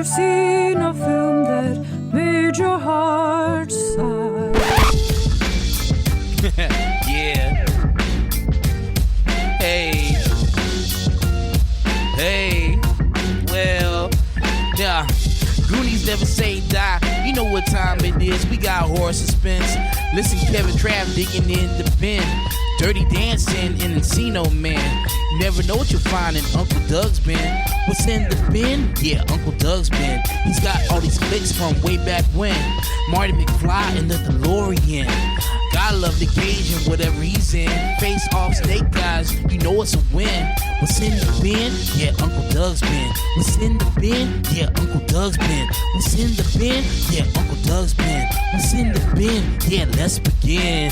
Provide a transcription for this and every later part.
seen a film that made your heart sigh? Yeah. Hey. Well, yeah. Goonies never say die. You know what time it is. We got horror suspense. Listen, Kevin Trav digging in the bin. Dirty Dancing in Encino Man. You never know what you'll find in Uncle Doug's bin. What's in the bin? Yeah, Uncle Doug's bin. He's got all these flicks from way back when. Marty McFly in the DeLorean. Gotta love the cage and whatever he's in. Face off Snake Guys, you know it's a win. What's in the bin? Yeah, Uncle Doug's bin. What's in the bin? Yeah, Uncle Doug's bin. What's in the bin? Yeah, Uncle Doug's bin. What's in the bin? Yeah, let's begin.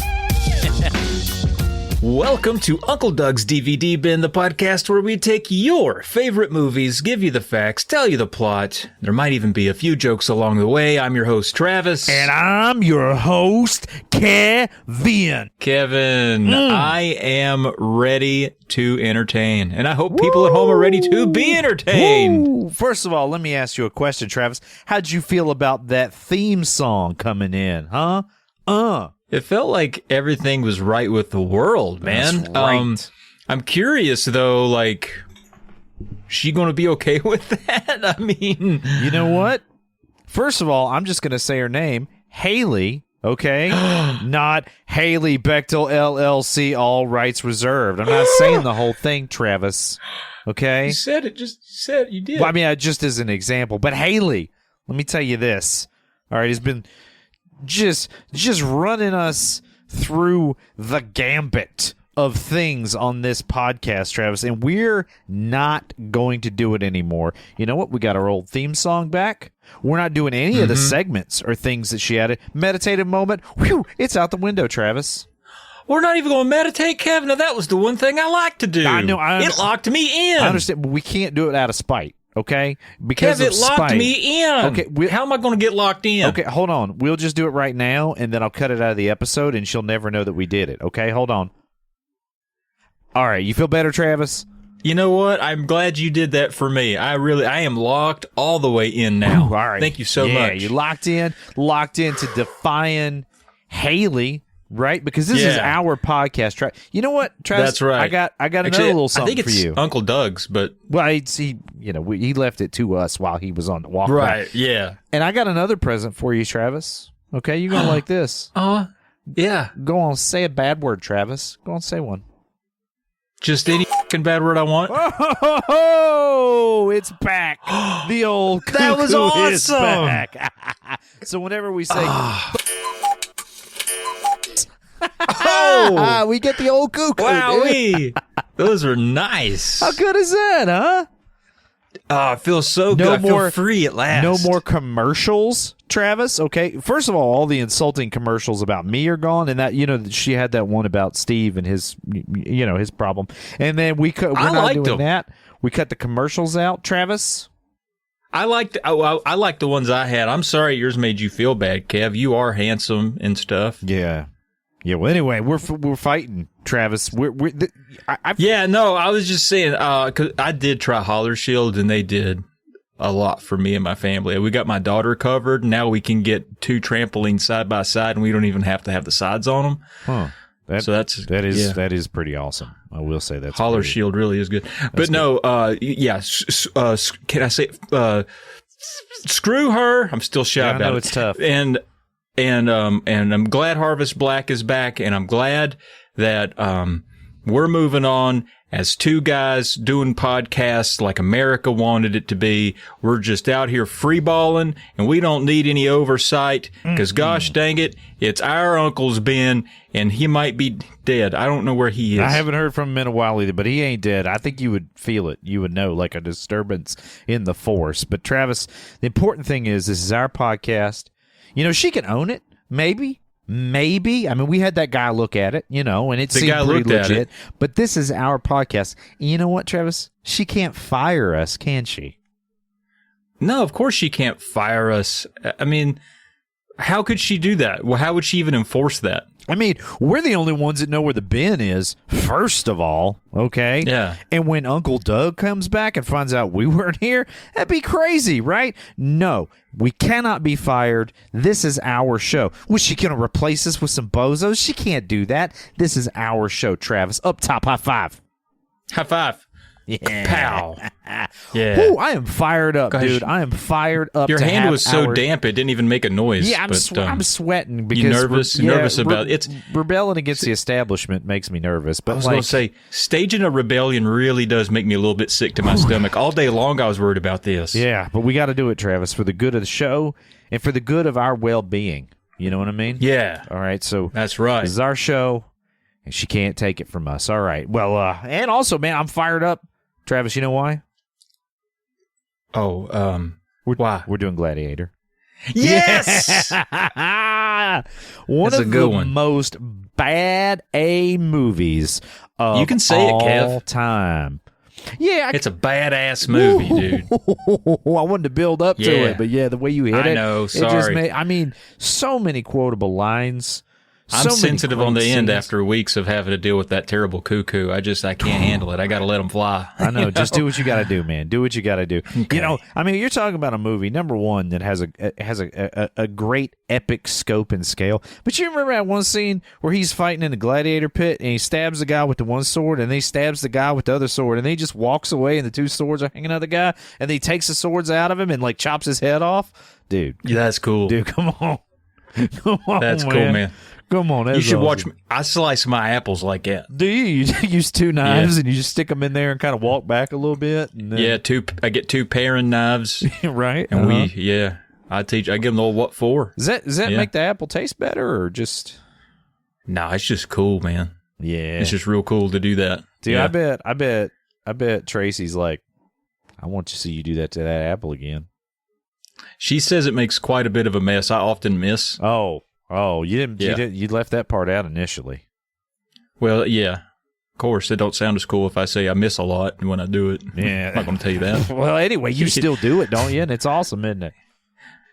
Welcome to Uncle Doug's DVD Bin, the podcast where we take your favorite movies, give you the facts, tell you the plot. There might even be a few jokes along the way. I'm your host, Travis. And I'm your host, Kevin. Kevin, I am ready to entertain, and I hope people at home are ready to be entertained. Woo. First of all, let me ask you a question, Travis. How'd you feel about that theme song coming in, huh? It felt like everything was right with the world, man. That's right. I'm curious, though, like, she going to be okay with that? I mean... You know what? First of all, I'm just going to say her name, Haley, okay? Not Haley Bechtel, LLC, all rights reserved. I'm not saying the whole thing, Travis, okay? You said it, you did. Well, I mean, just as an example. But Haley, let me tell you this, all right? He's been... just running us through the gambit of things on this podcast, Travis, and we're not going to do it anymore. You know what? We got our old theme song back. We're not doing any of the segments or things that she added. Meditative moment. Whew, it's out the window, Travis. We're not even going to meditate, Kevin. Now, that was the one thing I like to do. I know. It locked me in. I understand, but we can't do it out of spite. Okay, because Kev, it locked me in. Okay, how am I going to get locked in? Okay, hold on. We'll just do it right now, and then I'll cut it out of the episode, and she'll never know that we did it. Okay, hold on. All right, you feel better, Travis? You know what? I'm glad you did that for me. I am locked all the way in now. All right, thank you so much. Yeah, you're locked into defying Haley. Right, because this is our podcast. You know what, Travis? That's right. I got another little something for you. I think it's Uncle Doug's, but he left it to us while he was on the walk. Right. Yeah. And I got another present for you, Travis. Okay, you're gonna like this. Yeah. Go on, say a bad word, Travis. Go on, say one. Just any fucking bad word I want. Oh, it's back. The old cuckoo that was awesome. Is back. So whenever we say. Oh, we get the old cuckoo. Wowee. Those are nice. How good is that, huh? Oh, it feels so good. I feel free at last. No more commercials, Travis. Okay. First of all the insulting commercials about me are gone, and that she had that one about Steve and his his problem. And then we're not doing that. We cut the commercials out, Travis. I liked the ones I had. I'm sorry yours made you feel bad, Kev. You are handsome and stuff. Yeah. Yeah, well, anyway, we're fighting, Travis. I was just saying, because I did try Holler Shield, and they did a lot for me and my family. We got my daughter covered. Now we can get 2 trampolines side by side, and we don't even have to have the sides on them. Huh. That is pretty awesome. I will say that's Holler Shield really is good. But no, can I say, screw her. I'm still shy about it. I know it's tough. And I'm glad Harvest Black is back, and I'm glad that we're moving on as 2 guys doing podcasts like America wanted it to be. We're just out here freeballing, and we don't need any oversight because, gosh dang it, it's our uncle's bin, and he might be dead. I don't know where he is. I haven't heard from him in a while either, but he ain't dead. I think you would feel it. You would know, like a disturbance in the force. But, Travis, the important thing is this is our podcast. She can own it, maybe. I mean, we had that guy look at it, and it seemed pretty legit. But this is our podcast. And you know what, Travis? She can't fire us, can she? No, of course she can't fire us. I mean, how could she do that? Well, how would she even enforce that? I mean, we're the only ones that know where the bin is, first of all, okay? Yeah. And when Uncle Doug comes back and finds out we weren't here, that'd be crazy, right? No, we cannot be fired. This is our show. Was she going to replace us with some bozos? She can't do that. This is our show, Travis. Up top, high five. High five. Yeah. Pow. Yeah. Ooh, I am fired up, Gosh. dude. I am fired up. Your to hand have was so our- damp it didn't even make a noise. Yeah, I'm sweating because you nervous? Nervous about it's rebelling against the establishment makes me nervous. But I was going to say, staging a rebellion really does make me a little bit sick to my stomach. All day long, I was worried about this. yeah, but we got to do it, Travis, for the good of the show and for the good of our well-being. You know what I mean? Yeah. All right, so That's right. this is our show, and she can't take it from us. All right. Well, and also, man, I'm fired up. Travis, you know why? Oh, why? We're doing Gladiator. Yes! One That's of a good the one. most bad A movies of You can say it, all Kev. time. Yeah, It's a badass movie, dude. I wanted to build up to Yeah. it, but yeah, the way you hit I it, know, it just sorry. made. I mean, so many quotable lines. I'm so many sensitive on the great end scenes. after weeks of having to deal with that terrible cuckoo. I can't handle it. I got to let him fly. I know. Just do what you got to do, man. Do what you got to do. Okay. You know, I mean, you're talking about a movie, number one, that has a great epic scope and scale. But you remember that one scene where he's fighting in the gladiator pit and he stabs the guy with the one sword and then he stabs the guy with the other sword and then he just walks away and the two swords are hanging out of the guy and then he takes the swords out of him and like chops his head off? Dude, Yeah, that's cool. come on. Come on, That's cool, man. Come on. You That's should awesome. watch me. I slice my apples like that. Do you use two knives and you just stick them in there and kind of walk back a little bit? And then, Yeah, I get two paring knives, right. and Uh-huh. I give them the old what for. Does that Yeah. make the apple taste better or just? No, it's just cool, man. Yeah, It's just real cool to do that. dude. Yeah. I bet Tracy's like, I want to see you do that to that apple again. She says it makes quite a bit of a mess. I often miss. Oh, you didn't. Yeah. You left that part out initially. Well, yeah. Of course, it don't sound as cool if I say I miss a lot when I do it. Yeah. I'm not going to tell you that. Well, anyway, you still do it, don't you? And it's awesome, isn't it?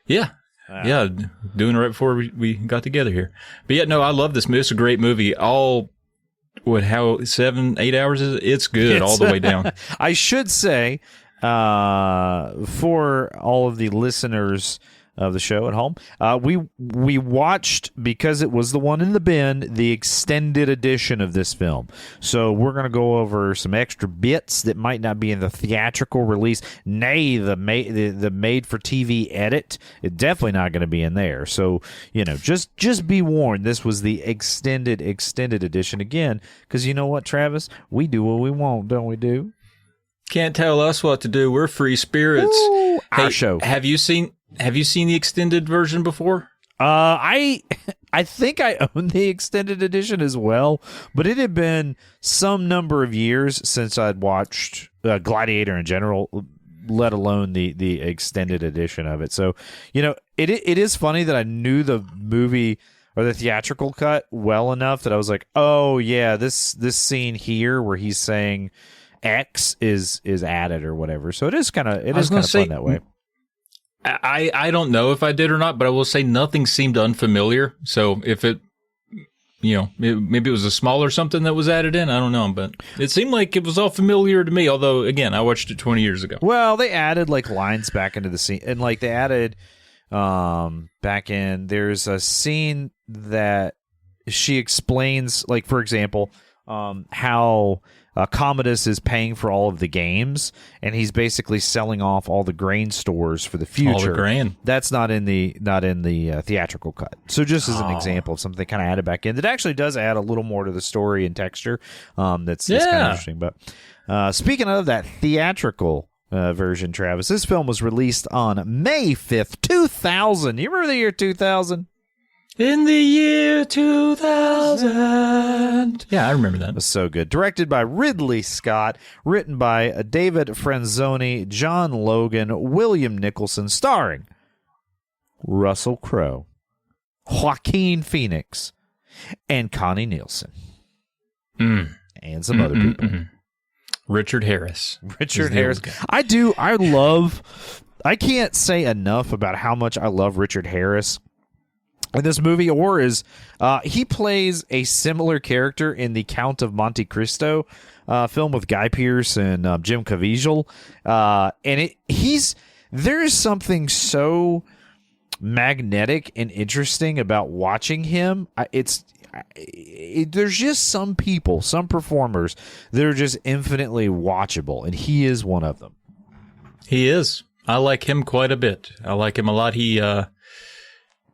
Yeah. Yeah, doing it right before we got together here. But yeah, no, I love this movie. It's a great movie. How 7-8 hours is it? It's good all the way down. I should say, for all of the listeners of the show at home, we watched, because it was the one in the bin, the extended edition of this film. So we're going to go over some extra bits that might not be in the theatrical release, nay, the made for TV edit. It's definitely not going to be in there. So, you know, just be warned. This was the extended edition again, because you know what, Travis? We do what we want, don't we, do? Can't tell us what to do. We're free spirits. Ooh, our show. Have you seen the extended version before? I think I own the extended edition as well, but it had been some number of years since I'd watched Gladiator in general, let alone the extended edition of it. So, you know, it is funny that I knew the movie or the theatrical cut well enough that I was like, oh yeah, this scene here where he's saying X is added or whatever. So it is kind of fun that way. I don't know if I did or not, but I will say nothing seemed unfamiliar. So if it, maybe it was a smaller something that was added in. I don't know, but it seemed like it was all familiar to me. Although, again, I watched it 20 years ago. Well, they added like lines back into the scene, and like they added back in. There's a scene that she explains, like for example, how Commodus is paying for all of the games, and he's basically selling off all the grain stores for the future. All the grain. That's not in the theatrical cut. So just as an example of something they kind of added back in, that actually does add a little more to the story and texture. That's kind of interesting. But speaking of that theatrical version, Travis, this film was released on May 5th, 2000. You remember the year 2000? In the year 2000. Yeah, I remember that. It was so good. Directed by Ridley Scott, written by David Franzoni, John Logan, William Nicholson, starring Russell Crowe, Joaquin Phoenix, and Connie Nielsen. And some other people. Richard Harris. Richard Harris. I can't say enough about how much I love Richard Harris. in this movie, or is he plays a similar character in the Count of Monte Cristo film with Guy Pearce and Jim Caviezel, and there's something so magnetic and interesting about watching him. There's just some people, some performers that are just infinitely watchable, and he is one of them. He is. I like him quite a bit. I like him a lot. He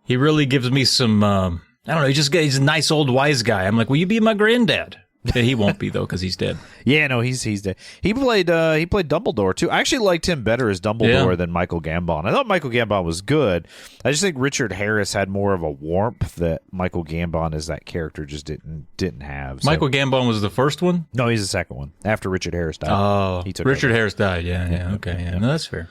really gives me some, I don't know, he's a nice old wise guy. I'm like, will you be my granddad? Yeah, he won't be, though, because he's dead. Yeah, no, he's dead. He played Dumbledore, too. I actually liked him better as Dumbledore than Michael Gambon. I thought Michael Gambon was good. I just think Richard Harris had more of a warmth that Michael Gambon as that character just didn't have. So. Michael Gambon was the first one? No, he's the second one, after Richard Harris died. Oh, Richard Harris died, yeah, okay. Yeah. No, that's fair.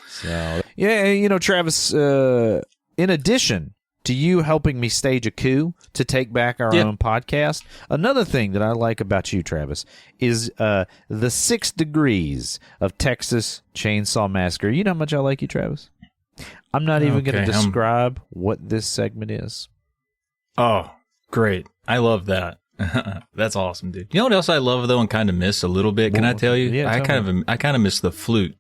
So, yeah, Travis, in addition to you helping me stage a coup to take back our own podcast, another thing that I like about you, Travis, is the 6 degrees of Texas Chainsaw Massacre. You know how much I like you, Travis? I'm not even going to describe what this segment is. Oh, great. I love that. That's awesome, dude. You know what else I love, though, and kind of miss a little bit? Can I tell you? Yeah, I kind of miss the flute.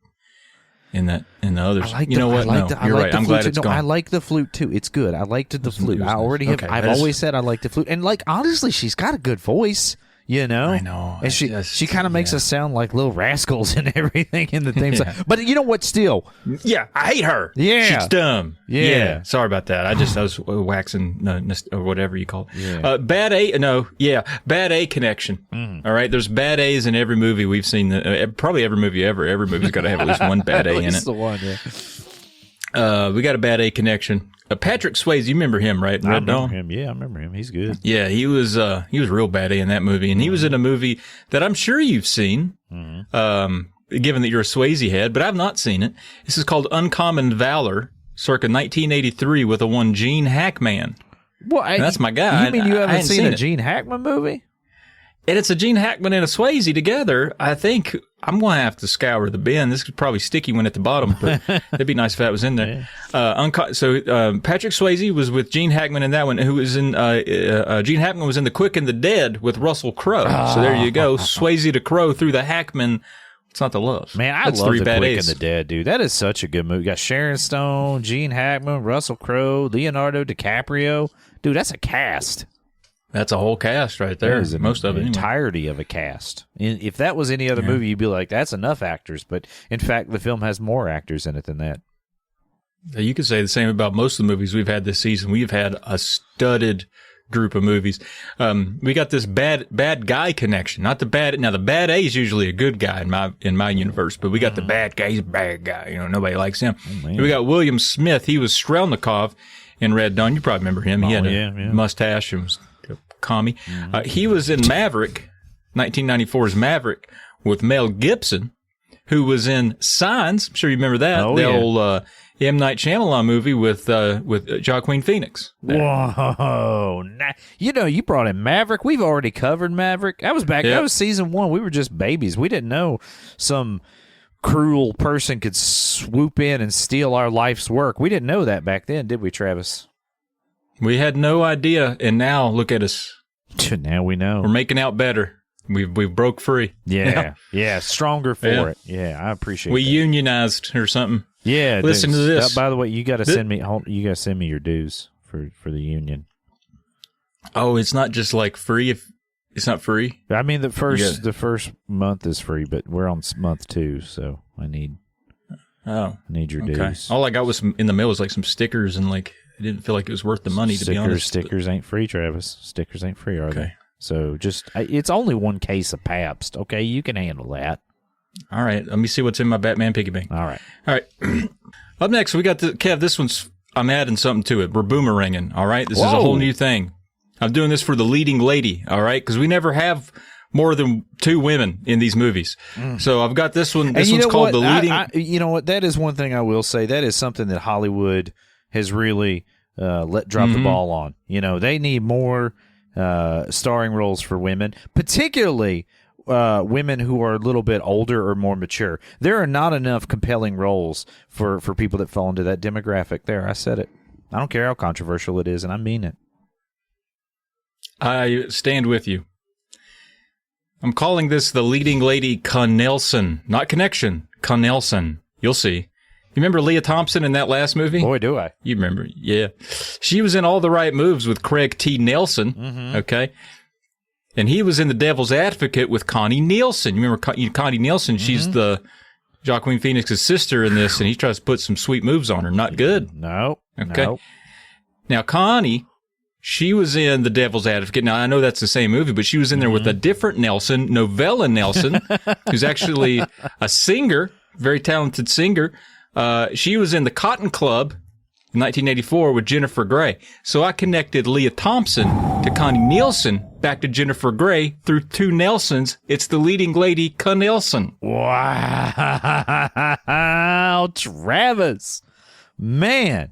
In the others, you're right. I'm glad it's gone. I like the flute too. It's good. I liked the flute. I already have. I've always said I like the flute, and honestly, she's got a good voice. I know, and she kind of makes us sound like little rascals and everything in the theme song. But you know what? Still, I hate her. Yeah, she's dumb. Yeah. Sorry about that. I was waxing or whatever you call it. Yeah. Bad A connection. All right, there's bad A's in every movie we've seen. Probably every movie ever. Every movie's got to have at least one bad A in it. At least the one. Yeah. We got a bad A connection. Patrick Swayze, you remember him, right? I remember him. Yeah, I remember him. He's good. Yeah, he was real bad A in that movie, and he was in a movie that I'm sure you've seen, given that you're a Swayze head, but I've not seen it. This is called Uncommon Valor, circa 1983, with a one Gene Hackman. Well, that's my guy. You mean you haven't seen a Gene Hackman movie? And it's a Gene Hackman and a Swayze together. I think I'm going to have to scour the bin. This is probably sticky one at the bottom, but it'd be nice if that was in there. Yeah. Patrick Swayze was with Gene Hackman in that one, who was in, Gene Hackman was in The Quick and the Dead with Russell Crowe. So there you go. Swayze to Crowe through the Hackman. It's not the love. Man, I love The Quick and the Dead, dude. That is such a good movie. You got Sharon Stone, Gene Hackman, Russell Crowe, Leonardo DiCaprio. Dude, that's a cast. That's a whole cast right there. Most of it, entirety of a cast. If that was any other movie, you'd be like, "That's enough actors." But in fact, the film has more actors in it than that. You could say the same about most of the movies we've had this season. We've had a studded group of movies. We got this bad guy connection, not the bad. Now the bad A is usually a good guy in my universe, but we got the bad guy. He's a bad guy. Nobody likes him. We got William Smith. He was Strelnikov in Red Dawn. You probably remember him. He had a mustache and was commie. He was in Maverick, 1994's Maverick, with Mel Gibson, who was in Signs. I'm sure you remember that. Old M. Night Shyamalan movie with Joaquin Phoenix. Whoa. You brought in Maverick. We've already covered Maverick. That was back. That was season 1. We were just babies. We didn't know some cruel person could swoop in and steal our life's work. We didn't know that back then, did we, Travis? We had no idea, and now look at us. Now we know. We're making out better. We've broke free. Yeah, stronger for it. Yeah, I appreciate it. We unionized or something. Yeah, listen to this. By the way, you got to send me. You got to send me your dues for the union. Oh, it's not just like free. If it's not free, I mean the first month is free, but we're on month 2, so I need your dues. All I got was in the mail was like some stickers and like. I didn't feel like it was worth the money, to be honest. Stickers ain't free, Travis. Stickers ain't free, are they? So it's only one case of Pabst, okay? You can handle that. All right. Let me see what's in my Batman piggy bank. All right. Up next, we got Kev, this one's, I'm adding something to it. We're boomeranging, all right? This is a whole new thing. I'm doing this for the leading lady, all right? Because we never have more than 2 women in these movies. So I've got this one. This one's called The Leading. You know what? That is one thing I will say. That is something that Hollywood has really let drop the ball on. They need more starring roles for women, particularly women who are a little bit older or more mature. There are not enough compelling roles for people that fall into that demographic. There, I said it. I don't care how controversial it is, and I mean it. I stand with you. I'm calling this the leading lady Connelson. Not connection, Connelson. You'll see. You remember Leah Thompson in that last movie? Boy, do I. You remember, yeah. She was in All the Right Moves with Craig T. Nelson, okay? And he was in The Devil's Advocate with Connie Nielsen. You remember Connie Nielsen? She's the Joaquin Phoenix's sister in this, and he tries to put some sweet moves on her. Not good. No. Okay. No. Now, Connie, she was in The Devil's Advocate. Now, I know that's the same movie, but she was in there with a different Nelson, Novella Nelson, who's actually a singer, very talented singer. She was in The Cotton Club in 1984 with Jennifer Grey. So I connected Leah Thompson to Connie Nielsen back to Jennifer Grey through two Nelsons. It's the leading lady, Connelson. Wow, Travis. Man.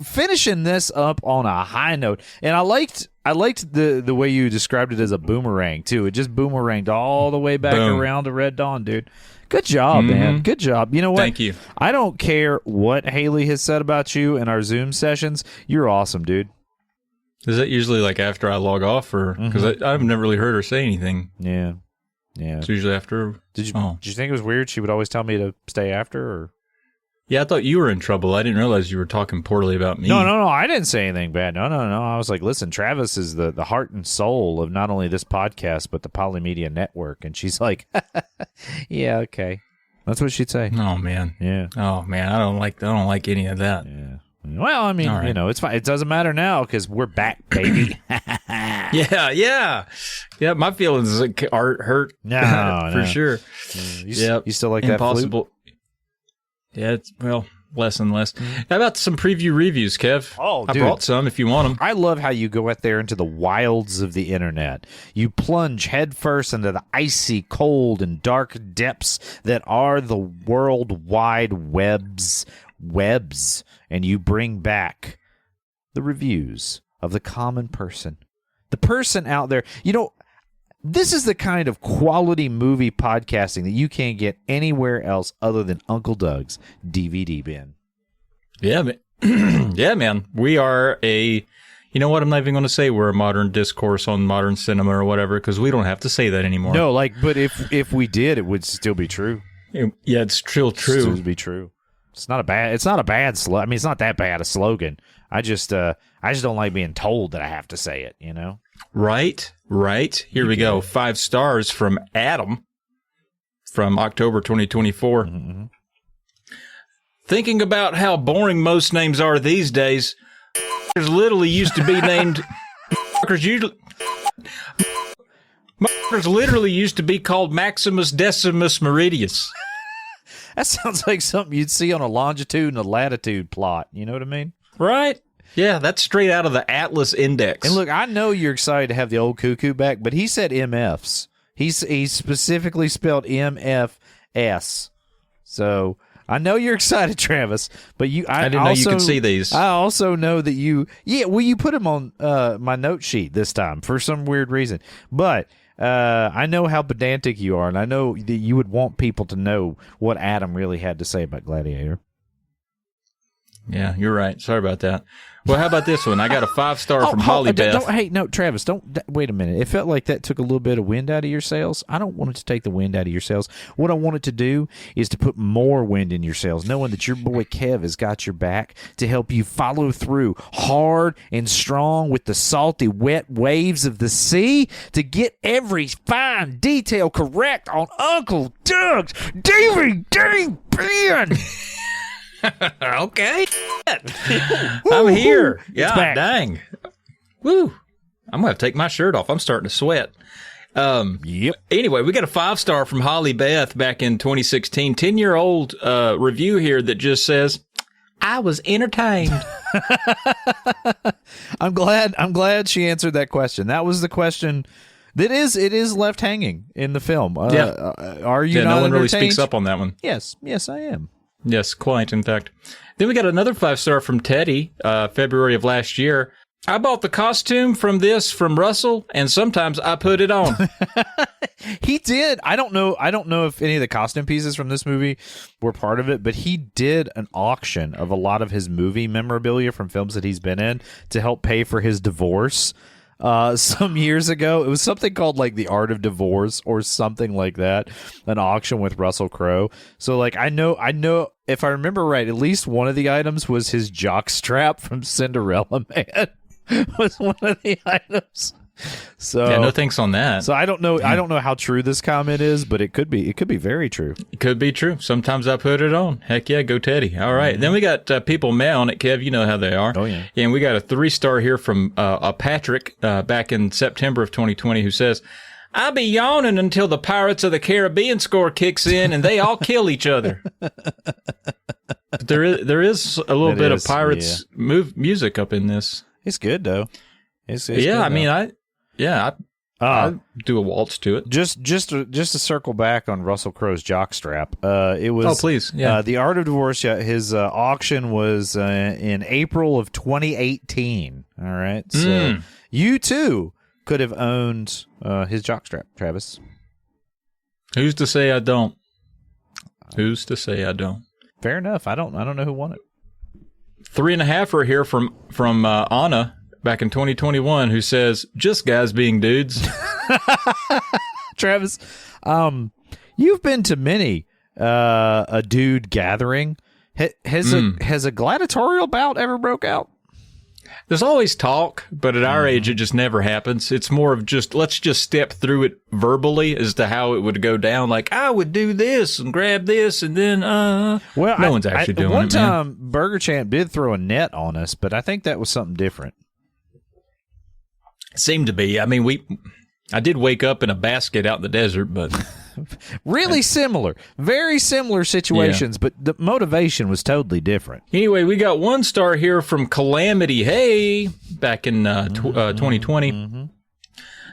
Finishing this up on a high note. And I liked the way you described it as a boomerang, too. It just boomeranged all the way back around to Red Dawn, dude. Good job, man. Good job. You know what? Thank you. I don't care what Haley has said about you in our Zoom sessions. You're awesome, dude. Is that usually like after I log off, or because I've never really heard her say anything? Yeah. It's usually after. Did you think it was weird? She would always tell me to stay after, or? Yeah, I thought you were in trouble. I didn't realize you were talking poorly about me. No. I didn't say anything bad. No. I was like, listen, Travis is the heart and soul of not only this podcast, but the Polymedia Network. And she's like, yeah, okay. That's what she'd say. Oh, man. Yeah. Oh, man. I don't like any of that. Yeah. Well, I mean, right. you know, it's fine. It doesn't matter now because we're back, baby. Yeah. My feelings are hurt. No, for sure. You still like Impossible. that flute? Yeah, less and less. How about some preview reviews, Kev? Oh, I dude. brought some if you want them. I love how you go out there into the wilds of the internet. You plunge headfirst into the icy, cold, and dark depths that are the World Wide Webs, and you bring back the reviews of the common person. The person out there. You know, this is the kind of quality movie podcasting that you can't get anywhere else other than Uncle Doug's DVD bin. Yeah, man. Yeah, man. We are you know what? I'm not even going to say we're a modern discourse on modern cinema or whatever, because we don't have to say that anymore. No, but if we did, it would still be true. Yeah, it's still true. It would be true. It's not a bad slogan. I mean, it's not that bad a slogan. I just don't like being told that I have to say it, you know? Right. Here we go. 5 stars from Adam from October 2024. Thinking about how boring most names are these days, literally used to be named literally used to be called Maximus Decimus Meridius. That sounds like something you'd see on a longitude and a latitude plot. You know what I mean? Right? Yeah, that's straight out of the Atlas Index. And look, I know you're excited to have the old cuckoo back, but he said MFs. He specifically spelled MFS. So I know you're excited, Travis, but I didn't know you could see these. I also know that you put him on my note sheet this time for some weird reason. But I know how pedantic you are, and I know that you would want people to know what Adam really had to say about Gladiator. Yeah, you're right. Sorry about that. Well, how about this one? I got a 5-star from Holly Beth. Travis, wait a minute. It felt like that took a little bit of wind out of your sails. I don't want it to take the wind out of your sails. What I want it to do is to put more wind in your sails, knowing that your boy Kev has got your back to help you follow through hard and strong with the salty, wet waves of the sea to get every fine detail correct on Uncle Doug's DVD bin. Okay. I'm here. Yeah, dang. Woo. I'm going to take my shirt off. I'm starting to sweat. Yep. Anyway, we got a 5-star from Holly Beth back in 2016. 10-year-old review here that just says, I was entertained. I'm glad she answered that question. That was the question. It is left hanging in the film. Are you not no one really entertained? speaks up on that one. Yes, I am. Yes, quite, in fact. Then we got another 5-star from Teddy, February of last year. I bought the costume from Russell, and sometimes I put it on. He did. I don't know if any of the costume pieces from this movie were part of it, but he did an auction of a lot of his movie memorabilia from films that he's been in to help pay for his divorce. Some years ago, it was something called like The Art of Divorce or something like that, an auction with Russell Crowe. So like I know if I remember right, at least one of the items was his jock strap from Cinderella Man. Was one of the items. So yeah, no thanks on that. So I don't know how true this comment is, but it could be very true. It could be true. Sometimes I put it on. Heck yeah, go Teddy. All right. Then we got people mailing it, Kev. You know how they are. Oh yeah. And we got a 3-star here from a Patrick back in September of 2020 who says, "I'll be yawning until the Pirates of the Caribbean score kicks in and they all kill each other." But there is a little bit of Pirates music up in this. It's good though. It's yeah, good, I mean, I do a waltz to it. Just to circle back on Russell Crowe's jockstrap. It was please, yeah. The Art of Divorce. Yeah, his auction was in April of 2018. All right, so you too could have owned his jockstrap, Travis. Who's to say I don't? Who's to say I don't? Fair enough. I don't know who won it. 3.5 are here from Anna back in 2021 who says, "Just guys being dudes." Travis, you've been to many a dude gathering. Has a gladiatorial bout ever broke out? There's always talk, but at our age, it just never happens. It's more of just, let's just step through it verbally as to how it would go down. Like, I would do this and grab this, and then, no one's actually doing it. One time, Burger Champ did throw a net on us, but I think that was something different. Seemed to be. I mean, I did wake up in a basket out in the desert, but really similar, very similar situations, but the motivation was totally different. Anyway, we got 1 star here from Calamity Hey back in 2020.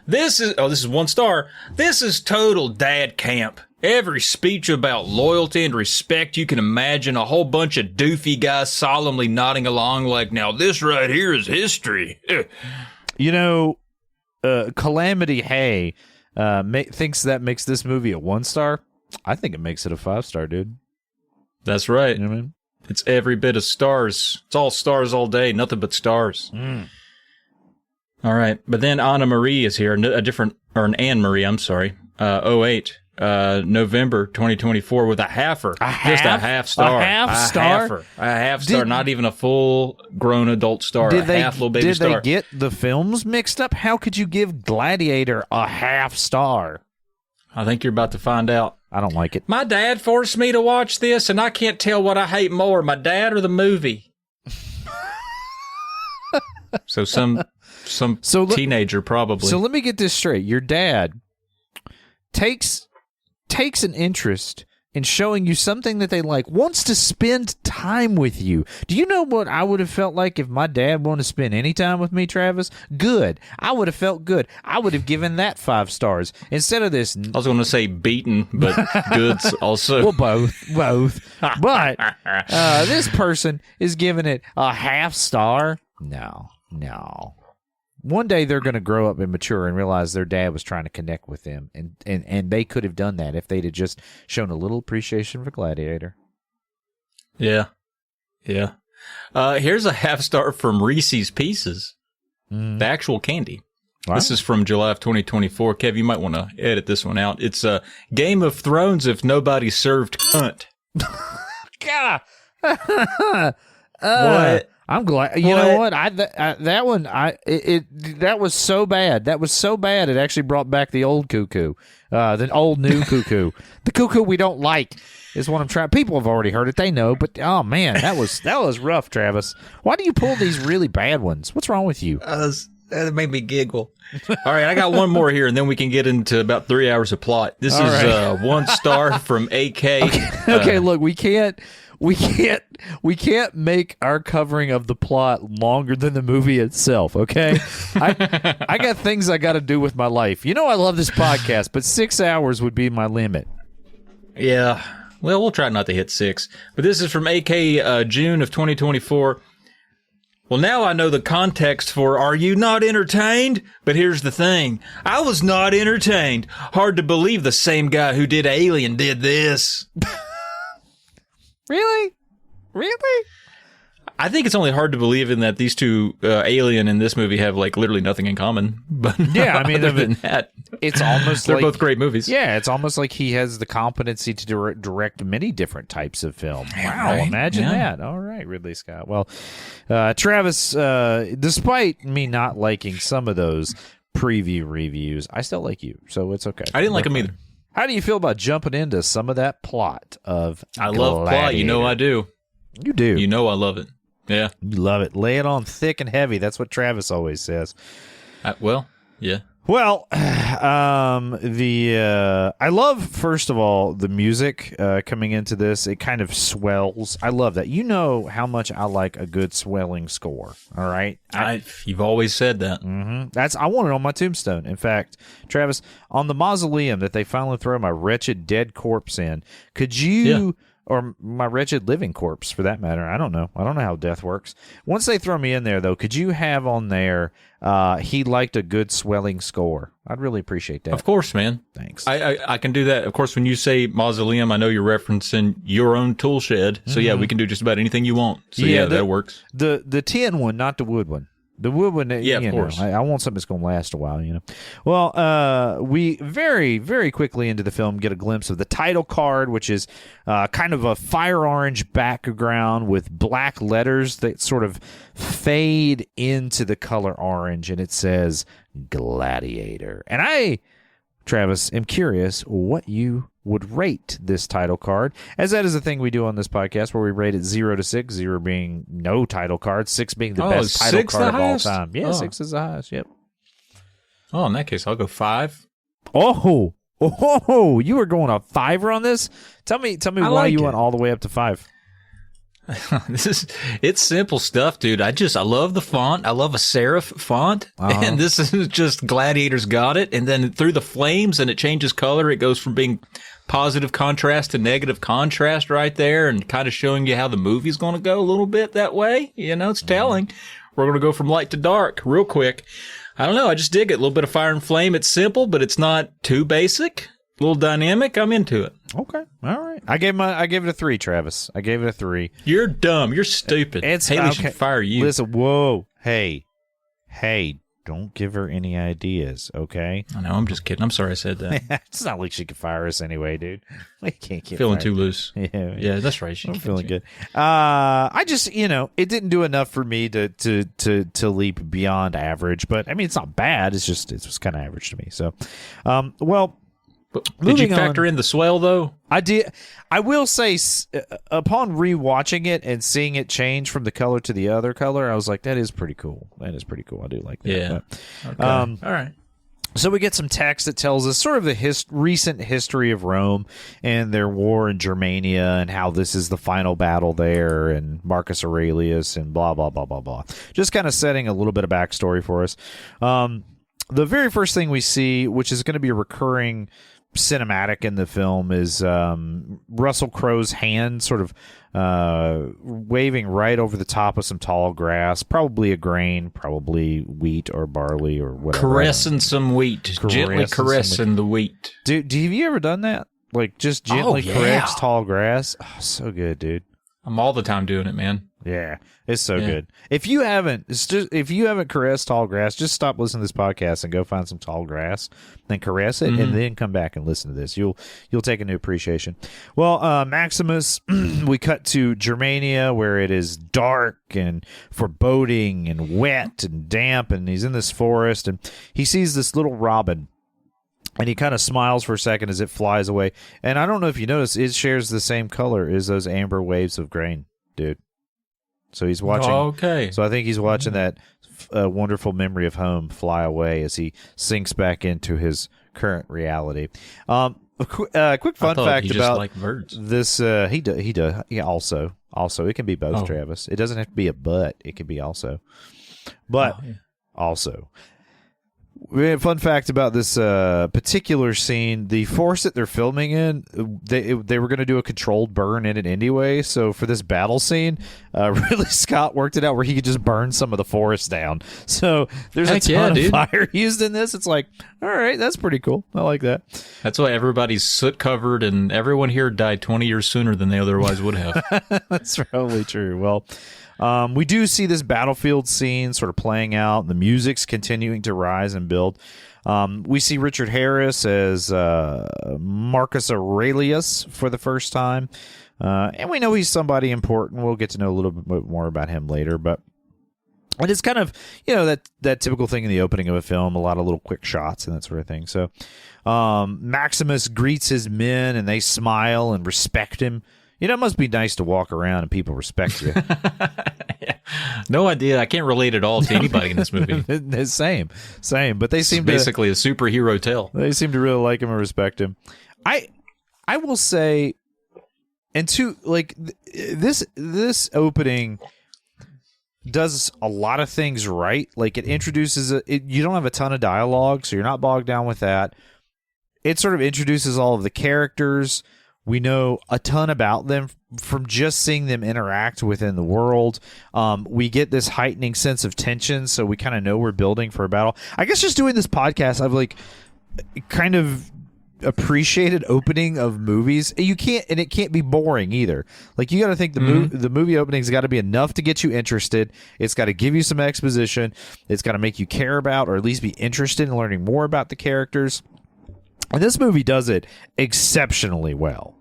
This is 1 star. "This is total dad camp. Every speech about loyalty and respect you can imagine. A whole bunch of doofy guys solemnly nodding along like, now this right here is history." You know, Calamity Hay thinks that makes this movie a 1 star. I think it makes it a 5-star, dude. That's right. You know what I mean? It's every bit of stars. It's all stars all day, nothing but stars. All right, but then Anna Marie is here, an Anne Marie, I'm sorry, 08. November 2024 with a halfer. Just a half star. A half star? A half star, not even a full grown adult star. Did they get the films mixed up? How could you give Gladiator a half star? I think you're about to find out. I don't like it. My dad forced me to watch this, and I can't tell what I hate more, my dad or the movie. So some teenager probably. So let me get this straight. Your dad takes an interest in showing you something that they like, wants to spend time with you. Do you know what I would have felt like if my dad wanted to spend any time with me, Travis? Good. I would have felt good. I would have given that 5 stars instead of this. I was going to say beaten, but goods also. Well, both. But this person is giving it a half star. No. One day they're going to grow up and mature and realize their dad was trying to connect with them, and they could have done that if they'd have just shown a little appreciation for Gladiator. Yeah. Here's a half star from Reese's Pieces, the actual candy. Wow. This is from July of 2024. Kev, you might want to edit this one out. It's Game of Thrones if nobody served cunt. God. What? I'm glad. You know what? That one. That was so bad. That was so bad. It actually brought back the old cuckoo, the old new cuckoo. The cuckoo we don't like is what I'm trying. People have already heard it. They know. But oh man, that was rough, Travis. Why do you pull these really bad ones? What's wrong with you? That made me giggle. All right, I got one more here, and then we can get into about 3 hours of plot. This is right. 1 star from AK. Okay, look, we can't make our covering of the plot longer than the movie itself, okay? I got things I got to do with my life. You know I love this podcast, but 6 hours would be my limit. Yeah. Well, we'll try not to hit 6. But this is from AK June of 2024. Well, now I know the context for "Are you not entertained?" But here's the thing. I was not entertained. Hard to believe the same guy who did Alien did this. Really? Really? I think it's only hard to believe in that these two, Alien and this movie, have like literally nothing in common. But yeah, I mean, other than that, it's almost they're like, both great movies. Yeah, it's almost like he has the competency to direct many different types of film. Wow, right? imagine that. All right, Ridley Scott. Well, Travis, despite me not liking some of those preview reviews, I still like you, so it's okay. I didn't like them either. How do you feel about jumping into some of that plot of I love plot. You know I do. You do. You know I love it. Yeah. You love it. Lay it on thick and heavy. That's what Travis always says. Well, yeah. Well, I love, first of all, the music coming into this. It kind of swells. I love that. You know how much I like a good swelling score. All right. You've always said that. I want it on my tombstone. In fact, Travis, on the mausoleum that they finally throw my wretched dead corpse in, could you, or my wretched living corpse for that matter, I don't know how death works. Once they throw me in there, though, could you have on there, he liked a good swelling score? I'd really appreciate that. Of course, man. Thanks. I can do that. Of course, when you say mausoleum, I know you're referencing your own tool shed. So yeah, we can do just about anything you want. So yeah, that works. The tin one, not the wood one. The wood one, yeah, of course. I want something that's going to last a while, you know. Well, we very, very quickly into the film get a glimpse of the title card, which is kind of a fire orange background with black letters that sort of fade into the color orange, and it says Gladiator. And I, Travis, am curious what you would rate this title card, as that is a thing we do on this podcast where we rate it 0 to 6, 0 being no title card, 6 being the best title card of all time. Yeah, 6 is the highest. Yep. Oh, in that case, I'll go 5. Oh, you were going a 5er on this? Tell me why you went all the way up to 5. It's simple stuff, dude. I love the font. I love a serif font. And this is just Gladiator's got it. And then through the flames and it changes color. It goes from being positive contrast to negative contrast right there, and kind of showing you how the movie's going to go a little bit that way. You know, it's telling. We're going to go from light to dark real quick. I don't know. I just dig it. A little bit of fire and flame. It's simple, but it's not too basic. A little dynamic. I'm into it. Okay. All right. I gave it a 3, Travis. I gave it a 3. You're dumb. You're stupid. Haley should fire you. Listen, whoa. Hey, don't give her any ideas, okay? I know. I'm just kidding. I'm sorry I said that. It's not like she could fire us anyway, dude. We can't get feeling fired. too loose. Yeah, that's right. I'm feeling good. I just, it didn't do enough for me to leap beyond average, but I mean, it's not bad. It's just kind of average to me. So, did you factor in the swell, though? I did. I will say, upon rewatching it and seeing it change from the color to the other color, I was like, that is pretty cool. I do like that. Yeah. But, okay. All right. So we get some text that tells us sort of the recent history of Rome and their war in Germania and how this is the final battle there, and Marcus Aurelius and blah, blah, blah, blah, blah. Just kind of setting a little bit of backstory for us. The very first thing we see, which is going to be a recurring cinematic in the film, is Russell Crowe's hand sort of waving right over the top of some tall grass, probably a grain, probably wheat or barley or whatever. Caressing some wheat. Gently caressing the wheat. Dude, have you ever done that? Like, just gently caress tall grass? Oh, so good, dude. I'm all the time doing it, man. Yeah, it's so good. If you haven't caressed tall grass, just stop listening to this podcast and go find some tall grass, then caress it, and then come back and listen to this. You'll take a new appreciation. Well, Maximus, we cut to Germania, where it is dark and foreboding and wet and damp, and he's in this forest, and he sees this little robin. And he kind of smiles for a second as it flies away. And I don't know if you notice, it shares the same color as those amber waves of grain, dude. So he's watching. Oh, okay. So I think he's watching that wonderful memory of home fly away as he sinks back into his current reality. A quick fun fact about like birds. This. He does. Yeah. Also, it can be both, Travis. It doesn't have to be a but. It can be also. But also. Fun fact about this particular scene: the forest that they're filming in, they were going to do a controlled burn in it anyway. So for this battle scene, Ridley Scott worked it out where he could just burn some of the forest down. So there's a ton of fire used in this. It's like, all right, that's pretty cool. I like that. That's why everybody's soot covered, and everyone here died 20 years sooner than they otherwise would have. That's probably true. Well. We do see this battlefield scene sort of playing out, and the music's continuing to rise and build. We see Richard Harris as Marcus Aurelius for the first time, and we know he's somebody important. We'll get to know a little bit more about him later, but and it's kind of, that typical thing in the opening of a film, a lot of little quick shots and that sort of thing. So Maximus greets his men, and they smile and respect him. It must be nice to walk around and people respect you. Yeah. No idea. I can't relate at all to anybody in this movie. Same. But they seem basically a superhero tale. They seem to really like him and respect him. I will say, and this opening does a lot of things right. Like it introduces you don't have a ton of dialogue, so you're not bogged down with that. It sort of introduces all of the characters. We know a ton about them from just seeing them interact within the world. We get this heightening sense of tension, so we kind of know we're building for a battle. I guess just doing this podcast, I've kind of appreciated opening of movies. It can't be boring either. You got to think the movie opening's got to be enough to get you interested. It's got to give you some exposition. It's got to make you care about, or at least be interested in learning more about the characters. And this movie does it exceptionally well.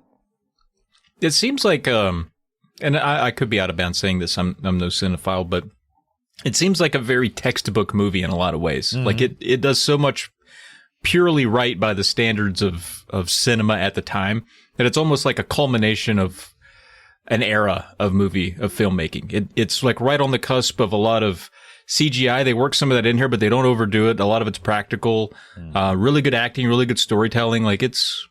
It seems like, and I could be out of bounds saying this, I'm no cinephile, but it seems like a very textbook movie in a lot of ways. Mm-hmm. It does so much purely right by the standards of cinema at the time that it's almost like a culmination of an era of filmmaking. It's right on the cusp of a lot of CGI. They work some of that in here, but they don't overdo it. A lot of it's practical, really good acting, really good storytelling. It's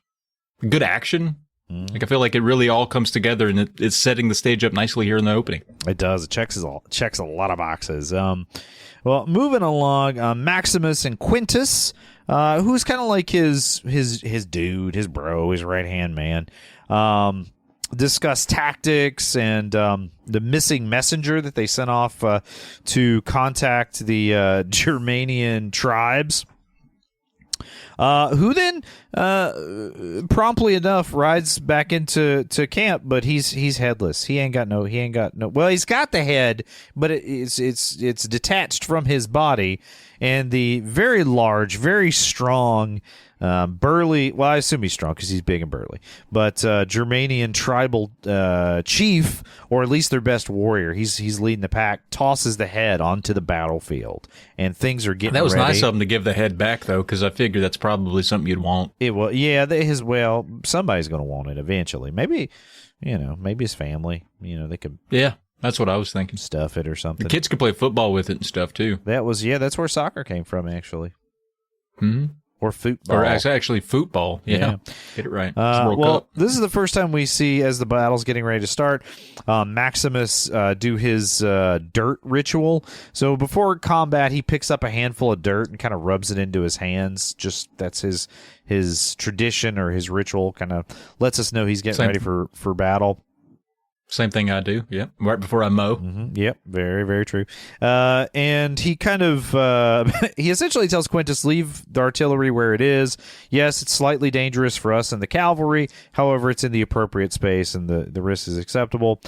good action. I feel like it really all comes together, and it's setting the stage up nicely here in the opening. It does. It checks a lot of boxes. Well, moving along, Maximus and Quintus, who's kind of like his dude, his bro, his right-hand man, discuss tactics and the missing messenger that they sent off to contact the Germanian tribes. Who then, promptly enough, rides back into camp, but he's headless. He ain't got no. Well, he's got the head, but it's detached from his body, and the very large, very strong, burly. Well, I assume he's strong because he's big and burly. But Germanian tribal chief, or at least their best warrior, he's leading the pack. Tosses the head onto the battlefield, and things are getting. That was ready. Nice of him to give the head back, though, because I figure that's probably something you'd want. It was, yeah. Somebody's going to want it eventually. Maybe his family. They could. Yeah. That's what I was thinking. Stuff it or something. The kids could play football with it and stuff, too. That's where soccer came from, actually. Mm-hmm. Or football. Or actually football. Yeah. Get it right. This is the first time we see, as the battle's getting ready to start, Maximus do his dirt ritual. So before combat, he picks up a handful of dirt and kind of rubs it into his hands. Just that's his tradition or his ritual. Kind of lets us know he's getting ready for battle. Same thing I do, yep. Right before I mow. Mm-hmm. Yep, very, very true. And he kind of, he essentially tells Quintus, leave the artillery where it is. Yes, it's slightly dangerous for us and the cavalry. However, it's in the appropriate space and the risk is acceptable.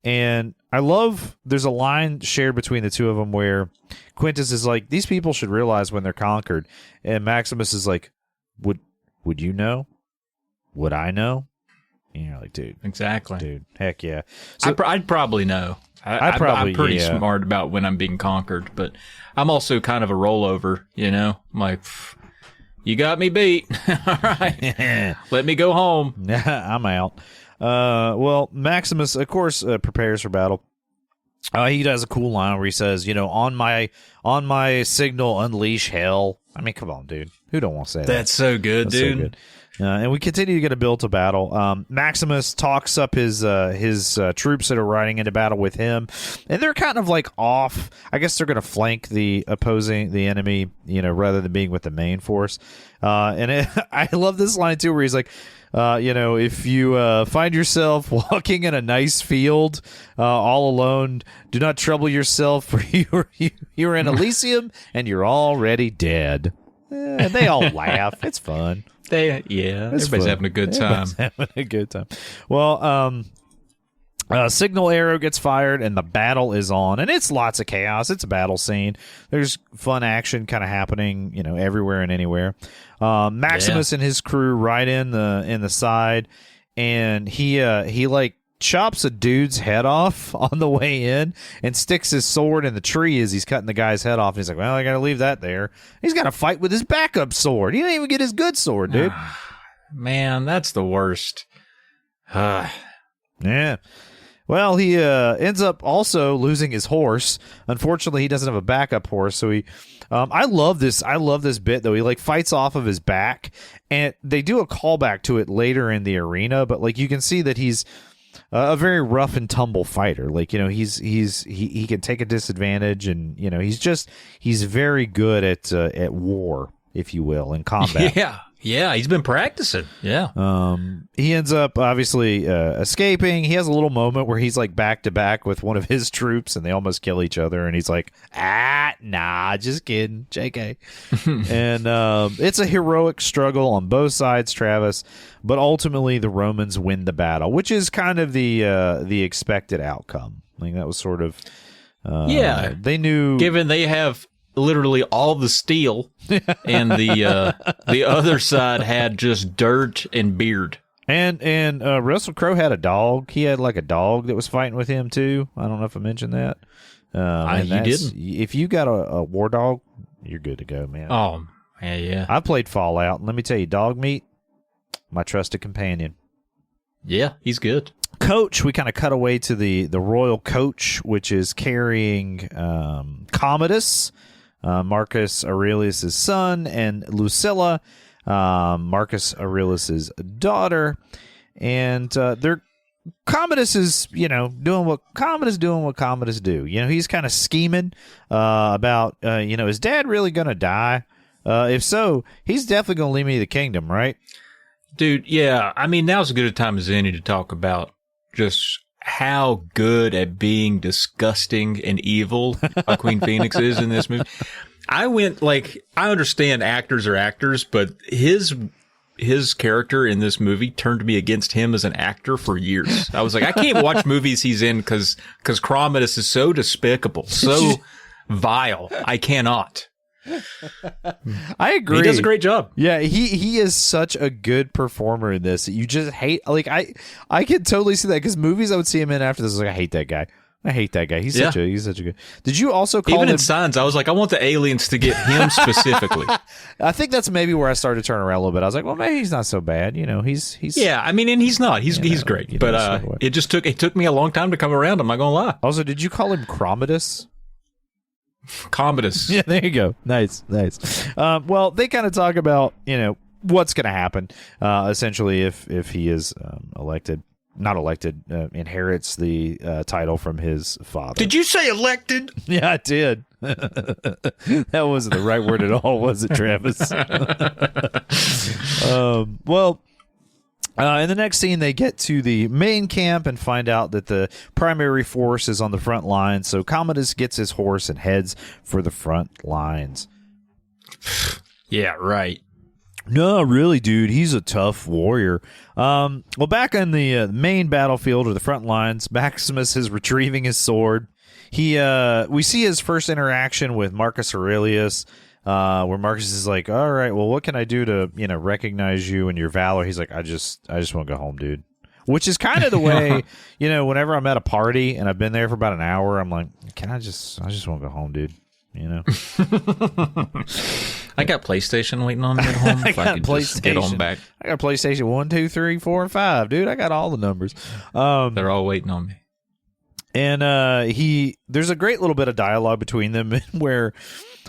And I love, there's a line shared between the two of them where Quintus is like, these people should realize when they're conquered. And Maximus is like, would you know? Would I know? And you're like, dude. Exactly. Dude, heck yeah. So, I'd probably know. I'm pretty smart about when I'm being conquered, but I'm also kind of a rollover, I'm like, you got me beat. All right. Let me go home. I'm out. Well, Maximus, of course, prepares for battle. He does a cool line where he says, on my signal, unleash hell. I mean, come on, dude. Who don't want to say that? That's so good, dude. So good. And we continue to get a build to battle. Maximus talks up his troops that are riding into battle with him, and they're kind of like off. I guess they're going to flank the enemy, rather than being with the main force. I love this line too, where he's like, if you find yourself walking in a nice field all alone, do not trouble yourself, for you're in Elysium and you're already dead. And they all laugh. It's fun. Everybody's fun. having a good time. Having a good time. Well, signal arrow gets fired and the battle is on, and it's lots of chaos. It's a battle scene. There's fun action kind of happening, everywhere and anywhere. Maximus and his crew ride in the side, and he like chops a dude's head off on the way in and sticks his sword in the tree as he's cutting the guy's head off. And he's like, well, I gotta leave that there. He's got to fight with his backup sword. He didn't even get his good sword, dude. Man, that's the worst. Yeah. Well, he ends up also losing his horse. Unfortunately, he doesn't have a backup horse, so he. I love this bit though. He like fights off of his back, and they do a callback to it later in the arena. But like you can see that he's a very rough and tumble fighter. Like he can take a disadvantage, and he's very good at war, if you will, in combat. Yeah, he's been practicing. Yeah. He ends up obviously escaping. He has a little moment where he's like back to back with one of his troops, and they almost kill each other. And he's like, nah, just kidding, JK. And it's a heroic struggle on both sides, Travis. But ultimately, the Romans win the battle, which is kind of the expected outcome. I think that was sort of they knew, given they have literally all the steel, and the other side had just dirt and beard. And Russell Crowe had a dog. He had like a dog that was fighting with him too. I don't know if I mentioned that. You didn't. If you got a war dog, you're good to go, man. Oh, yeah. I played Fallout, and let me tell you, dog meat, my trusted companion. Yeah, he's good. Coach, we kind of cut away to the royal coach, which is carrying Commodus, Marcus Aurelius's son, and Lucilla, Marcus Aurelius's daughter, and Commodus is doing what Commodus do. He's kind of scheming about is Dad really gonna die? If so, he's definitely gonna leave me the kingdom, right? Dude, yeah. I mean, now's as good a time as any to talk about just how good at being disgusting and evil Queen Phoenix is in this movie. I understand actors are actors, but his character in this movie turned me against him as an actor for years. I was like, I can't watch movies he's in because Commodus is so despicable, so vile. I cannot. I agree. He does a great job. Yeah, he is such a good performer in this. You just hate, like, I can totally see that, because movies I would see him in after this, I was like, I hate that guy. He's such a good. Did you also call even him, in Signs? I was like, I want the aliens to get him specifically. I think that's maybe where I started to turn around a little bit. I was like, well, maybe he's not so bad. He's yeah. I mean, and he's not. He's great. But it took me a long time to come around. I'm not gonna lie. Also, did you call him Commodus? Commodus. Yeah, there you go. Nice. Well, they kind of talk about what's going to happen. Essentially, if he is inherits the title from his father. Did you say elected? Yeah, I did. That wasn't the right word at all, was it, Travis? In the next scene, they get to the main camp and find out that the primary force is on the front line. So Commodus gets his horse and heads for the front lines. Yeah, right. No, really, dude. He's a tough warrior. Well, back on the main battlefield or the front lines, Maximus is retrieving his sword. We see his first interaction with Marcus Aurelius, where Marcus is like, all right, well, what can I do to, recognize you and your valor? He's like, I just want to go home, dude. Which is kind of the way, whenever I'm at a party and I've been there for about an hour, I'm like, I just want to go home, dude. I got PlayStation waiting on me at home. I got PlayStation. Just get on back. I got PlayStation 1, 2, 3, 4, and 5, dude. I got all the numbers. They're all waiting on me. And there's a great little bit of dialogue between them where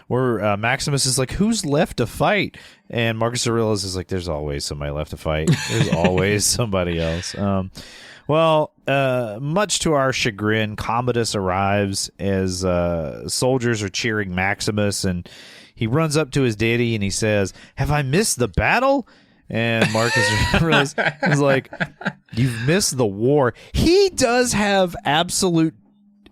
Maximus is like, who's left to fight? And Marcus Aurelius is like, there's always somebody left to fight. There's always somebody else. Much to our chagrin, Commodus arrives as soldiers are cheering Maximus, and he runs up to his daddy and he says, have I missed the battle? And Marcus Aurelius is like, you've missed the war. He does have absolute...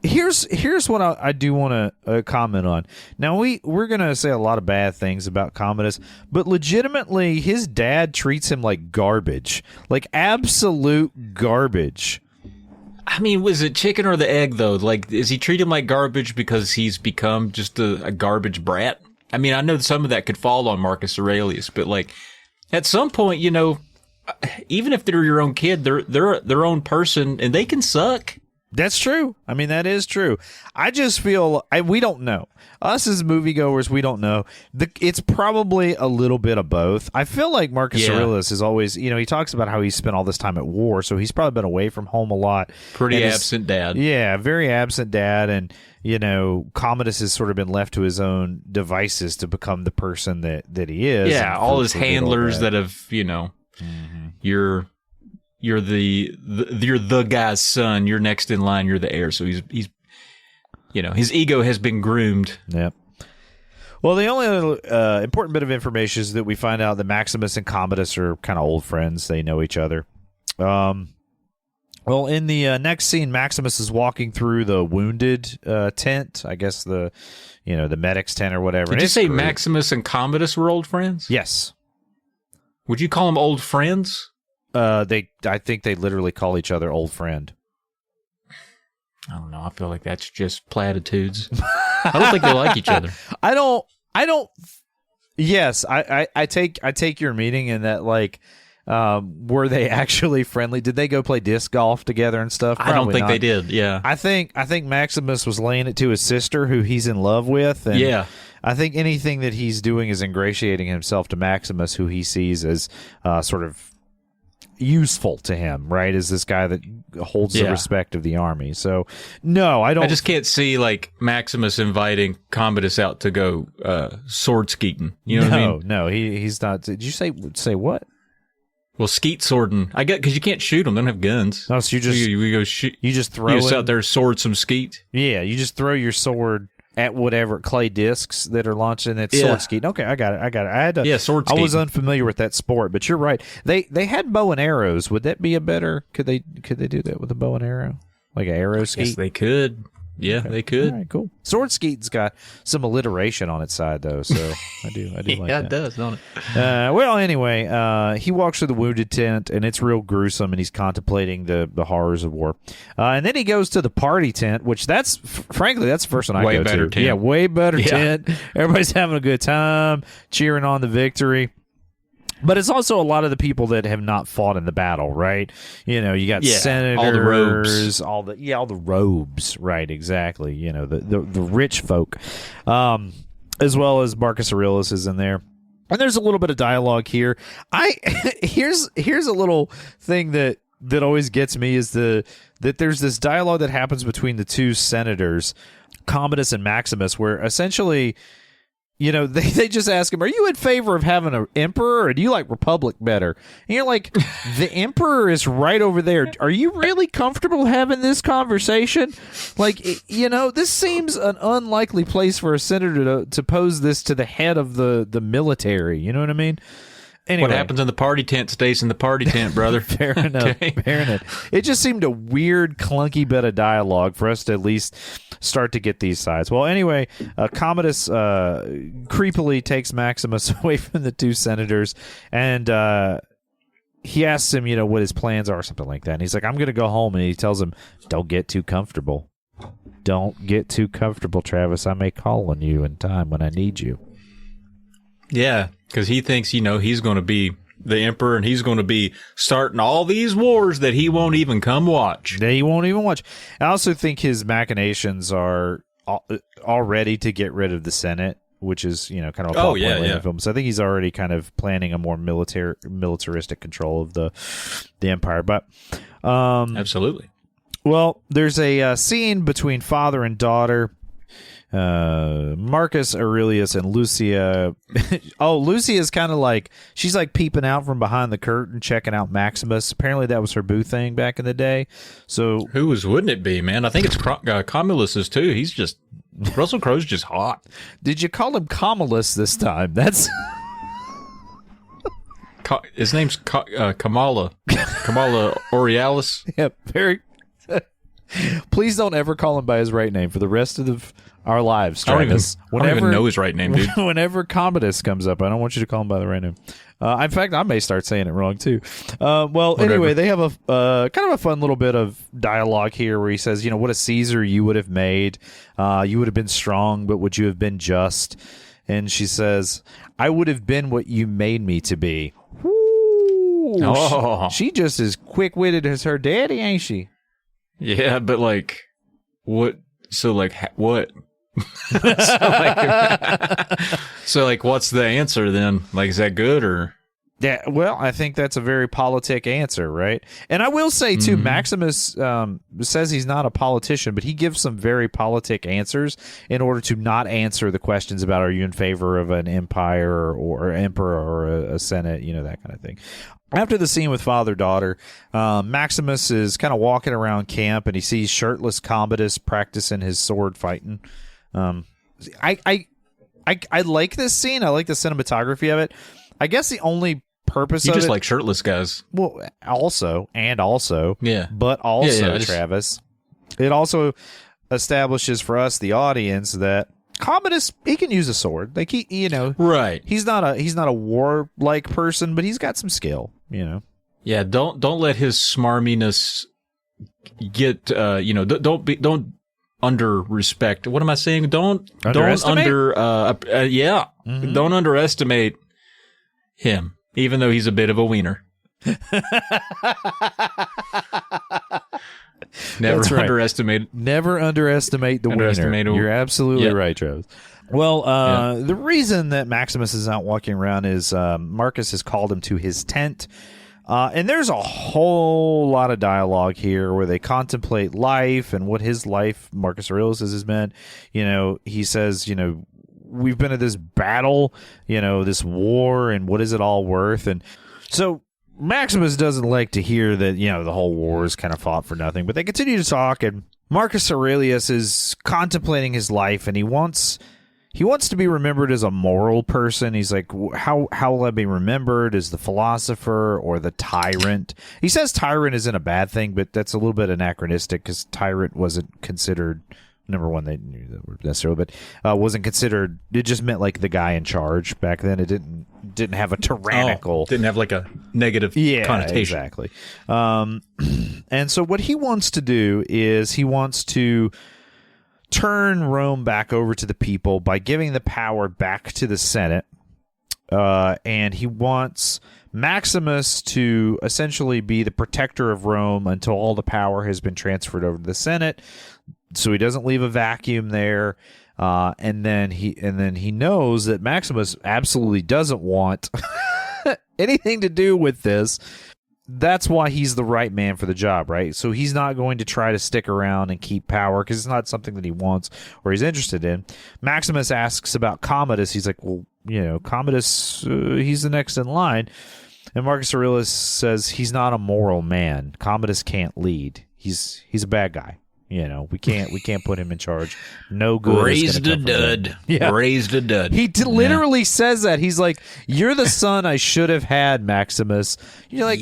Here's what I do want to comment on. Now, we're going to say a lot of bad things about Commodus, but legitimately, his dad treats him like garbage. Like, absolute garbage. I mean, was it chicken or the egg, though? Like, is he treat him like garbage because he's become just a garbage brat? I mean, I know some of that could fall on Marcus Aurelius, but, like, at some point, you know, even if they're your own kid, they're their own person, and they can suck. That's true. I mean, that is true. I just feel we don't know. Us as moviegoers, we don't know. It's probably a little bit of both. I feel like Marcus Aurelius is always, you know, he talks about how he spent all this time at war, so he's probably been away from home a lot. Pretty absent dad. Yeah, very absent dad. And, you know, Commodus has sort of been left to his own devices to become the person that he is. Yeah, all his handlers that have, you know, you're the guy's son. You're next in line. You're the heir. So he's you know, his ego has been groomed. Yep. Well, the only other important bit of information is that we find out that Maximus and Commodus are kind of old friends. They know each other. Well, in the next scene, Maximus is walking through the wounded tent. I guess the medic's tent or whatever. Did you say great. Maximus and Commodus were old friends? Yes. Would you call them old friends? I think they literally call each other old friend. I don't know. I feel like that's just platitudes. I don't think they like each other. I don't. Yes, I take your meaning in that, like, were they actually friendly? Did they go play disc golf together and stuff? Probably I don't think not. they did. Yeah. I think Maximus was laying it to his sister, who he's in love with. And yeah. I think anything that he's doing is ingratiating himself to Maximus, who he sees as sort of useful to him, right? As this guy that holds the respect of the army. So, no, I don't. I just can't see, like, Maximus inviting Commodus out to go sword skeeting. You know what I mean? No, he's not. Did you say what? Well, skeet swording. I get because you can't shoot them. They don't have guns. No, so we go shoot. You just throw. You just out there sword some skeet. Yeah, you just throw your sword at whatever clay discs that are launching at sword skeet. Okay, I got it. I had to. Yeah, sword skeet. I was unfamiliar with that sport, but you're right. They had bow and arrows. Would that be a better? Could they do that with a bow and arrow, like an arrow skeet? Yes, they could. Yeah, okay. They could. All right, cool. Sword skeet's got some alliteration on its side, though, so I do like that. Yeah, it does, don't it? Well, anyway, he walks through the wounded tent, and it's real gruesome, and he's contemplating the horrors of war. And then he goes to the party tent, which frankly, that's the first one I go to. Way better tent. Yeah, way better tent. Everybody's having a good time, cheering on the victory. But it's also a lot of the people that have not fought in the battle, right? You know, you got senators, all the robes, all the robes, right? Exactly. You know, the rich folk, as well as Marcus Aurelius is in there, and there's a little bit of dialogue here. Here's a little thing that always gets me is that there's this dialogue that happens between the two senators, Commodus and Maximus, where essentially, you know, they just ask him, are you in favor of having an emperor, or do you like republic better? And you're like, the emperor is right over there. Are you really comfortable having this conversation? Like, you know, this seems an unlikely place for a senator to pose this to the head of the military. You know what I mean? Anyway. What happens in the party tent stays in the party tent, brother. Fair enough. Okay. Fair enough. It just seemed a weird, clunky bit of dialogue for us to at least start to get these sides. Well, anyway, Commodus creepily takes Maximus away from the two senators, and he asks him, you know, what his plans are or something like that. And he's like, I'm going to go home. And he tells him, don't get too comfortable. Don't get too comfortable, Travis. I may call on you in time when I need you. Yeah, because he thinks, you know, he's going to be the emperor and he's going to be starting all these wars that he won't even come watch. That he won't even watch. I also think his machinations are already to get rid of the Senate, which is, you know, kind of a plot point in the film. So I think he's already kind of planning a more militaristic control of the empire. But absolutely. Well, there's a scene between father and daughter. Marcus Aurelius and Lucia. Oh, Lucia's kind of like, she's like peeping out from behind the curtain, checking out Maximus. Apparently that was her boo thing back in the day. So wouldn't it be, man? I think it's Comulus's too. He's just, Russell Crowe's just hot. Did you call him Comulus this time? That's his name's Kamala Aurealis. yeah, very. Please don't ever call him by his right name for the rest of our lives, Travis. I don't even know his right name, dude. Whenever Commodus comes up, I don't want you to call him by the right name. In fact, I may start saying it wrong, too. Anyway, they have a kind of a fun little bit of dialogue here where he says, what a Caesar you would have made. You would have been strong, but would you have been just? And she says, I would have been what you made me to be. Woo! Oh. She just as quick-witted as her daddy, ain't she? Yeah, but like, what? So like, what? so like, what's the answer then? Like, is that good or? Yeah, well, I think that's a very politic answer, right? And I will say too, Maximus says he's not a politician, but he gives some very politic answers in order to not answer the questions about are you in favor of an empire or emperor or a senate, that kind of thing. After the scene with father-daughter, Maximus is kind of walking around camp and he sees shirtless Commodus practicing his sword fighting. I like this scene. I like the cinematography of it. I guess the only purpose you of just it, like shirtless guys. Well, also, yeah, but also, yeah, Travis, it also establishes for us, the audience, that Commodus, he can use a sword. Like right. He's not a warlike person, but he's got some skill. Yeah, don't let his smarminess get don't under respect. What am I saying? Don't underestimate him, even though he's a bit of a wiener. Never underestimate the wiener. You're absolutely right, Travis. Well, the reason that Maximus is out walking around is Marcus has called him to his tent. And there's a whole lot of dialogue here where they contemplate life and what his life, Marcus Aurelius, has meant. He says, we've been at this battle, this war, and what is it all worth? And so Maximus doesn't like to hear that, the whole war is kind of fought for nothing. But they continue to talk, and Marcus Aurelius is contemplating his life, and he wants to be remembered as a moral person. He's like, how will I be remembered? As the philosopher or the tyrant? He says tyrant isn't a bad thing, but that's a little bit anachronistic because tyrant wasn't considered, number one, they knew that word necessarily, but wasn't considered, it just meant like the guy in charge back then. It didn't have a tyrannical. Didn't have like a negative connotation. Exactly. And so what he wants to do is he wants to turn Rome back over to the people by giving the power back to the Senate. And he wants Maximus to essentially be the protector of Rome until all the power has been transferred over to the Senate, so he doesn't leave a vacuum there. And then he knows that Maximus absolutely doesn't want anything to do with this. That's why he's the right man for the job, right? So he's not going to try to stick around and keep power because it's not something that he wants or he's interested in. Maximus asks about Commodus. He's like, well, Commodus, he's the next in line. And Marcus Aurelius says he's not a moral man. Commodus can't lead. He's a bad guy. We can't put him in charge. No good. Raised a dud. Yeah. Raised a dud. He literally says that. He's like, "You're the son I should have had, Maximus." You're like,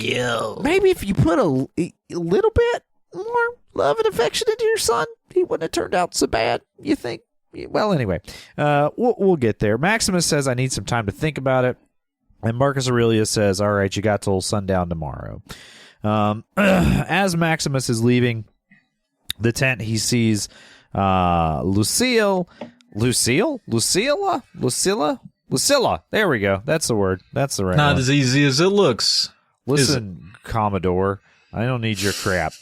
maybe if you put a little bit more love and affection into your son, he wouldn't have turned out so bad. You think? Well, anyway, we'll get there. Maximus says, "I need some time to think about it," and Marcus Aurelius says, "All right, you got till sundown tomorrow." As Maximus is leaving the tent, he sees Lucilla. There we go. That's the word. That's the right Not one. as easy as it looks. Listen, Commodore, I don't need your crap.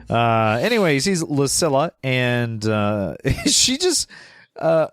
Anyway, he sees Lucilla, and she just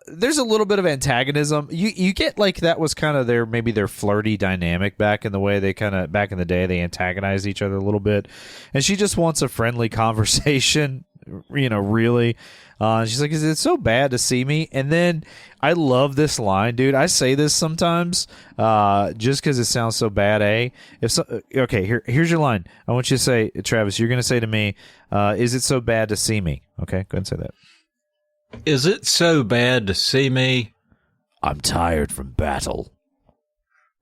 there's a little bit of antagonism. You get like that was kind of their flirty dynamic back in the day they antagonized each other a little bit, and she just wants a friendly conversation, really. She's like, is it so bad to see me? And then I love this line, dude. I say this sometimes just because it sounds so bad. Here's your line. I want you to say, Travis, you're going to say to me, is it so bad to see me? Okay, go ahead and say that. Is it so bad to see me? I'm tired from battle.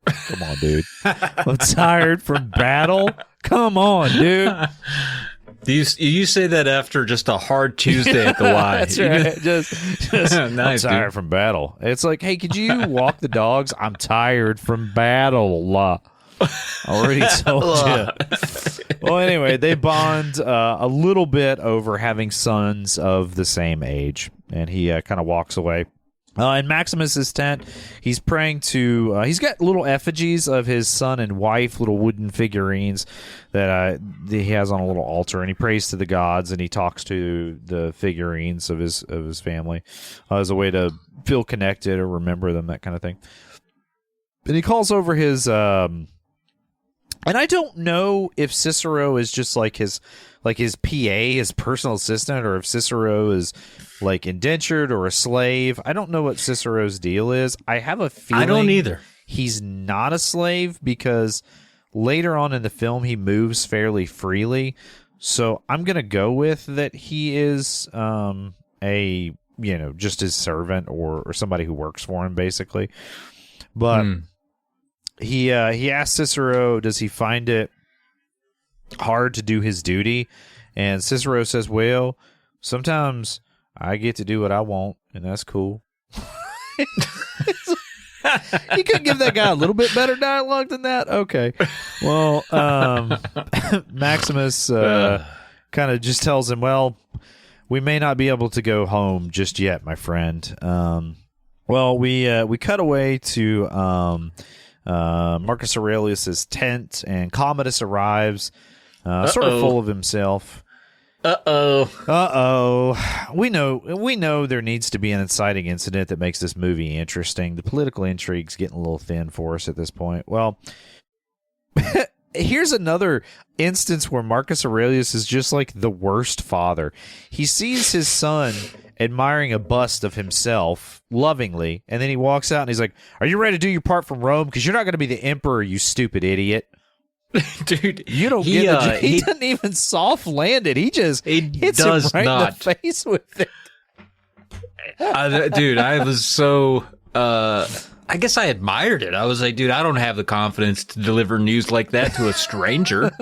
Come on, dude. I'm tired from battle? Come on, dude. You say that after just a hard Tuesday at the Y. That's right. Just Nice, I'm tired dude. from battle. It's like, hey, could you walk the dogs? I'm tired from battle. Already told you. Well, anyway, they bond a little bit over having sons of the same age, and he kind of walks away. In Maximus's tent, he's praying to. He's got little effigies of his son and wife, little wooden figurines that he has on a little altar, and he prays to the gods, and he talks to the figurines of his family as a way to feel connected or remember them, that kind of thing. And he calls over his. And I don't know if Cicero is just like his PA, his personal assistant, or if Cicero is like indentured or a slave. I don't know what Cicero's deal is. I have a feeling I don't either. He's not a slave because later on in the film he moves fairly freely. So I'm gonna go with that he is just his servant or somebody who works for him basically. But he asked Cicero, does he find it hard to do his duty? And Cicero says, well, sometimes I get to do what I want, and that's cool. You couldn't give that guy a little bit better dialogue than that? Okay. Well, Maximus kind of just tells him, well, we may not be able to go home just yet, my friend. Well, we cut away to Marcus Aurelius's tent, and Commodus arrives, sort of full of himself. We know there needs to be an inciting incident that makes this movie interesting. The political intrigue's getting a little thin for us at this point. Well, here's another instance where Marcus Aurelius is just like the worst father. He sees his son admiring a bust of himself lovingly, and then he walks out and he's like, are you ready to do your part from Rome? Because you're not going to be the emperor, you stupid idiot. Dude, You don't get the he doesn't even soft land it. He just hits him right in the face with it. Dude, I was so I guess I admired it. I was like, dude, I don't have the confidence to deliver news like that to a stranger,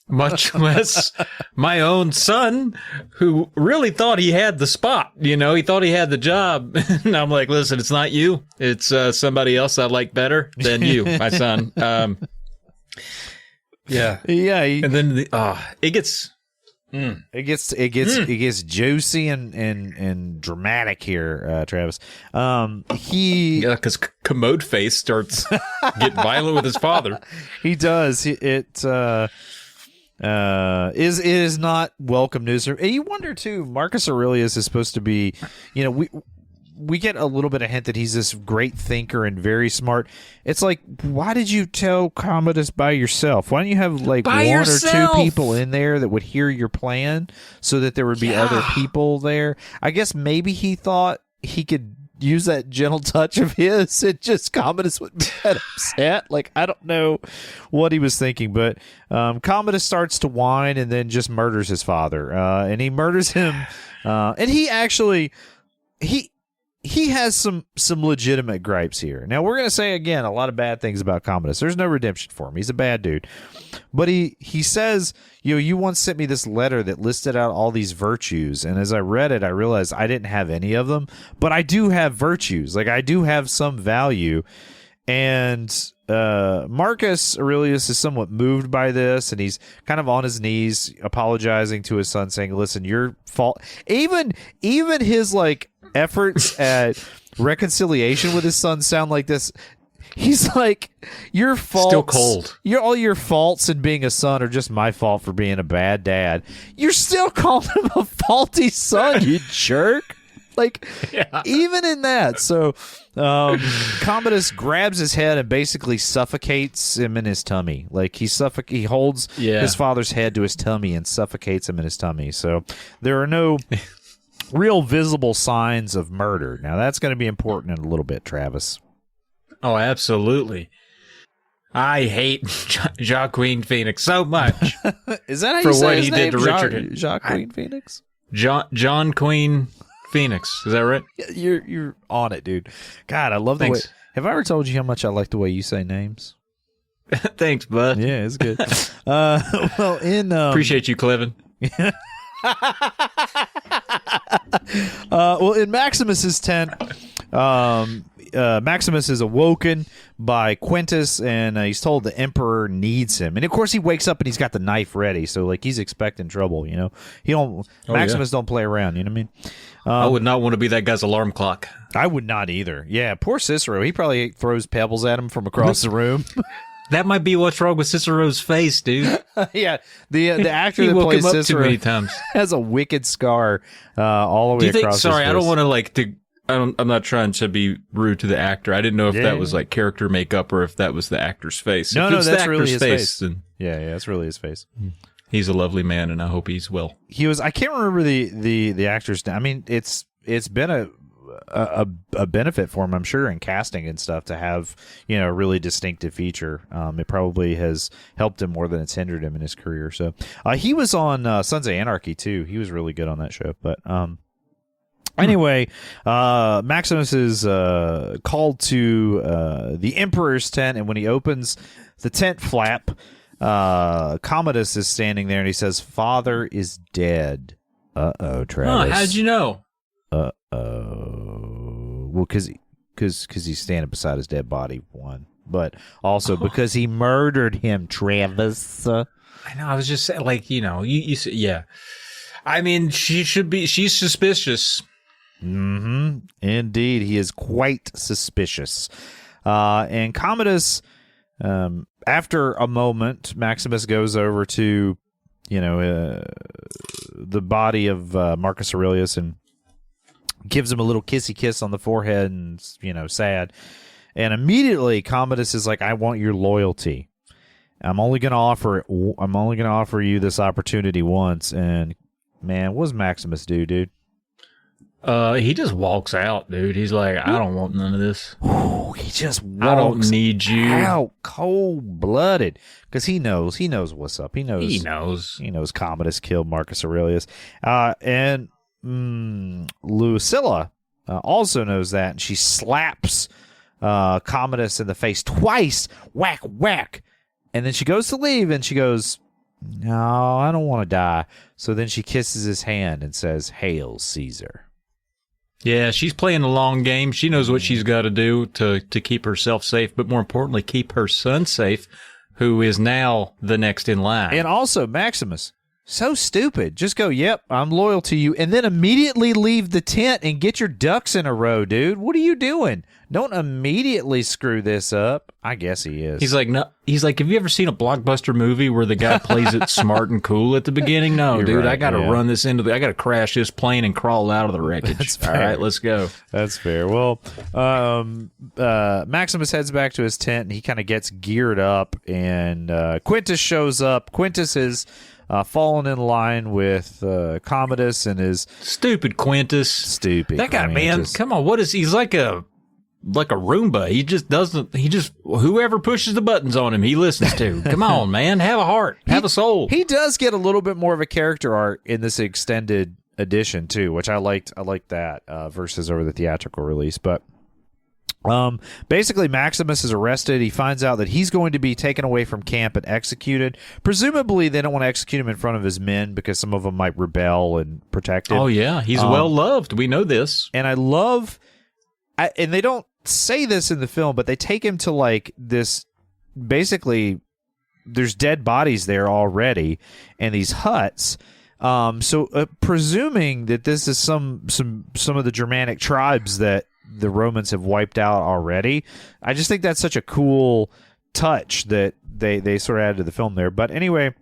much less my own son, who really thought he had the spot. He thought he had the job. And I'm like, listen, it's not you. It's somebody else I like better than you, my son. Yeah. And then it gets juicy and dramatic here, Travis. Because Commode Face starts getting violent with his father. He does. It is not welcome news. And you wonder too. Marcus Aurelius is supposed to be, we get a little bit of hint that he's this great thinker and very smart. It's like, why did you tell Commodus by yourself? Why don't you have like one or two people in there that would hear your plan so that there would be other people there? I guess maybe he thought he could use that gentle touch of his and just Commodus would get upset. Like, I don't know what he was thinking, but Commodus starts to whine and then just murders his father. And he murders him. And he actually... He has some legitimate gripes here. Now, we're going to say, again, a lot of bad things about Commodus. There's no redemption for him. He's a bad dude. But he says, you once sent me this letter that listed out all these virtues. And as I read it, I realized I didn't have any of them. But I do have virtues. Like, I do have some value. And Marcus Aurelius is somewhat moved by this. And he's kind of on his knees apologizing to his son, saying, listen, your fault. Even his, like, efforts at reconciliation with his son sound like this. He's like, your faults, still cold. All your faults in being a son are just my fault for being a bad dad. You're still calling him a faulty son, you jerk. Like, even in that. So, Commodus grabs his head and basically suffocates him in his tummy. Like, he holds his father's head to his tummy and suffocates him in his tummy. So, there are no real visible signs of murder. Now, that's going to be important in a little bit, Travis. Oh, absolutely. I hate Joaquin Phoenix so much. Is that how for you say what his he name? did to Richard? Joaquin Phoenix? John Queen Phoenix. Is that right? You're on it, dude. God, I love the way. Have I ever told you how much I like the way you say names? Thanks, bud. Yeah, it's good. Well, appreciate you, Clevin. Well, in Maximus's tent, Maximus is awoken by Quintus, and he's told the Emperor needs him. And of course, he wakes up and he's got the knife ready, so like he's expecting trouble. You know, Maximus don't play around. You know what I mean? I would not want to be that guy's alarm clock. I would not either. Yeah, poor Cicero. He probably throws pebbles at him from across the room. That might be what's wrong with Cicero's face, dude. Yeah, the actor that plays Cicero too many times has a wicked scar all the way across his face. Sorry, I don't want to I'm not trying to be rude to the actor. I didn't know if that was like character makeup or if that was the actor's face. No, that's really his face. Then yeah, that's really his face. He's a lovely man, and I hope he's well. He was. I can't remember the actor's name. I mean, it's been a benefit for him, I'm sure, in casting and stuff to have a really distinctive feature. It probably has helped him more than it's hindered him in his career. So he was on Sons of Anarchy too. He was really good on that show. But anyway, Maximus is called to the Emperor's tent, and when he opens the tent flap, Commodus is standing there, and he says, "Father is dead." Uh-oh, Travis. How'd you know? Well, because he's standing beside his dead body, one, but also because he murdered him, Travis. I know. I was just saying, like, you said, yeah. I mean, she's suspicious. Mm-hmm. Indeed, he is quite suspicious. And Commodus, after a moment, Maximus goes over to, the body of Marcus Aurelius and gives him a little kissy kiss on the forehead and, sad. And immediately Commodus is like, "I want your loyalty. I'm only going to offer you this opportunity once." And man, what does Maximus do, dude? He just walks out, dude. He's like, "I don't want none of this." He just walks I don't need you out cold-blooded because he knows what's up. He knows Commodus killed Marcus Aurelius. And Lucilla also knows that, and she slaps Commodus in the face twice, whack, whack. And then she goes to leave, and she goes, "No, I don't want to die." So then she kisses his hand and says, "Hail, Caesar." Yeah, she's playing a long game. She knows what she's got to do to keep herself safe, but more importantly, keep her son safe, who is now the next in line. And also, Maximus, so stupid. Just go, "Yep, I'm loyal to you," and then immediately leave the tent and get your ducks in a row, dude. What are you doing? Don't immediately screw this up. I guess he is. He's like, no. He's like, have you ever seen a blockbuster movie where the guy plays it smart and cool at the beginning? No, You're dude. right, I got to run this I got to crash this plane and crawl out of the wreckage. All right, let's go. That's fair. Well, Maximus heads back to his tent and he kind of gets geared up. And Quintus shows up. Quintus is fallen in line with Commodus and is stupid. Quintus, stupid. That guy, man. Come on, what is he's like a Roomba. He just doesn't. He just whoever pushes the buttons on him, he listens to. Come on, man. Have a heart. Have a soul. He does get a little bit more of a character arc in this extended edition too, which I liked. I liked that versus over the theatrical release. But basically, Maximus is arrested. He finds out that he's going to be taken away from camp and executed. Presumably, they don't want to execute him in front of his men because some of them might rebel and protect him. Oh yeah, he's well loved. We know this, and I love. And they don't say this in the film, but they take him to like this. Basically, there's dead bodies there already, and these huts. So presuming that this is some of the Germanic tribes that the Romans have wiped out already, I just think that's such a cool touch that they sort of added to the film there. But anyway,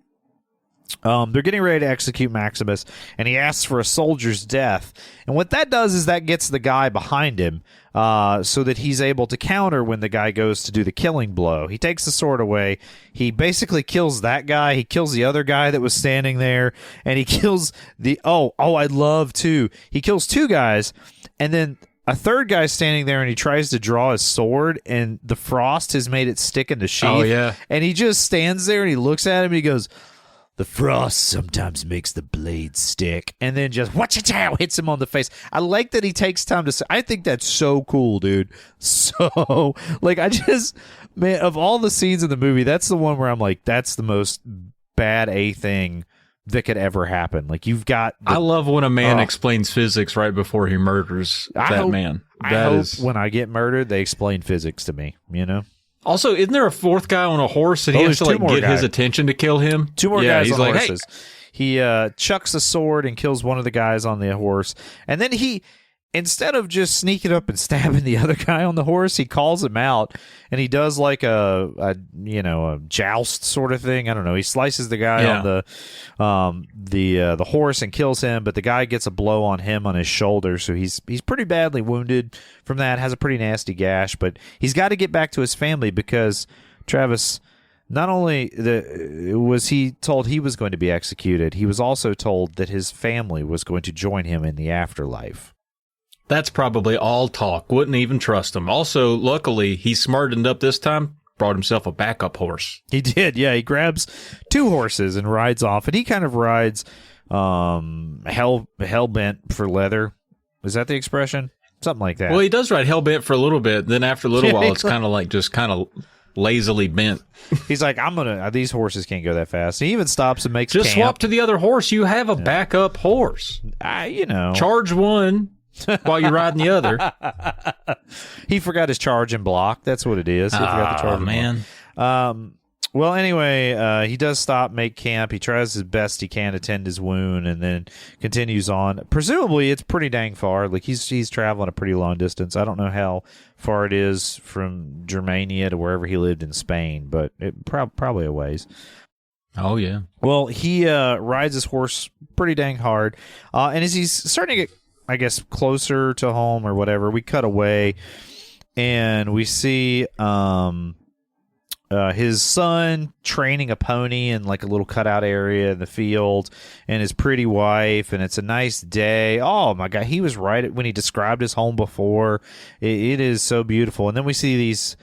They're getting ready to execute Maximus, and he asks for a soldier's death. And what that does is that gets the guy behind him so that he's able to counter when the guy goes to do the killing blow. He takes the sword away. He basically kills that guy. He kills the other guy that was standing there, and he kills the... I love, too. He kills two guys, and then a third guy standing there, and he tries to draw his sword, and the frost has made it stick in the sheath. Oh, yeah. And he just stands there, and he looks at him, and he goes... The frost sometimes makes the blade stick, and then just watch-a-chow hits him on the face. I like that he takes time to say. I think that's so cool, dude. So, like, man, of all the scenes in the movie, that's the one where I'm like, that's the most bad A thing that could ever happen. Like, you've got. I love when a man explains physics right before he murders man. I hope when I get murdered, they explain physics to me. You know. Also, isn't there a fourth guy on a horse and he has to like get his attention to kill him? Two more guys he's on like, horses. Hey. He chucks a sword and kills one of the guys on the horse. And then he, instead of just sneaking up and stabbing the other guy on the horse, he calls him out and he does like a joust sort of thing. I don't know. He slices the guy on the horse and kills him, but the guy gets a blow on him on his shoulder, so he's pretty badly wounded from that. Has a pretty nasty gash, but he's got to get back to his family because Travis. Not only was he told he was going to be executed, he was also told that his family was going to join him in the afterlife. That's probably all talk. Wouldn't even trust him. Also, luckily, he smartened up this time, brought himself a backup horse. He did, yeah. He grabs two horses and rides off, and he kind of rides hell-bent for leather. Is that the expression? Something like that. Well, he does ride hell-bent for a little bit. Then after a little while, it's kind of like just kind of lazily bent. He's like, these horses can't go that fast. He even stops and makes just camp. swap to the other horse. You have a backup horse. Charge one while you're riding the other. He forgot his charge and block. That's what it is. He forgot the charge and man. block. Well, anyway, he does stop, make camp. He tries his best he can to tend his wound, and then continues on. Presumably, it's pretty dang far. Like he's traveling a pretty long distance. I don't know how far it is from Germania to wherever he lived in Spain, but it probably a ways. Oh yeah. Well, he rides his horse pretty dang hard, and as he's starting to get, I guess, closer to home or whatever, we cut away, and we see his son training a pony in like a little cutout area in the field, and his pretty wife, and it's a nice day. Oh my God, he was right when he described his home before. It is so beautiful. And then we see these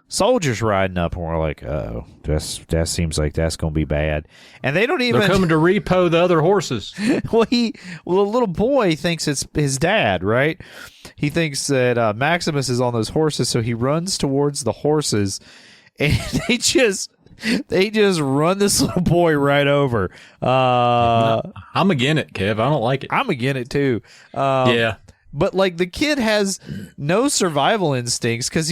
soldiers riding up, and we're like, oh, that seems like that's going to be bad. And they don't even... They're coming to repo the other horses. Well, the little boy thinks it's his dad, right? He thinks that Maximus is on those horses, so he runs towards the horses, and they just run this little boy right over. I'm again it, Kev. I don't like it. I'm again it too. Yeah. But like the kid has no survival instincts because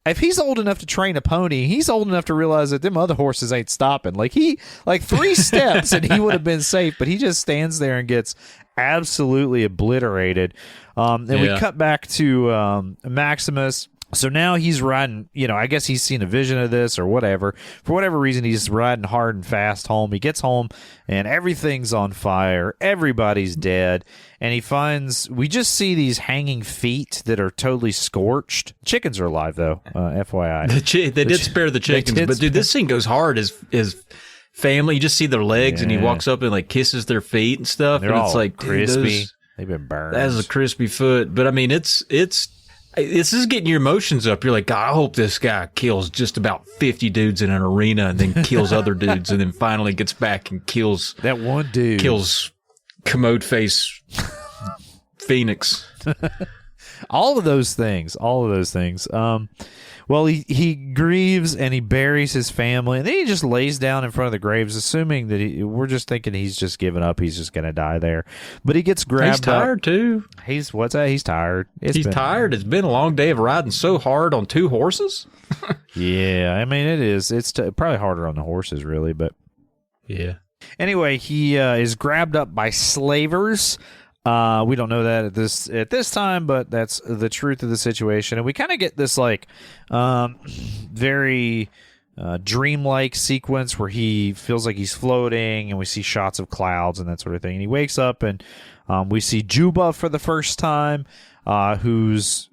if he's old enough to train a pony, he's old enough to realize that them other horses ain't stopping. Like 3 steps and he would have been safe, but he just stands there and gets absolutely obliterated. We cut back to Maximus. So now he's riding, I guess he's seen a vision of this or whatever. For whatever reason, he's riding hard and fast home. He gets home and everything's on fire. Everybody's dead. And we just see these hanging feet that are totally scorched. Chickens are alive, though, FYI. They did spare the chickens. But, dude, this scene goes hard as family. You just see their legs and he walks up and, like, kisses their feet and stuff. They're and all it's like, crispy. They've been burned. That is a crispy foot. But, I mean, this is getting your emotions up. You're like, God, I hope this guy kills just about 50 dudes in an arena and then kills other dudes and then finally gets back and kills that one dude. Kills commode face Phoenix. All of those things. Well, he grieves and he buries his family, and then he just lays down in front of the graves, assuming that we're just thinking he's just given up. He's just going to die there. But he gets grabbed. He's tired too. What's that? He's tired. He's tired. It's been a long day of riding so hard on 2 horses. Yeah, I mean, it is. It's probably harder on the horses, really, but yeah. Anyway, he is grabbed up by slavers. We don't know that at this time, but that's the truth of the situation. And we kind of get this like very dreamlike sequence where he feels like he's floating, and we see shots of clouds and that sort of thing. And he wakes up, and we see Juba for the first time, who's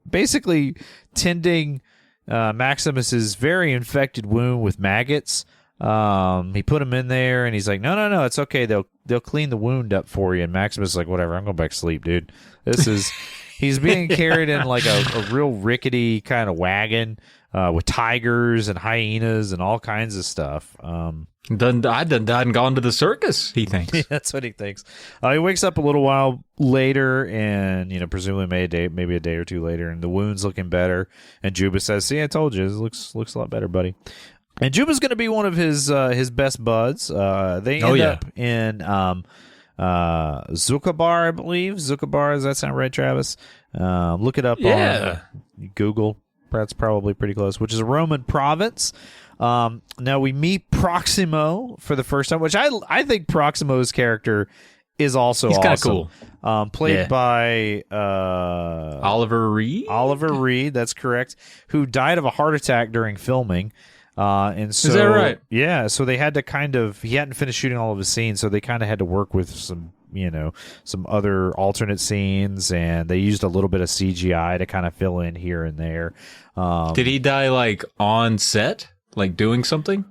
basically tending Maximus's very infected wound with maggots. He put him in there, and he's like, no, it's okay. They'll clean the wound up for you. And Maximus is like, whatever, I'm going back to sleep, dude. This is he's being carried in like a real rickety kind of wagon with tigers and hyenas and all kinds of stuff. I done died and gone to the circus, he thinks. That's what he thinks. He wakes up a little while later, and presumably maybe a day or two later, and the wound's looking better. And Juba says, "See, I told you, it looks a lot better, buddy." And Juba's going to be one of his best buds. They end up in Zuccobar, I believe. Zuccobar, does that sound right, Travis? Look it up on Google. That's probably pretty close, which is a Roman province. Now we meet Proximo for the first time, which I think Proximo's character is also He's awesome. He's kind of cool. Played by Oliver Reed? Oliver Reed, that's correct, who died of a heart attack during filming. And so, is that right? Yeah, so they had to he hadn't finished shooting all of his scenes, so they kind of had to work with some other alternate scenes, and they used a little bit of CGI to kind of fill in here and there. Did he die like on set, like doing something?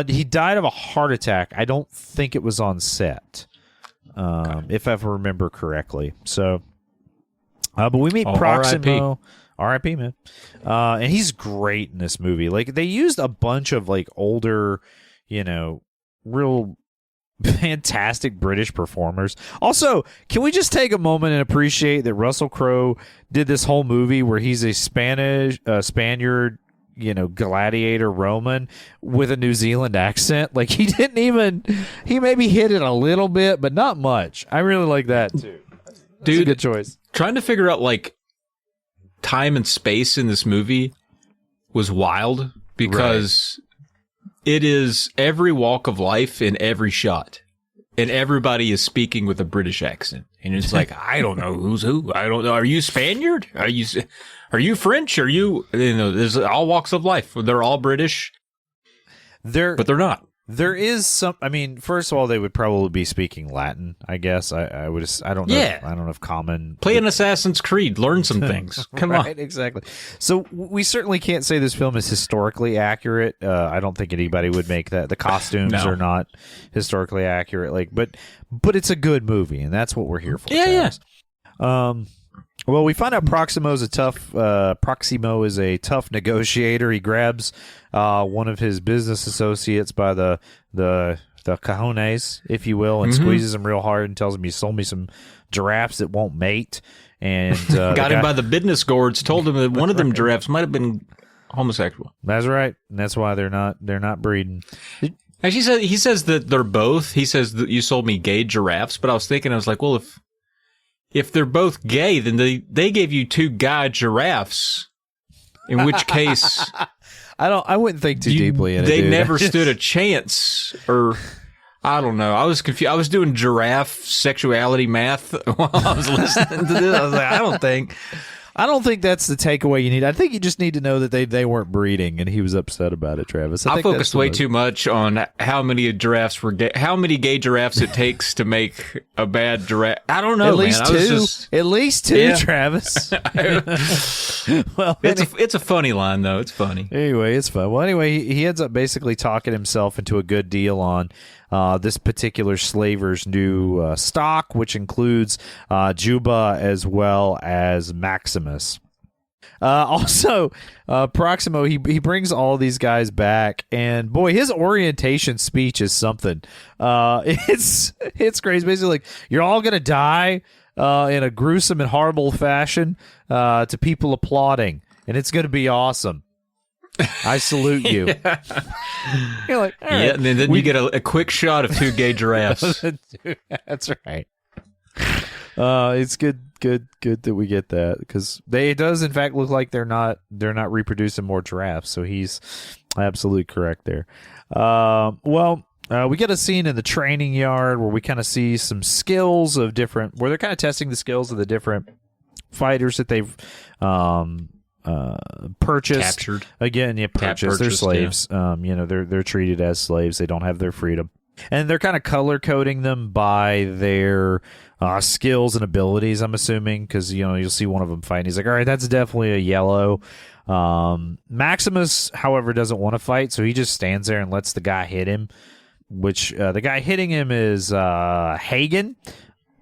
He died of a heart attack. I don't think it was on set, if I remember correctly. So, but we meet Proximo. R.I.P. man. And he's great in this movie. Like, they used a bunch of like older, real fantastic British performers. Also, can we just take a moment and appreciate that Russell Crowe did this whole movie where he's a Spaniard, gladiator Roman with a New Zealand accent? Like, he maybe hit it a little bit, but not much. I really like that too. That's a good choice. Trying to figure out like time and space in this movie was wild because it is every walk of life in every shot, and everybody is speaking with a British accent, and it's like, I don't know who's who. I don't know. Are you Spaniard? Are you French? Are you? There's all walks of life. They're all British, but they're not. There is some. I mean, first of all, they would probably be speaking Latin. I guess I would. I don't know. Yeah. I don't know if common. Play an Assassin's Creed. Learn some things. Come on. Exactly. So we certainly can't say this film is historically accurate. I don't think anybody would make that. The costumes are not historically accurate. But it's a good movie, and that's what we're here for. Yeah. Well, we find out Proximo is a tough negotiator. He grabs one of his business associates by the cojones, if you will, and squeezes him real hard and tells him, "You sold me some giraffes that won't mate." And got him by the business gourds. Told him that one of them giraffes might have been homosexual. That's right, and that's why they're not breeding. Actually, he says that they're both. He says that you sold me gay giraffes, but I was like, well, if they're both gay, then they gave you two guy giraffes. In which case, I wouldn't think too deeply in it. They never stood a chance, or I don't know. I was confused. I was doing giraffe sexuality math while I was listening to this. I was like, I don't think that's the takeaway you need. I think you just need to know that they weren't breeding, and he was upset about it, Travis. I focused way too much on how many giraffes were gay, how many gay giraffes it takes to make a bad giraffe. I don't know, At least two. At least two, yeah. Travis. Well, it's a funny line, though. It's funny. Anyway, it's fun. Well, anyway, he ends up basically talking himself into a good deal on this particular slaver's new stock, which includes Juba as well as Maximus. Also, Proximo, he brings all these guys back, and boy, his orientation speech is something. It's crazy. Basically, like, you're all gonna die in a gruesome and horrible fashion to people applauding, and it's gonna be awesome. I salute you. Yeah. You're like, all right. Yeah, and then you get a quick shot of two gay giraffes. That's right. It's good that we get that, because it does in fact look like they're not reproducing more giraffes. So he's absolutely correct there. We get a scene in the training yard where we kind of see some skills of where they're kind of testing the skills of the different fighters that they've purchased, captured again. Yeah, purchased. They're slaves. Yeah. They're treated as slaves. They don't have their freedom, and they're kind of color coding them by their skills and abilities. I'm assuming because you'll see one of them fight. And he's like, all right, that's definitely a yellow. Maximus, however, doesn't want to fight, so he just stands there and lets the guy hit him. Which the guy hitting him is Hagen,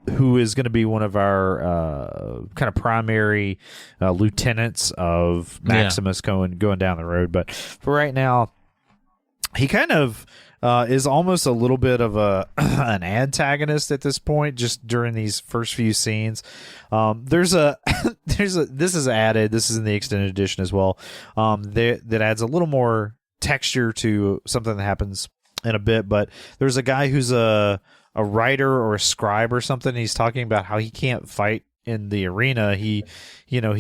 who is going to be one of our kind of primary lieutenants of Maximus going down the road. But for right now, he kind of is almost a little bit of an antagonist at this point. Just during these first few scenes, this is added. This is in the extended edition as well. That adds a little more texture to something that happens in a bit, but there's a guy who's a writer or a scribe or something. He's talking about how he can't fight in the arena. He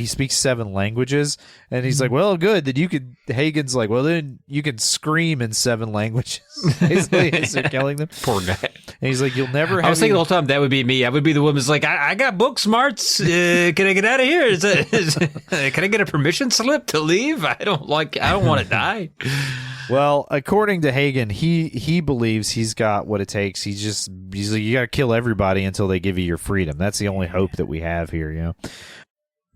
speaks 7 languages, and he's like, well, good that you could. Hagen's like, well, then you can scream in 7 languages. Basically, as they're killing them. Poor guy. And he's like, you'll never. I was thinking the whole time that would be me. I would be the one who's like, I got book smarts. Can I get out of here? Can I get a permission slip to leave? I don't want to die. Well, according to Hagen, he believes he's got what it takes. He's like, you got to kill everybody until they give you your freedom. That's the only hope that we have here,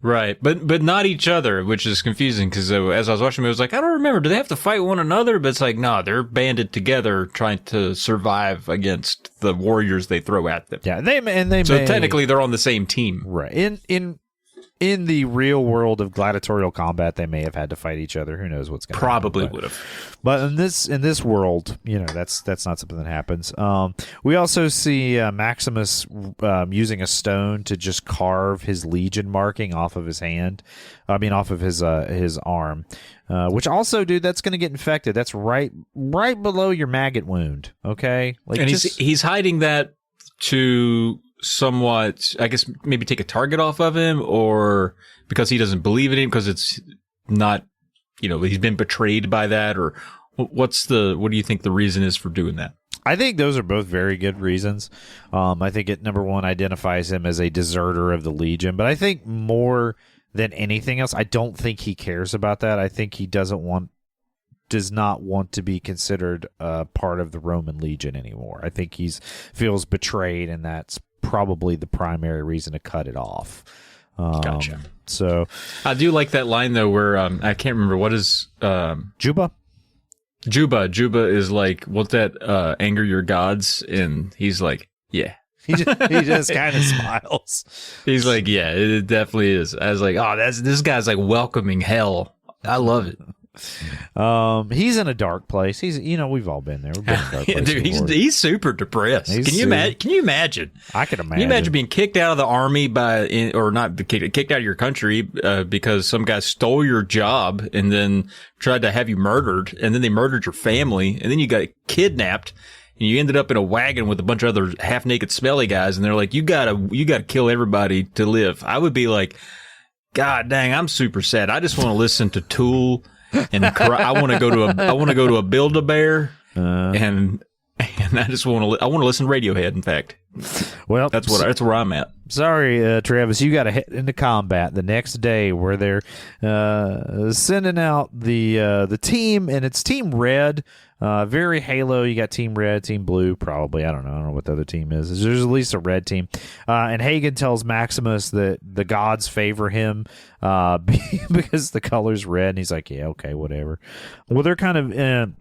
Right, but not each other, which is confusing because as I was watching it, I was like, I don't remember. Do they have to fight one another? But it's like, no, they're banded together trying to survive against the warriors they throw at them. Yeah, technically they're on the same team. Right. In the real world of gladiatorial combat, they may have had to fight each other. Who knows what's going to happen? Probably would have. But in this world, that's not something that happens. We also see Maximus using a stone to just carve his legion marking off of his hand. Off of his arm. Which also, dude, that's going to get infected. That's right below your maggot wound. Okay, and he's hiding that to somewhat, I guess, maybe take a target off of him, or because he doesn't believe in him because it's not, he's been betrayed by that, or what do you think the reason is for doing that? I think those are both very good reasons. I think it, number one, identifies him as a deserter of the Legion, but I think more than anything else, I don't think he cares about that. I think he does not want to be considered part of the Roman Legion anymore. I think he feels betrayed, and that's probably the primary reason to cut it off. Gotcha. So I do like that line though, where I can't remember what is Juba is like, won't that anger your gods? And he's like, yeah. he just kind of smiles. He's like, yeah, it definitely is. I was like, oh, this guy's like welcoming hell. I love it. He's in a dark place. We've all been there. We've been in a dark place. Dude, he's super depressed. Can you imagine? I can imagine. Can you imagine being kicked out of the army or not kicked out of your country because some guy stole your job and then tried to have you murdered, and then they murdered your family, and then you got kidnapped, and you ended up in a wagon with a bunch of other half-naked smelly guys, and they're like, you gotta kill everybody to live. I would be like, God dang, I'm super sad. I just want to listen to Tool. And I want to go to a Build-A-Bear, and I just want to listen to Radiohead. In fact, well, that's where I'm at. Sorry, Travis, you got to head into combat the next day, where they're sending out the team, and it's Team Red. Very Halo. You got Team Red, Team Blue, probably. I don't know what the other team is. There's at least a red team. And Hagen tells Maximus that the gods favor him because the color's red. And he's like, yeah, okay, whatever. Well, they're kind of in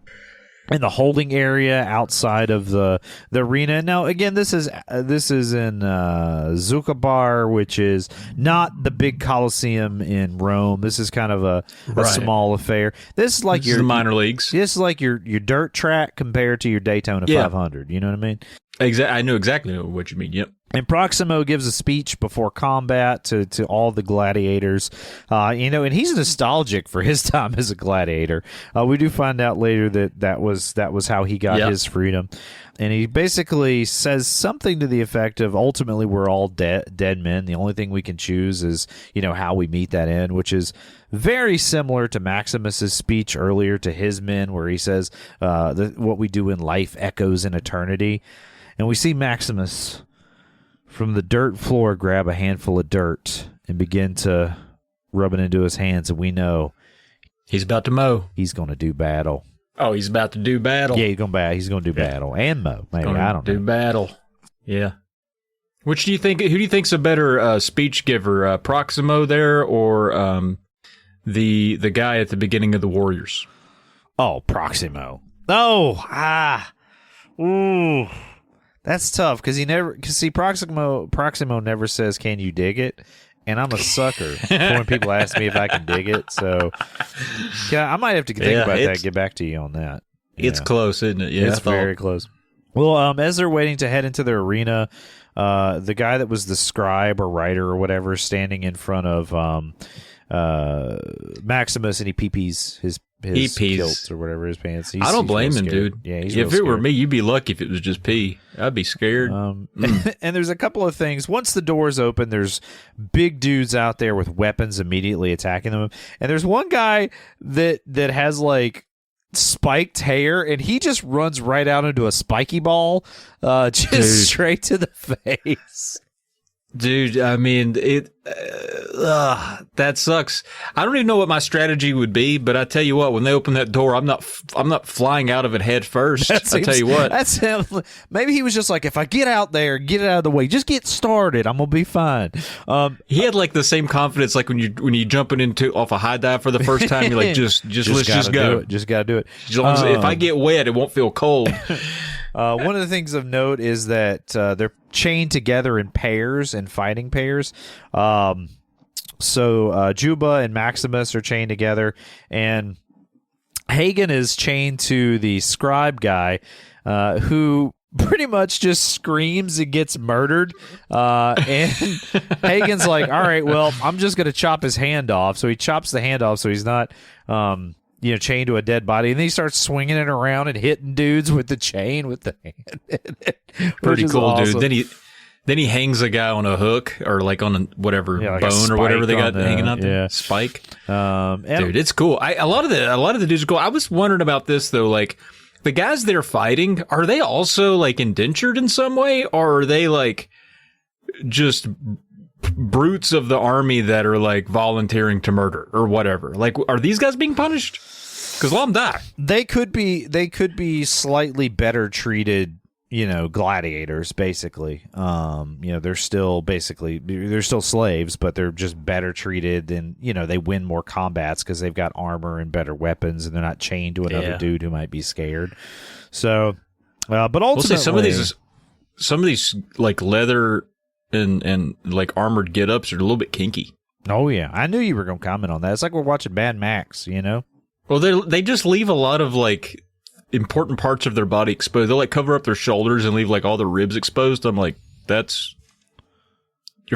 the holding area outside of the arena. Now, again, this is in Zuccabar, which is not the big Colosseum in Rome. This is kind of a small affair. This is like the minor leagues. This is like your dirt track compared to your Daytona 500. You know what I mean? I know exactly what you mean. Yep. And Proximo gives a speech before combat to all the gladiators, and he's nostalgic for his time as a gladiator. We do find out later that was how he got his freedom, and he basically says something to the effect of, ultimately we're all dead men. The only thing we can choose is how we meet that end, which is very similar to Maximus's speech earlier to his men, where he says what we do in life echoes in eternity, and we see Maximus from the dirt floor grab a handful of dirt and begin to rubbing into his hands, and we know He's about to mow. he's going to do battle. Oh, he's about to do battle. Yeah, he's going to do battle and mow. Maybe I don't know. Do battle. Yeah. Which do you think? Who do you think's a better speech giver, Proximo there, or the guy at the beginning of the Warriors? Oh, Proximo. Oh, ooh, that's tough because Proximo never says, "Can you dig it?" And I'm a sucker when people ask me if I can dig it. So, yeah, I might have to think about that. Get back to you on that. It's close, isn't it? Yeah, it's very close. Well, as they're waiting to head into their arena, the guy that was the scribe or writer or whatever standing in front of Maximus, and he pees his kilts or whatever, his pants. I don't blame him, dude. Yeah, if it were me, you'd be lucky if it was just pee. I'd be scared. And there's a couple of things. Once the doors open, there's big dudes out there with weapons immediately attacking them. And there's one guy that has like spiked hair, and he just runs right out into a spiky ball, straight to the face. Dude, I mean, that sucks. I don't even know what my strategy would be, but I tell you what, when they open that door, I'm not flying out of it head first. I tell you what, that's him. Maybe he was just like, if I get out there, get it out of the way, just get started, I'm gonna be fine. He had like the same confidence, like when you jumping off a high dive for the first time, you're like, just let's just go, just gotta do it. As long as, if I get wet, it won't feel cold. One of the things of note is that they're chained together in pairs and fighting pairs. So Juba and Maximus are chained together, and Hagen is chained to the scribe guy, who pretty much just screams and gets murdered. And Hagen's like, all right, well, I'm just going to chop his hand off. So he chops the hand off so he's not chained to a dead body, and then he starts swinging it around and hitting dudes with the chain with the hand. Pretty cool, awesome. Dude. Then he hangs a guy on a hook or like on a whatever bone or whatever they got hanging up there. Spike. Dude, it's cool. A lot of the dudes are cool. I was wondering about this though, like the guys they're fighting, are they also like indentured in some way, or are they like just brutes of the army that are like volunteering to murder or whatever? Like, are these guys being punished? Because let them die. They could be slightly better treated, gladiators, basically. They're still slaves, but they're just better treated, and they win more combats because they've got armor and better weapons, and they're not chained to another dude who might be scared. So, but ultimately, some of these like leather and like armored get-ups are a little bit kinky. Oh yeah, I knew you were going to comment on that. It's like we're watching Mad Max, Well, they just leave a lot of like important parts of their body exposed. They'll like cover up their shoulders and leave like all the ribs exposed. I'm like, you're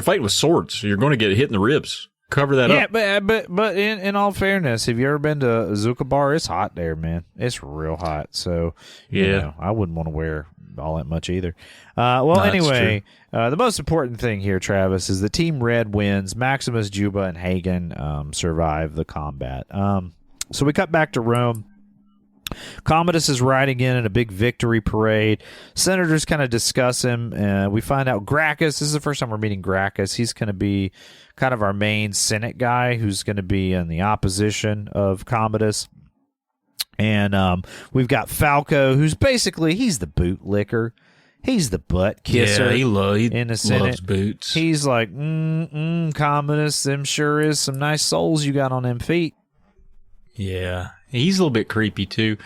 fighting with swords, so you're going to get hit in the ribs. Cover that up. Yeah, but in all fairness, have you ever been to Zuka Bar? It's hot there, man. It's real hot. So I wouldn't want to wear all that much either. Anyway, the most important thing here, Travis, is the Team Red wins. Maximus, Juba, and Hagen survive the combat. So we cut back to Rome. Commodus is riding in a big victory parade. Senators kind of discuss him. We find out Gracchus, this is the first time we're meeting Gracchus. He's going to be kind of our main Senate guy who's going to be in the opposition of Commodus. And we've got Falco, who's basically, he's the bootlicker. He's the butt kisser. Yeah, he in the Senate. Loves boots. He's like, Commodus, them sure is some nice soles you got on them feet. Yeah, he's a little bit creepy too.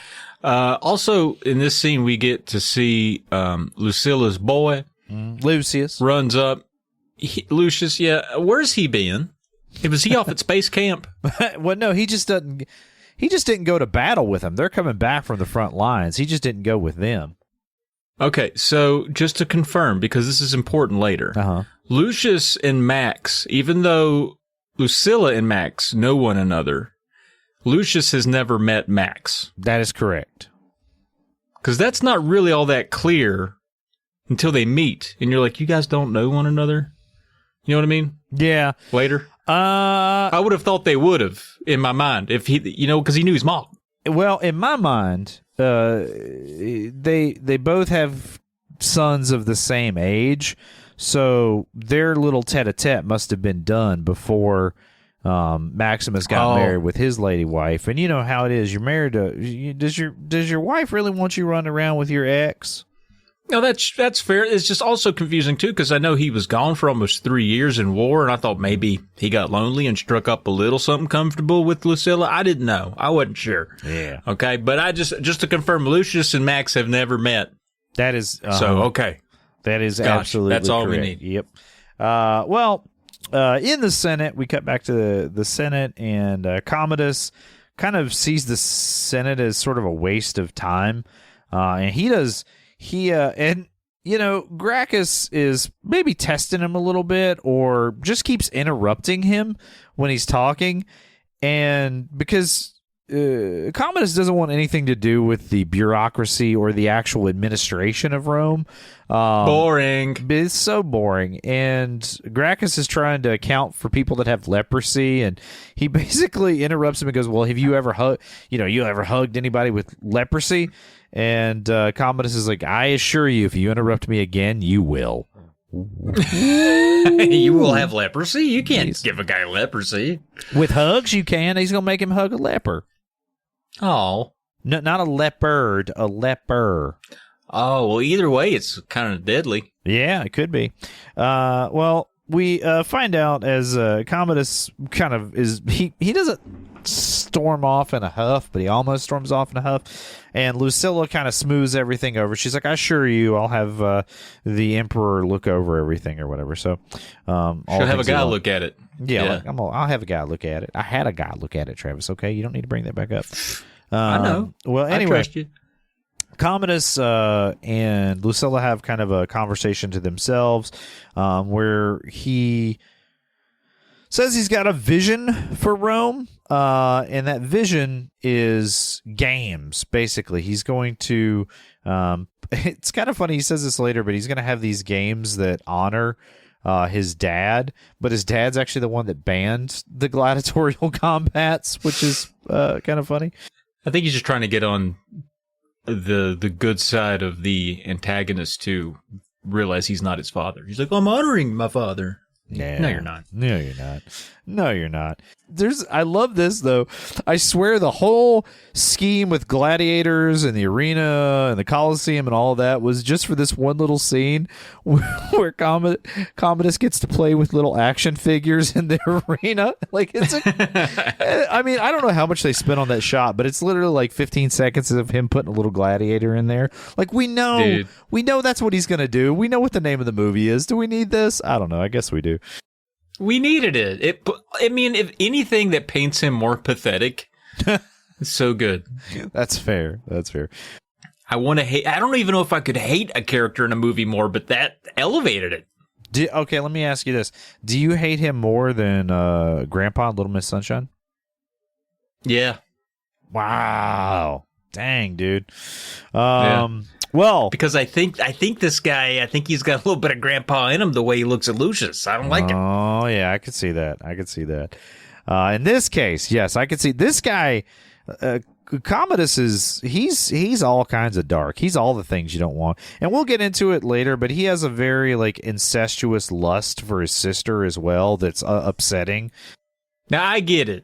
Also, in this scene, we get to see Lucilla's boy, Lucius, runs up. Lucius, yeah, where's he been? Was he off at space camp? Well, no, he just doesn't. He just didn't go to battle with them. They're coming back from the front lines. He just didn't go with them. Okay, so just to confirm, because this is important later, Lucius and Max, even though Lucilla and Max know one another, Lucius has never met Max. That is correct. Because that's not really all that clear until they meet. And you're like, you guys don't know one another? You know what I mean? Yeah. Later? I would have thought they would have, in my mind, if he, because he knew his mom. Well, in my mind, they both have sons of the same age, so their little tete-a-tete must have been done before Maximus got married with his lady wife, and you know how it is. You're married to. Does your wife really want you running around with your ex? No, that's fair. It's just also confusing too, because I know he was gone for almost 3 years in war, and I thought maybe he got lonely and struck up a little something comfortable with Lucilla. I didn't know. I wasn't sure. Yeah. Okay, but I just to confirm, Lucius and Max have never met. That is so okay. That is absolutely that's all correct. we need. Yep. In the Senate, we cut back to the Senate, and Commodus kind of sees the Senate as sort of a waste of time, and Gracchus is maybe testing him a little bit, or just keeps interrupting him when he's talking, and because Commodus doesn't want anything to do with the bureaucracy or the actual administration of Rome. Boring. It's so boring. And Gracchus is trying to account for people that have leprosy, and he basically interrupts him and goes, "Well, have you ever hugged anybody with leprosy?" And Commodus is like, "I assure you, if you interrupt me again, you will." You will have leprosy? You can't give a guy leprosy. With hugs, you can. He's going to make him hug a leper. Oh. No, not a leopard, a leper. Oh, well, either way, it's kind of deadly. Yeah, it could be. We find out as Commodus kind of is, he doesn't storm off in a huff, but he almost storms off in a huff. And Lucilla kind of smooths everything over. She's like, "I assure you, I'll have the Emperor look over everything," or whatever. So she'll have a guy look at it. Yeah. I'll have a guy look at it. I had a guy look at it, Travis. Okay, you don't need to bring that back up. I know. Well, anyway, I trust you. Commodus and Lucilla have kind of a conversation to themselves, where he says he's got a vision for Rome, and that vision is games. Basically, he's going to. It's kind of funny. He says this later, but he's going to have these games that honor his dad, but his dad's actually the one that banned the gladiatorial combats, which is kind of funny. I think he's just trying to get on the good side of the antagonist to realize he's not his father. He's like, "I'm honoring my father." Yeah. No, you're not. No, you're not. No, you're not. I love this, though. I swear the whole scheme with gladiators and the arena and the Colosseum and all of that was just for this one little scene where Commodus gets to play with little action figures in the arena. Like, I mean, I don't know how much they spent on that shot, but it's literally like 15 seconds of him putting a little gladiator in there. Like, we know that's what he's going to do. We know what the name of the movie is. Do we need this? I don't know. I guess we do. We needed it. I mean, if anything that paints him more pathetic, it's so good. That's fair. I want to hate. I don't even know if I could hate a character in a movie more, but that elevated it. Okay, let me ask you this: do you hate him more than Grandpa in Little Miss Sunshine? Yeah. Wow. Dang, dude. Yeah. Well, because I think this guy, he's got a little bit of Grandpa in him the way he looks at Lucius. I don't like it. Oh, yeah, I could see that. In this case, yes, I could see this guy. Commodus he's all kinds of dark. He's all the things you don't want, and we'll get into it later. But he has a very incestuous lust for his sister as well. That's upsetting. Now I get it.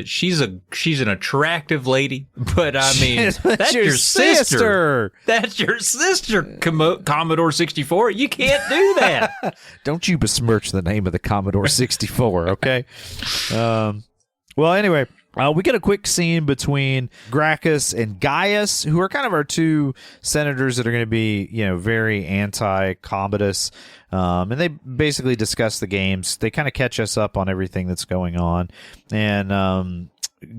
She's an attractive lady, but I mean, that's your sister. That's your sister, Commodore 64. You can't do that. Don't you besmirch the name of the Commodore 64, okay? Well, anyway, we get a quick scene between Gracchus and Gaius, who are kind of our two senators that are going to be, very anti-Commodus. And they basically discuss the games. They kind of catch us up on everything that's going on. And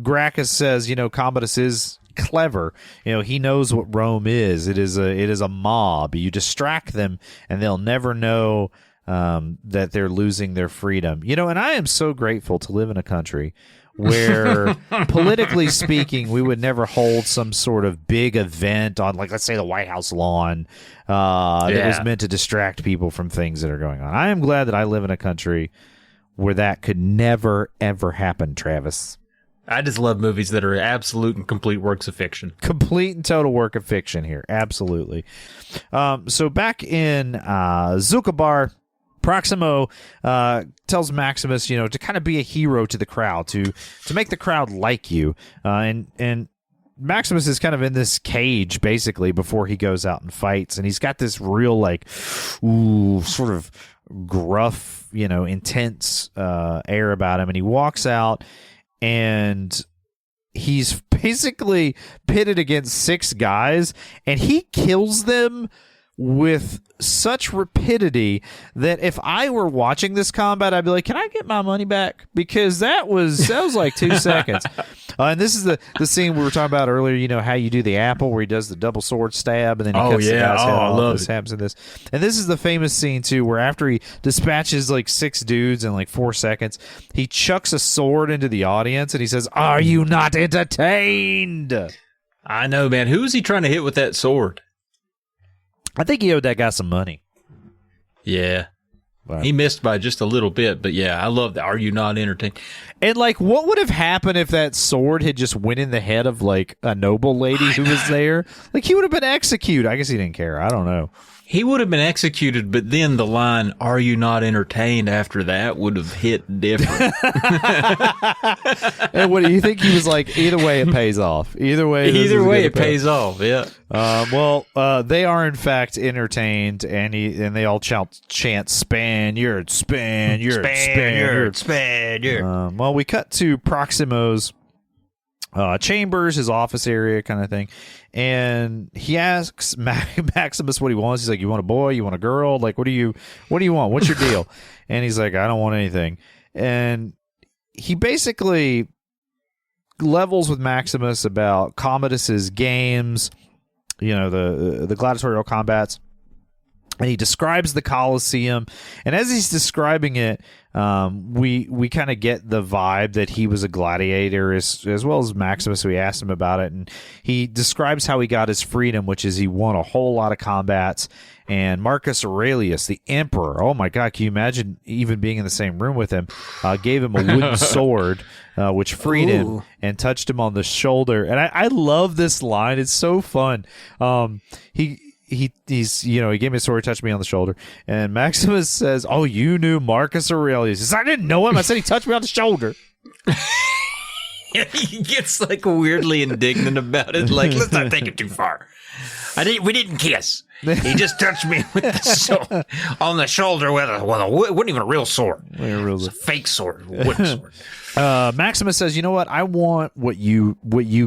Gracchus says, Commodus is clever. He knows what Rome is. It is a mob. You distract them, and they'll never know that they're losing their freedom. And I am so grateful to live in a country where, politically speaking, we would never hold some sort of big event on, let's say, the White House lawn that was meant to distract people from things that are going on. I am glad that I live in a country where that could never, ever happen, Travis. I just love movies that are absolute and complete works of fiction. Complete and total work of fiction here. Absolutely. So back in Zuccobar, Proximo tells Maximus, to kind of be a hero to the crowd, to make the crowd like you. And Maximus is kind of in this cage, basically, before he goes out and fights. And he's got this real, sort of gruff, intense air about him. And he walks out, and he's basically pitted against 6 guys, and he kills them with such rapidity that if I were watching this combat, I'd be like, can I get my money back? Because that was like 2 seconds. And this is the scene we were talking about earlier, how you do the apple where he does the double sword stab and then he cuts the guy's head off. I love this happens in this. And this is the famous scene too, where after he dispatches 6 dudes in 4 seconds, he chucks a sword into the audience and he says, "Are you not entertained?" I know, man. Who is he trying to hit with that sword? I think he owed that guy some money. Yeah. But he missed by just a little bit, but yeah, I love that. Are you not entertained? And what would have happened if that sword had just went in the head of a noble lady who was there? He would have been executed. I guess he didn't care. I don't know. He would have been executed, but then the line, "Are you not entertained?" after that would have hit different. And what do you think? He was like, either way, it pays off. Either way, it pays off. Yeah. They are in fact entertained, and they all chant Spaniard, Spaniard, Spaniard, Spaniard. Well, we cut to Proximo's chambers, his office area kind of thing, and he asks Maximus what he wants. He's like, "You want a boy? You want a girl? What do you want? What's your deal?" And he's like, "I don't want anything." And he basically levels with Maximus about Commodus's games, the gladiatorial combats. And he describes the Colosseum, and as he's describing it, we kind of get the vibe that he was a gladiator as well as Maximus. We asked him about it, and he describes how he got his freedom, which is he won a whole lot of combats. And Marcus Aurelius, the emperor, oh my God, can you imagine even being in the same room with him, gave him a wooden sword, which freed him and touched him on the shoulder. And I love this line. It's so fun. He gave me a sword, touched me on the shoulder, and Maximus says, "Oh, you knew Marcus Aurelius." He says, "I didn't know him. I said he touched me on the shoulder." He gets weirdly indignant about it. Let's not take it too far. We didn't kiss. He just touched me with the sword on the shoulder with it wasn't even a real sword. It was a fake sword, a wooden sword. Maximus says, "You know what? I want what you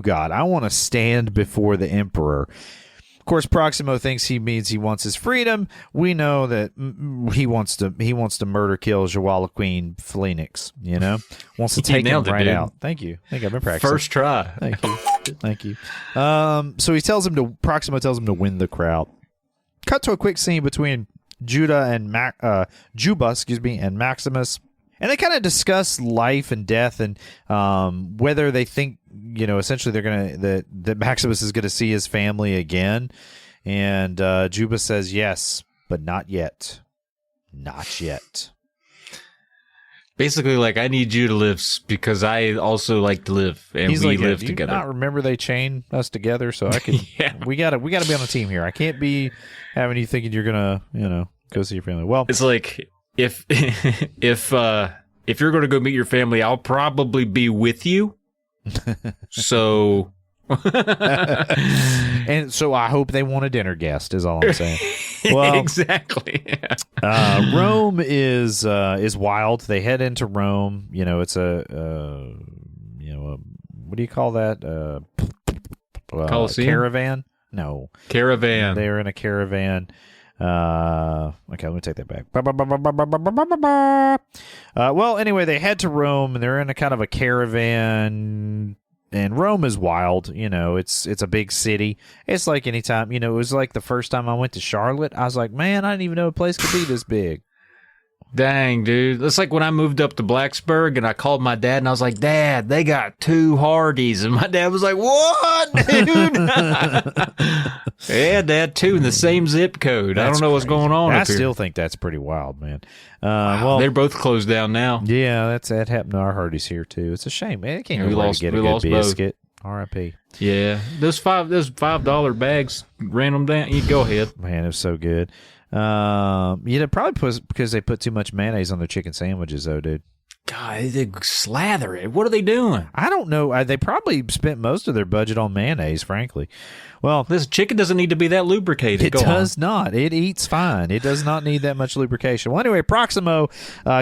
got. I want to stand before the emperor." Of course, Proximo thinks he means he wants his freedom. We know that he wants to murder, kill Joaquin Phoenix. Wants to take him right out. Thank you. I think I've been practicing. First try. Thank you. So Proximo tells him to win the crowd. Cut to a quick scene between Juba and Maximus. And they kind of discuss life and death and whether they think, essentially they're going to, that Maximus is going to see his family again. And Juba says, yes, but not yet. Not yet. Basically, I need you to live because I also like to live, and we live together. Do you not remember they chained us together? So I can. Yeah. We gotta be on a team here. I can't be having you thinking you're gonna, go see your family. Well, it's if you're gonna go meet your family, I'll probably be with you. So. And so I hope they want a dinner guest is all I'm saying. Well, exactly. Rome is wild. They head into Rome. It's a what do you call that? Colosseum? Caravan? No. Caravan. They're in a caravan. Okay, let me take that back. Well, anyway, they head to Rome and they're in a kind of a caravan. And Rome is wild, it's a big city. It's like anytime, it was like the first time I went to Charlotte, I was like, man, I didn't even know a place could be this big. Dang, dude. It's like when I moved up to Blacksburg and I called my dad and I was like, Dad, they got 2 Hardys. And my dad was like, what, dude? Yeah, Dad, 2 in the same zip code. I don't know what's going on up here. I still think that's pretty wild, man. Wow, they're both closed down now. Yeah, that happened to our Hardys here, too. It's a shame, man. They can't get a good biscuit. R.I.P. Yeah, those $5 bags ran them down. You go ahead, man. It was so good. Probably because they put too much mayonnaise on their chicken sandwiches, though, dude. God, they slather it. What are they doing? I don't know. They probably spent most of their budget on mayonnaise, frankly. Well, this chicken doesn't need to be that lubricated. It does not. It eats fine. It does not need that much lubrication. Well, anyway, Proximo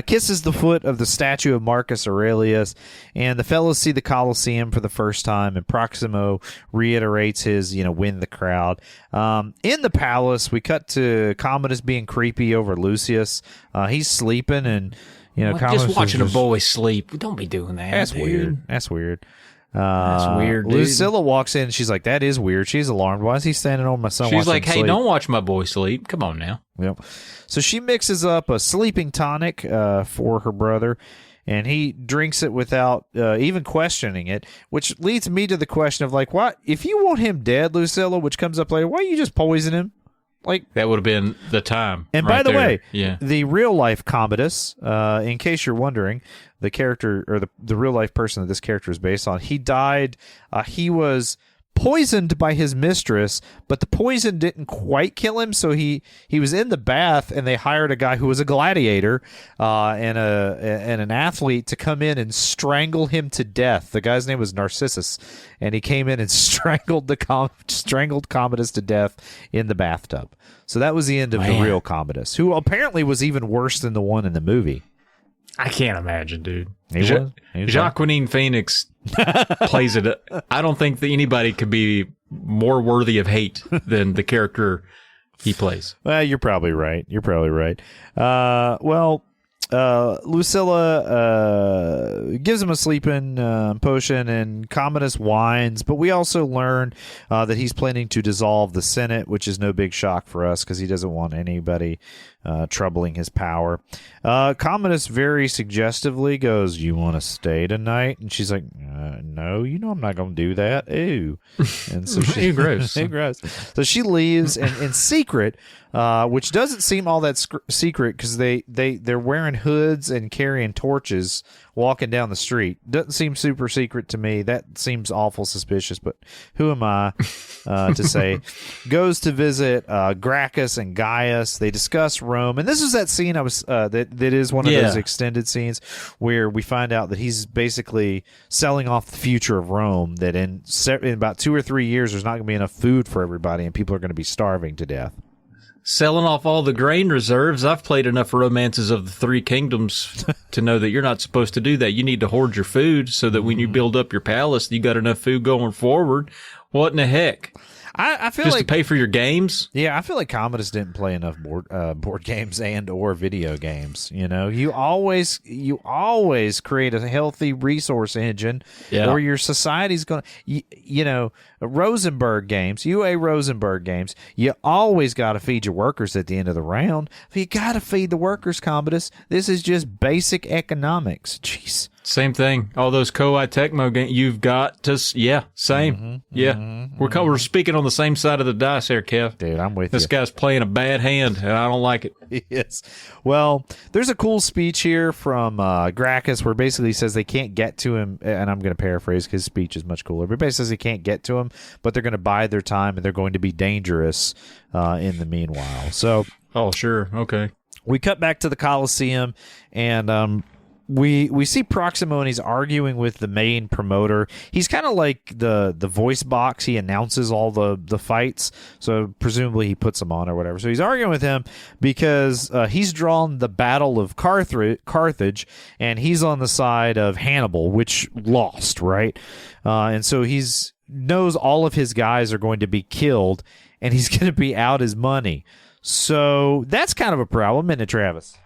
kisses the foot of the statue of Marcus Aurelius, and the fellows see the Colosseum for the first time, and Proximo reiterates his, win the crowd. In the palace, we cut to Commodus being creepy over Lucius. He's sleeping, and just watching a boy sleep. Don't be doing that. That's dude. weird. That's weird. That's weird, dude. Lucilla walks in and she's like, that is weird. She's alarmed. Why is he standing over my son? She's like, hey, sleep? Don't watch my boy sleep. Come on now. Yep. So she mixes up a sleeping tonic for her brother, and he drinks it without even questioning it, which leads me to the question of, like, what? If you want him dead, Lucilla, which comes up later, why don't you just poison him? Like, that would have been the time. And right by the there. way, the real life Commodus, in case you're wondering, the character or the real life person that this character is based on, he died. He was poisoned by his mistress, but the poison didn't quite kill him. So he was in the bath, and they hired a guy who was a gladiator and an athlete to come in and strangle him to death. The guy's name was Narcissus, and he came in and strangled Commodus to death in the bathtub. So that was the end of the real Commodus, who apparently was even worse than the one in the movie. I can't imagine, dude. Joaquin Phoenix plays it. I don't think that anybody could be more worthy of hate than the character he plays. Well, you're probably right. Lucilla gives him a sleeping potion, and Commodus whines, but we also learn that he's planning to dissolve the Senate, which is no big shock for us because he doesn't want anybody troubling his power. Commodus very suggestively goes, "You want to stay tonight?" And she's like, "No, I'm not going to do that." Ew. And so she, gross. gross. So she leaves, and in secret, which doesn't seem all that secret because they're wearing hoods and carrying torches walking down the street. Doesn't seem super secret to me. That seems awful suspicious, but who am I to say? Goes to visit Gracchus and Gaius. They discuss Rome, and this is that scene I was that is one of those extended scenes where we find out that he's basically selling off the future of Rome, that in about 2 or 3 years there's not going to be enough food for everybody and people are going to be starving to death. Selling off all the grain reserves. I've played enough Romances of the Three Kingdoms to know that you're not supposed to do that. You need to hoard your food so that when you build up your palace, you got enough food going forward. What in the heck? I feel just like to pay for your games. Yeah, I feel like Commodus didn't play enough board games and or video games. You always create a healthy resource engine, or your society's going to Rosenberg games, UA Rosenberg games. You always got to feed your workers at the end of the round. You got to feed the workers, Commodus. This is just basic economics. Jeez. Same thing. All those Koei Tecmo games, you've got to, same. We're speaking on the same side of the dice here, Kev. Dude, I'm with you. This guy's playing a bad hand, and I don't like it. Yes. Well, there's a cool speech here from Gracchus where basically he says they can't get to him, and I'm going to paraphrase because his speech is much cooler, but basically says they can't get to him, but they're going to bide their time, and they're going to be dangerous in the meanwhile. So, oh, sure. Okay. We cut back to the Colosseum, and we see Proximo, and he's arguing with the main promoter. He's kind of like the voice box. He announces all the fights, so presumably he puts them on or whatever. So he's arguing with him because he's drawn the Battle of Carthage, and he's on the side of Hannibal, which lost, right? And so he's knows all of his guys are going to be killed, and he's going to be out his money. So that's kind of a problem, isn't it, Travis?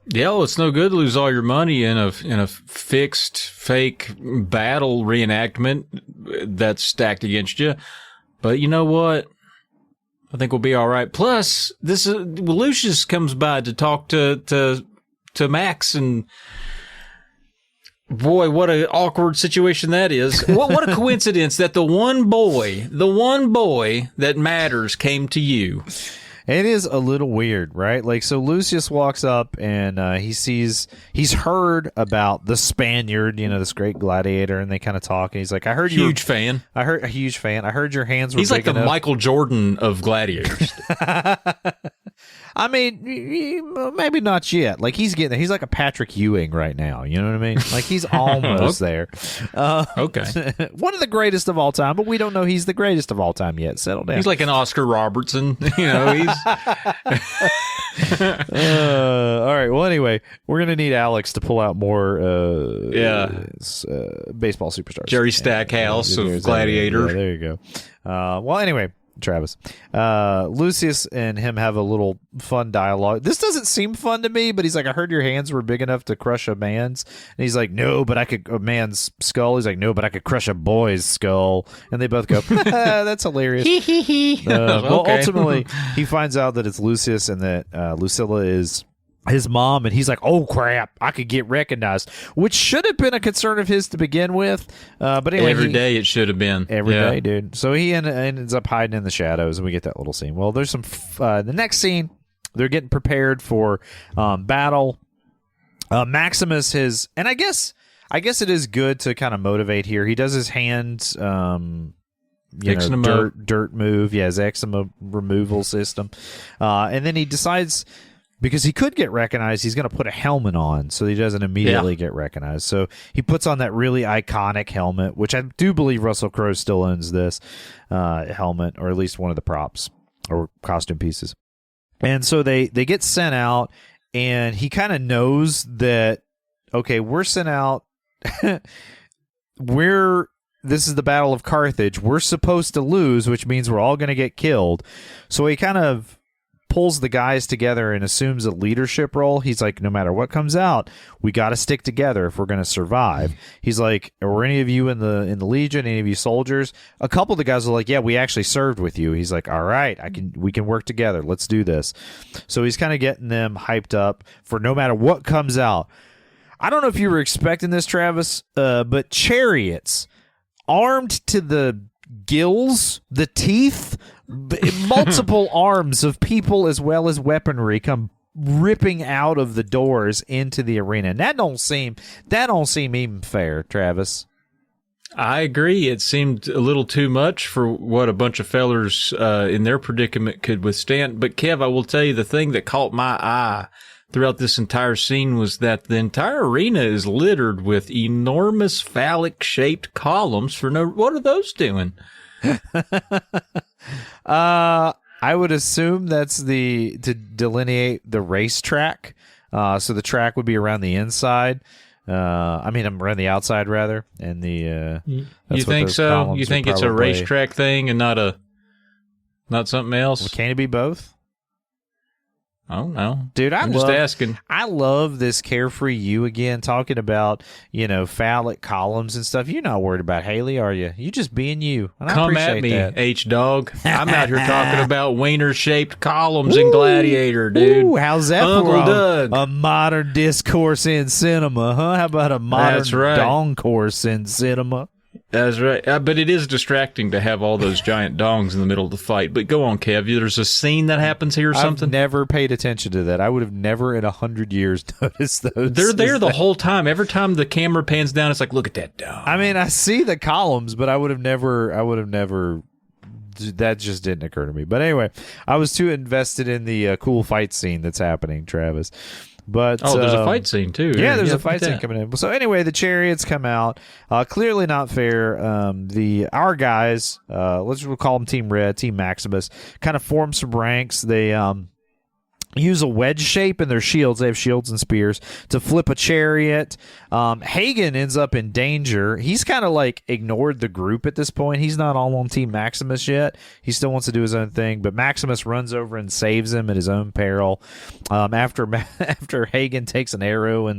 Yeah, well, it's no good to lose all your money in a fixed fake battle reenactment that's stacked against you. But you know what? I think we'll be all right. Plus, this Lucius comes by to talk to Max, and boy, what an awkward situation that is. What a coincidence that the one boy that matters came to you. It is a little weird, right? Like, so Lucius walks up and he's heard about the Spaniard, this great gladiator, and they kind of talk. And he's like, I heard you. Huge fan. I heard a huge fan. I heard your hands were He's big like the enough. Michael Jordan of gladiators. I mean, maybe not yet. Like, he's getting there. He's like a Patrick Ewing right now. You know what I mean? Like, he's almost there. Okay. One of the greatest of all time, but we don't know he's the greatest of all time yet. Settle down. He's like an Oscar Robertson. He's all right. Well, anyway, we're gonna need Alex to pull out more. Baseball superstars. Jerry Stackhouse of Gladiator. Yeah, there you go. Well, anyway, Travis, Lucius and him have a little fun dialogue. This doesn't seem fun to me, but he's like, I heard your hands were big enough to crush a man's. And he's like, no, but I could, a man's skull. He's like, no, but I could crush a boy's skull. And they both go, that's hilarious. Well, Okay. ultimately, he finds out that it's Lucius and that Lucilla is his mom, and he's like, oh crap, I could get recognized, which should have been a concern of his to begin with, but anyway, Every day it should have been. Every day, dude. So he ends up hiding in the shadows, and we get that little scene. Well, there's some the next scene, they're getting prepared for battle. Maximus and I guess it is good to kind of motivate here. He does his hand dirt move, his eczema removal system, and then he decides, because he could get recognized, he's going to put a helmet on so he doesn't immediately get recognized. So he puts on that really iconic helmet, which I do believe Russell Crowe still owns this helmet, or at least one of the props or costume pieces. And so they get sent out, and he kind of knows that, okay, we're sent out. This is the Battle of Carthage. We're supposed to lose, which means we're all going to get killed. So he kind of pulls the guys together and assumes a leadership role. He's like, no matter what comes out, we got to stick together if we're going to survive. He's like, are any of you in the Legion, any of you soldiers? A couple of the guys are like, yeah, we actually served with you. He's like, all right, we can work together. Let's do this. So he's kind of getting them hyped up for no matter what comes out. I don't know if you were expecting this, Travis, but chariots armed to the gills, the teeth, multiple arms of people as well as weaponry come ripping out of the doors into the arena. And that don't seem even fair, Travis. I agree. It seemed a little too much for what a bunch of fellers in their predicament could withstand. But Kev, I will tell you, the thing that caught my eye throughout this entire scene was that the entire arena is littered with enormous phallic-shaped columns for no... What are those doing? I would assume that's to delineate the racetrack. So the track would be around the inside. Around the outside rather. And the you think so? You think it's a racetrack thing and not something else? Well, can it be both? I don't know. Dude, I'm just asking. I love this carefree you again, talking about, phallic columns and stuff. You're not worried about Haley, are you? You just being you. And Come I at me, that. H-Dog. I'm out here talking about wiener-shaped columns in Gladiator, dude. Ooh, how's that Uncle for Doug. a modern discourse in cinema, huh? How about a modern That's right. dong course in cinema? That's right. But it is distracting to have all those giant dongs in the middle of the fight. But go on, Kev. There's a scene that happens here or something? I've never paid attention to that. I would have never in 100 years noticed those. They're there the whole time. Every time the camera pans down, it's like, look at that dong. I mean, I see the columns, but I would have never, that just didn't occur to me. But anyway, I was too invested in the cool fight scene that's happening, Travis. But there's a fight scene too. Yeah, there's a fight scene coming in. So anyway, the chariots come out. Clearly not fair. Our guys, we'll call them Team Red, Team Maximus, kind of form some ranks. They use a wedge shape in their shields. They have shields and spears to flip a chariot. Hagen ends up in danger. He's kind of like ignored the group at this point. He's not all on Team Maximus yet. He still wants to do his own thing, but Maximus runs over and saves him at his own peril. After Hagen takes an arrow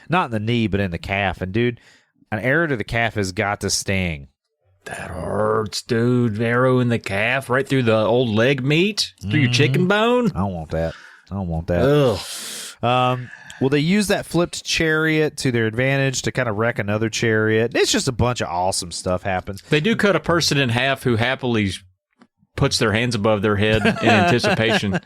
not in the knee, but in the calf. And dude, an arrow to the calf has got to sting. That hurts, dude. Arrow in the calf, right through the old leg meat, through your chicken bone. I don't want that. Ugh. Well, they use that flipped chariot to their advantage to kind of wreck another chariot. It's just a bunch of awesome stuff happens. They do cut a person in half who happily puts their hands above their head in anticipation.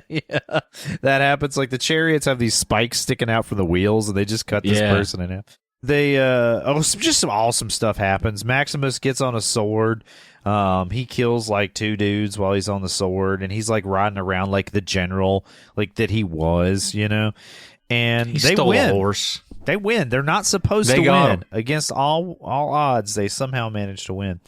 Yeah, that happens. Like the chariots have these spikes sticking out from the wheels, and they just cut this person in half. They just some awesome stuff happens. Maximus gets on a sword. He kills like 2 dudes while he's on the sword, and he's like riding around like the general, like that he was, And he they stole win. a horse. They win. They're not supposed to win. Against all odds, they somehow managed to win.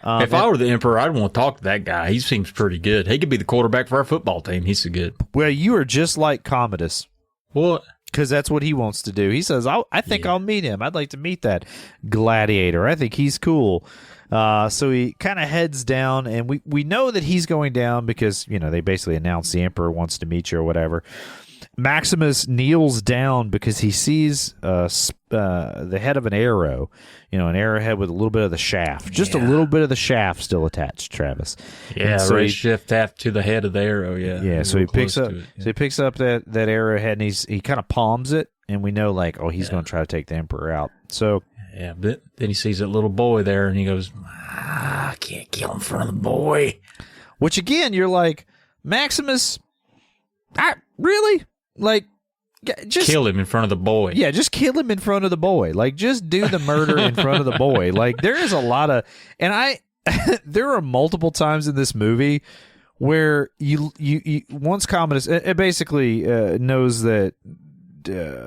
If I were the emperor, I'd want to talk to that guy. He seems pretty good. He could be the quarterback for our football team. He's so good. Well, you are just like Commodus. What? Because that's what he wants to do. He says, I think I'll meet him. I'd like to meet that gladiator. I think he's cool. So he kind of heads down, and we know that he's going down because, they basically announce the emperor wants to meet you or whatever. Maximus kneels down because he sees the head of an arrow, an arrowhead with a little bit of the shaft, just a little bit of the shaft still attached, Travis. Yeah, so right shift tapped to the head of the arrow. Yeah, yeah. So he picks up that arrowhead, and he kind of palms it, and we know he's going to try to take the emperor out. So yeah, but then he sees that little boy there, and he goes, "I can't kill him in front of the boy." Which again, you're like, Maximus, really? Just kill him in front of the boy. Yeah, just kill him in front of the boy. Just do the murder in front of the boy. There is a lot of, and there are multiple times in this movie where you once Commodus it basically knows that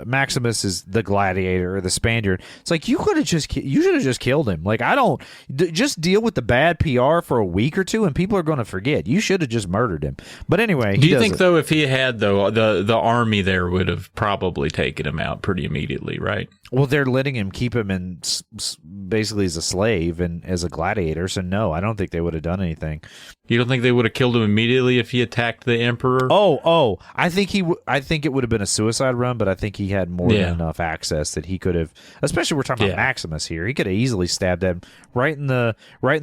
Maximus is the gladiator or the Spaniard. It's like you should have just killed him. Just deal with the bad PR for a week or two, and people are going to forget. You should have just murdered him. But anyway, do you think though if he had the army there would have probably taken him out pretty immediately, right? Well, they're letting him keep him in basically as a slave and as a gladiator. So no, I don't think they would have done anything. You don't think they would have killed him immediately if he attacked the emperor? Oh, I think it would have been a suicide run, but I think he had more than enough access that he could have. Especially we're talking about Maximus here. He could have easily stabbed him right in the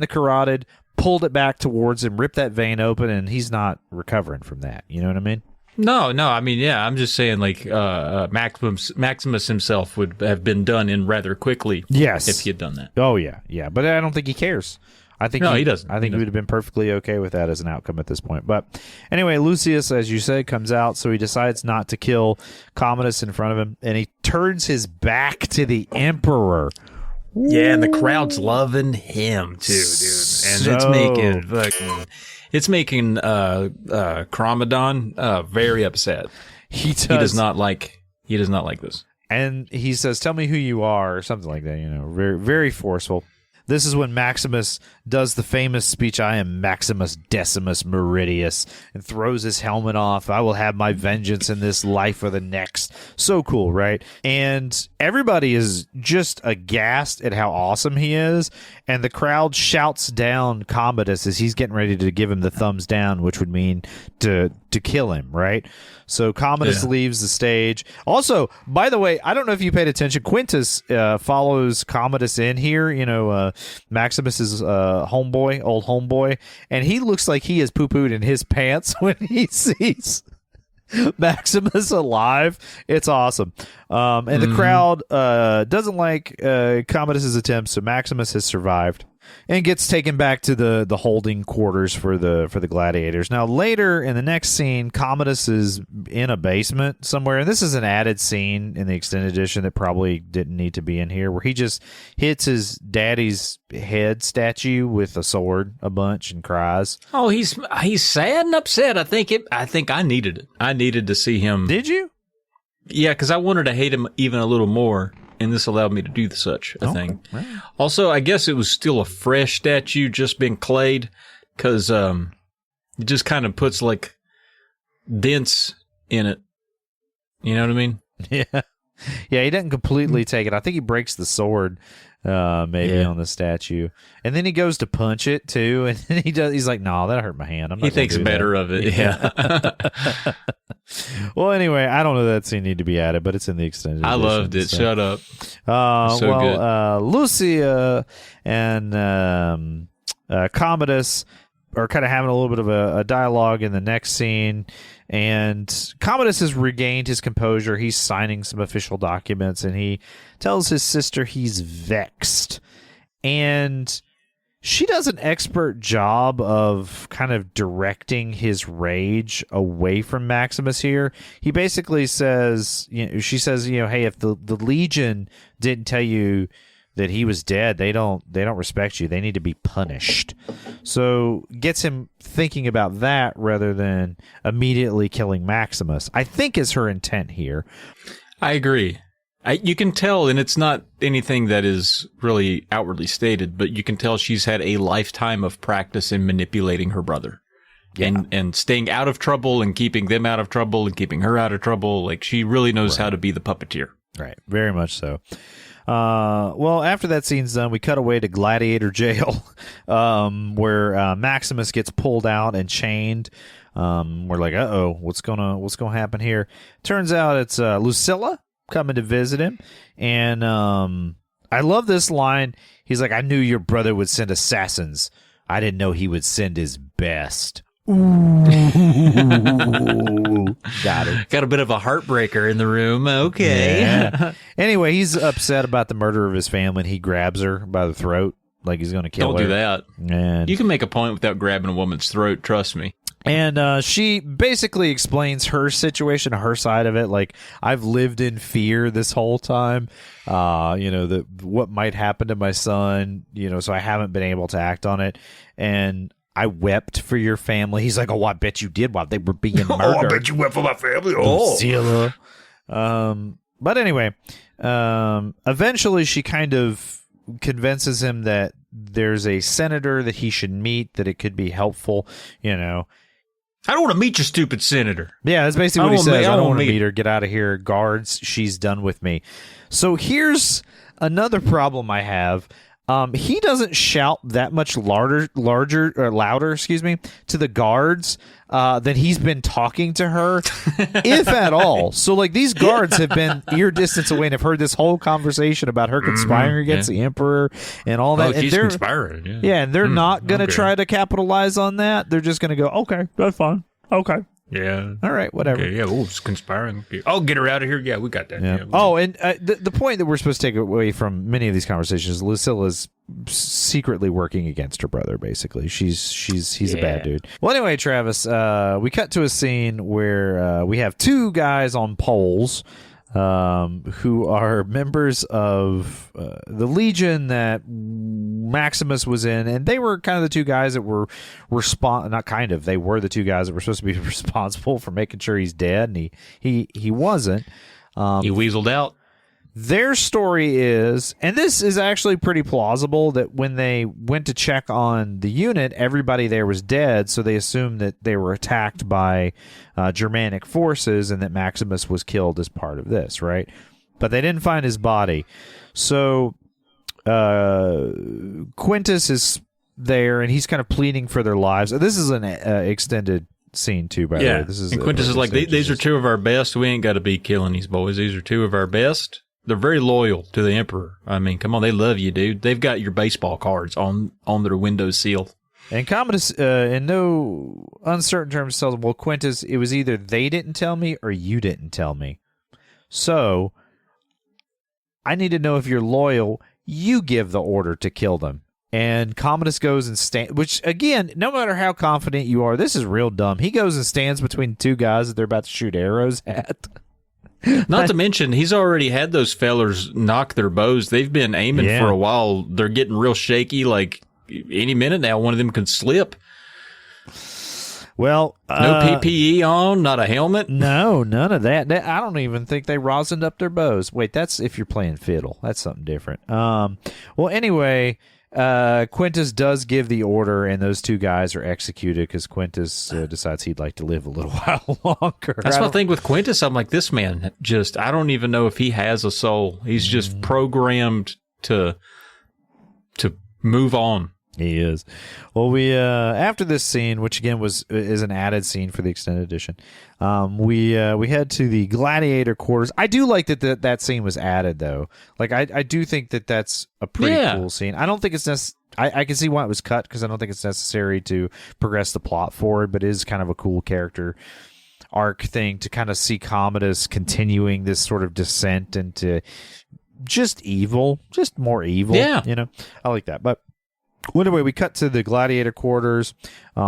carotid, pulled it back towards him, ripped that vein open, and he's not recovering from that. You know what I mean? No. I mean, yeah, I'm just saying, Maximus himself would have been done in rather quickly. Yes, if he had done that. Oh yeah. But I don't think he cares. I think he doesn't. I think he would have been perfectly okay with that as an outcome at this point. But anyway, Lucius, as you said, comes out, so he decides not to kill Commodus in front of him, and he turns his back to the emperor. Yeah, and the crowd's loving him too, dude. And it's making Chromadon very upset. He does not like this. And he says, "Tell me who you are," or something like that. Very, very forceful. This is when Maximus does the famous speech, "I am Maximus Decimus Meridius," and throws his helmet off. "I will have my vengeance in this life or the next." So cool, right? And everybody is just aghast at how awesome he is, and the crowd shouts down Commodus as he's getting ready to give him the thumbs down, which would mean to kill him, right? So Commodus leaves the stage. Also, by the way, I don't know if you paid attention, Quintus follows Commodus in here, Maximus's old homeboy, and he looks like he has poo-pooed in his pants when he sees Maximus alive. It's awesome. And the crowd doesn't like Commodus's attempts, so Maximus has survived and gets taken back to the holding quarters for the gladiators. Now, later in the next scene, Commodus is in a basement somewhere, and this is an added scene in the extended edition that probably didn't need to be in here, where he just hits his daddy's head statue with a sword a bunch and cries. Oh, he's sad and upset. I think I needed it. I needed to see him. Did you? Yeah, because I wanted to hate him even a little more. And this allowed me to do such a thing. Right. Also, I guess it was still a fresh statue, just been clayed, because it just kind of puts dents in it. You know what I mean? Yeah. Yeah, he doesn't completely take it. I think he breaks the sword on the statue. And then he goes to punch it, too. And then he's like, "No, that hurt my hand. I'm not." He thinks better of it. Yeah. Well, anyway, I don't know that scene need to be added, but it's in the extended edition. I loved it. So. Shut up. Good. Lucia and Commodus are kind of having a little bit of a dialogue in the next scene, and Commodus has regained his composure. He's signing some official documents, and he tells his sister he's vexed. And she does an expert job of kind of directing his rage away from Maximus here. He basically says, she says, hey, if the Legion didn't tell you that he was dead, they don't respect you. They need to be punished. So gets him thinking about that rather than immediately killing Maximus, I think is her intent here. I agree. You can tell, and it's not anything that is really outwardly stated, but you can tell she's had a lifetime of practice in manipulating her brother. Yeah. And staying out of trouble and keeping them out of trouble and keeping her out of trouble. Like, she really knows how to be the puppeteer. Right. Very much so. Well, after that scene's done, we cut away to Gladiator jail, where Maximus gets pulled out and chained. We're like, uh-oh, what's gonna happen here? Turns out it's Lucilla coming to visit him, and I love this line. He's like, I knew your brother would send assassins. I didn't know he would send his best. Ooh. Got it. Got a bit of a heartbreaker in the room. Okay. Yeah. Anyway, he's upset about the murder of his family, and he grabs her by the throat like he's going to kill her. Don't do that. And you can make a point without grabbing a woman's throat, trust me. And she basically explains her situation, her side of it. Like, I've lived in fear this whole time, that what might happen to my son, so I haven't been able to act on it. And I wept for your family. He's like, oh, I bet you did while they were being murdered. Oh, I bet you wept for my family. Oh. But anyway, eventually she kind of convinces him that there's a senator that he should meet, that it could be helpful, I don't want to meet your stupid senator. Yeah, that's basically what he says. I don't want to meet her. Get out of here. Guards, she's done with me. So here's another problem I have. He doesn't shout that much louder, to the guards than he's been talking to her, if at all. So, like, these guards have been ear distance away and have heard this whole conversation about her conspiring against the emperor and all that. Oh, she's conspiring. Yeah, and they're not going to try to capitalize on that. They're just going to go, okay, that's fine. Okay. Yeah. All right, whatever. Okay, yeah, it's conspiring. Oh, get her out of here. Yeah, we got that. Yeah. Oh, and the point that we're supposed to take away from many of these conversations is Lucilla's secretly working against her brother, basically. He's a bad dude. Well, anyway, Travis, we cut to a scene where we have two guys on poles who are members of the Legion that Maximus was in, and they were kind of the two guys that were they were the two guys that were supposed to be responsible for making sure he's dead, and he wasn't. He weaseled out. Their story is, and this is actually pretty plausible, that when they went to check on the unit, everybody there was dead, so they assumed that they were attacked by Germanic forces and that Maximus was killed as part of this, right? But they didn't find his body. So Quintus is there, and he's kind of pleading for their lives. This is an extended scene, too, by the way. This is, and Quintus is like, these are two of our best. We ain't got to be killing these boys. These are two of our best. They're very loyal to the Emperor. I mean, come on, they love you, dude. They've got your baseball cards on their windowsill. And Commodus, in no uncertain terms, tells him, well, Quintus, it was either they didn't tell me or you didn't tell me. So, I need to know if you're loyal. You give the order to kill them. And Commodus goes and stands, which, again, no matter how confident you are, this is real dumb. He goes and stands between two guys that they're about to shoot arrows at. Not to mention, he's already had those fellers knock their bows. They've been aiming for a while. They're getting real shaky. Like, any minute now, one of them could slip. Well, no PPE on, not a helmet. No, none of that. I don't even think they rosined up their bows. Wait, that's if you're playing fiddle. That's something different. Well, anyway, Quintus does give the order, and those two guys are executed because Quintus decides he'd like to live a little while longer. That's my thing with Quintus. I'm like, this man I don't even know if he has a soul. He's just programmed to move on. He is. Well, we after this scene, which again is an added scene for the extended edition, we head to the Gladiator quarters. I do like that scene was added, though. Like, I do think that's a pretty cool scene. I don't think it's I can see why it was cut, because I don't think it's necessary to progress the plot forward, but it is kind of a cool character arc thing to kind of see Commodus continuing this sort of descent into just evil, just more evil. Yeah. I like that. But Well, anyway, we cut to the Gladiator quarters.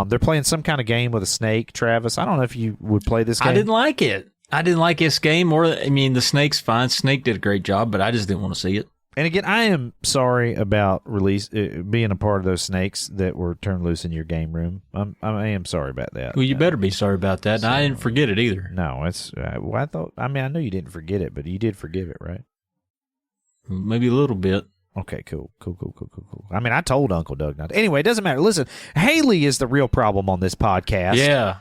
They're playing some kind of game with a snake. Travis, I don't know if you would play this game. I didn't like it. I didn't like this game. The snake's fine. Snake did a great job, but I just didn't want to see it. And again, I am sorry about being a part of those snakes that were turned loose in your game room. I am sorry about that. Well, you better be sorry about that. And I didn't forget it either. No, it's. I know you didn't forget it, but you did forgive it, right? Maybe a little bit. Okay, cool. I mean, I told Uncle Doug not to. Anyway, it doesn't matter. Listen, Haley is the real problem on this podcast. Yeah.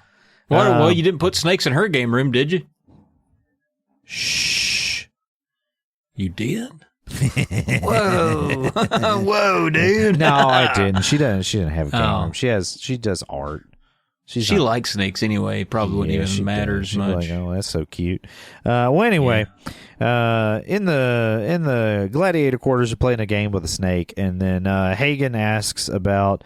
Well, you didn't put snakes in her game room, did you? Shh. You did? Whoa. Whoa, dude. No, I didn't. She didn't have a game room. She does art. She likes snakes anyway. Probably wouldn't even matter as much. Like, oh, that's so cute. Well, anyway, in the Gladiator quarters, are playing a game with a snake, and then Hagen asks about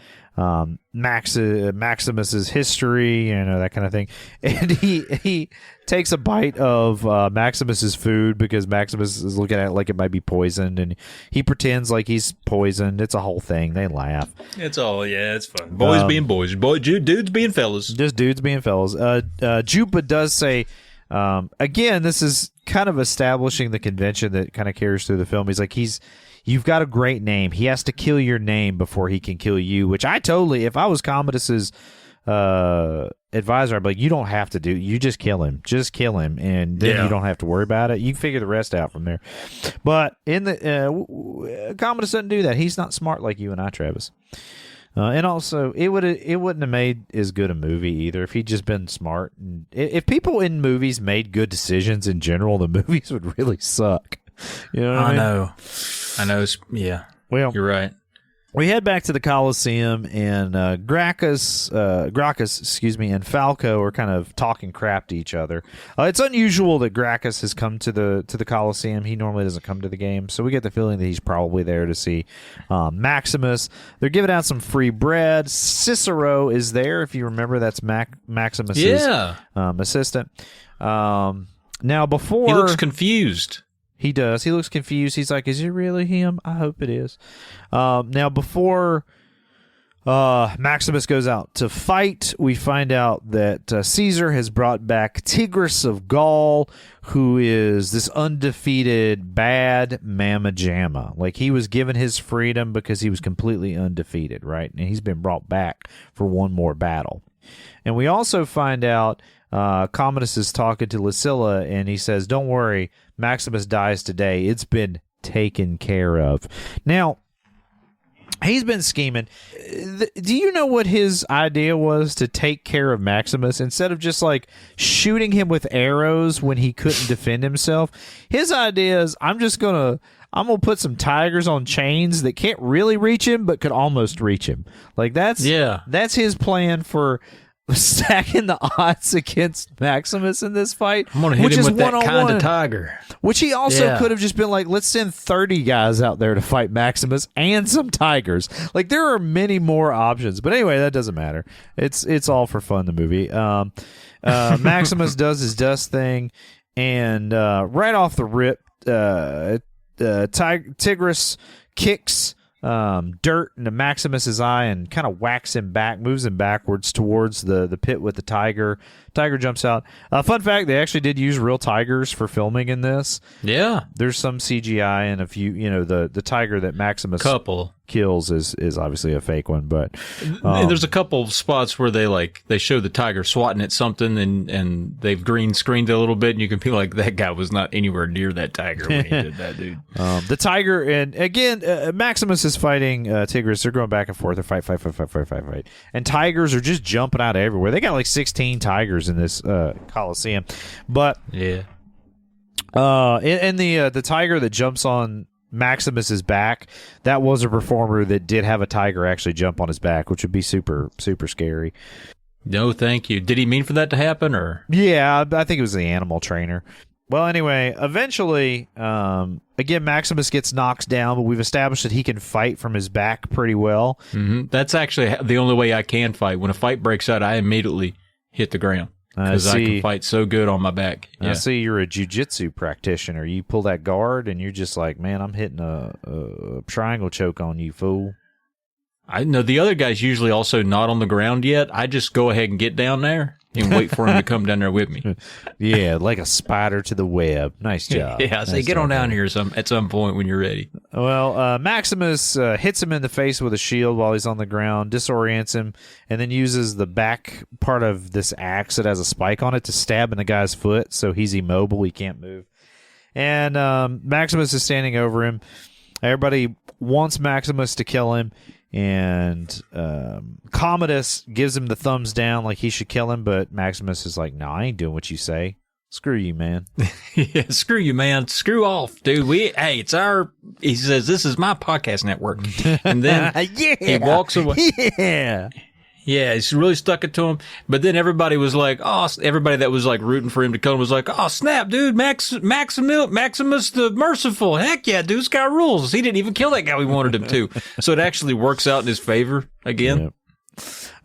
Maximus's history, that kind of thing, and he takes a bite of Maximus's food because Maximus is looking at it like it might be poisoned, and he pretends like he's poisoned. It's a whole thing. They laugh. It's fun. Boys being boys, dudes being fellas. Just dudes being fellas. Juba does say, again, this is kind of establishing the convention that kind of carries through the film. He's like, you've got a great name. He has to kill your name before he can kill you, which I totally, if I was Commodus's advisor, I'd be like, you don't have to you just kill him. Just kill him, and then you don't have to worry about it. You can figure the rest out from there. But in the Commodus doesn't do that. He's not smart like you and I, Travis. And also, it wouldn't have made as good a movie either if he'd just been smart. And if people in movies made good decisions in general, the movies would really suck. You know what I mean? I know. Yeah. Well, you're right. We head back to the Coliseum, and Gracchus, and Falco are kind of talking crap to each other. It's unusual that Gracchus has come to the Coliseum. He normally doesn't come to the game, so we get the feeling that he's probably there to see Maximus. They're giving out some free bread. Cicero is there, if you remember. That's Maximus's assistant. Now, before he looks confused. He does. He looks confused. He's like, is it really him? I hope it is. Now, before Maximus goes out to fight, we find out that Caesar has brought back Tigris of Gaul, who is this undefeated bad mamma jamma. Like, he was given his freedom because he was completely undefeated, right? And he's been brought back for one more battle. And we also find out Commodus is talking to Lucilla, and he says, don't worry, Maximus dies today. It's been taken care of. Now, he's been scheming. Do you know what his idea was to take care of Maximus instead of just like shooting him with arrows when he couldn't defend himself? His idea is, I'm gonna put some tigers on chains that can't really reach him but could almost reach him. Like that's his plan for stacking the odds against Maximus in this fight. I'm gonna hit him with that kind of tiger. Which he also could have just been like, let's send 30 guys out there to fight Maximus and some tigers. Like, there are many more options. But anyway, that doesn't matter. It's all for fun, the movie. Maximus does his dust thing, and right off the rip, Tigris kicks dirt into Maximus's eye and kind of whacks him back, moves him backwards towards the pit with the tiger. Tiger jumps out. Fun fact, they actually did use real tigers for filming in this. Yeah. There's some CGI and a few, the tiger that Maximus kills is obviously a fake one, but there's a couple spots where they show the tiger swatting at something and they've green screened a little bit, and you can be like, that guy was not anywhere near that tiger when he did that, dude. The tiger, and again, Maximus is fighting Tigris. They're going back and forth. They're fight. And tigers are just jumping out everywhere. They got like 16 tigers in this Coliseum. But yeah. And the tiger that jumps on Maximus's back, that was a performer that did have a tiger actually jump on his back, which would be super, super scary. No, thank you. Did he mean for that to happen, or? Yeah, I think it was the animal trainer. Well, anyway, eventually, again, Maximus gets knocked down, but we've established that he can fight from his back pretty well. Mm-hmm. That's actually the only way I can fight. When a fight breaks out, I immediately hit the ground. Because I can fight so good on my back. Yeah. I see you're a jiu-jitsu practitioner. You pull that guard, and you're just like, man, I'm hitting a triangle choke on you, fool. I know the other guy's usually also not on the ground yet. I just go ahead and get down there and wait for him to come down there with me. Yeah, like a spider to the web. Nice job. Yeah, I say Nice get on job, down buddy. here at some point when you're ready. Well, Maximus hits him in the face with a shield while he's on the ground, disorients him, and then uses the back part of this axe that has a spike on it to stab in the guy's foot, so he's immobile, he can't move. And Maximus is standing over him. Everybody wants Maximus to kill him, and Commodus gives him the thumbs down like he should kill him, but Maximus is like, no, I ain't doing what you say. Screw you, man. Yeah, screw you, man. Screw off, dude. It's our. He says this is my podcast network, and then he walks away. Yeah. Yeah, he's really stuck it to him. But then everybody was like, everybody that was like rooting for him to kill him was like, oh, snap, dude, Maximus the Merciful. Heck yeah, dude, this guy rules. He didn't even kill that guy we wanted him to. So it actually works out in his favor again. Yep.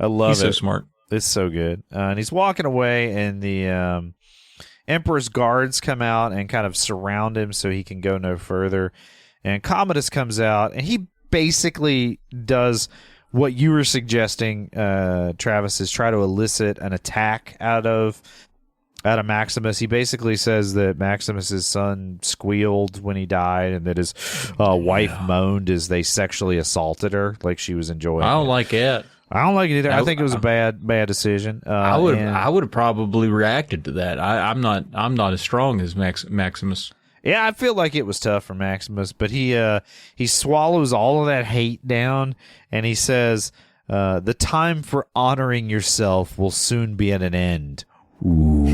I love he's it. so smart. It's so good. And he's walking away, and the Emperor's guards come out and kind of surround him so he can go no further. And Commodus comes out, and he basically does what you were suggesting, Travis, is try to elicit an attack out of Maximus. He basically says that Maximus's son squealed when he died, and that his wife moaned as they sexually assaulted her, like she was enjoying I don't it. like it. I don't like it either. I think it was a bad decision. I would have probably reacted to that. I'm not as strong as Maximus. Yeah, I feel like it was tough for Maximus, but he swallows all of that hate down, and he says, the time for honoring yourself will soon be at an end. Ooh.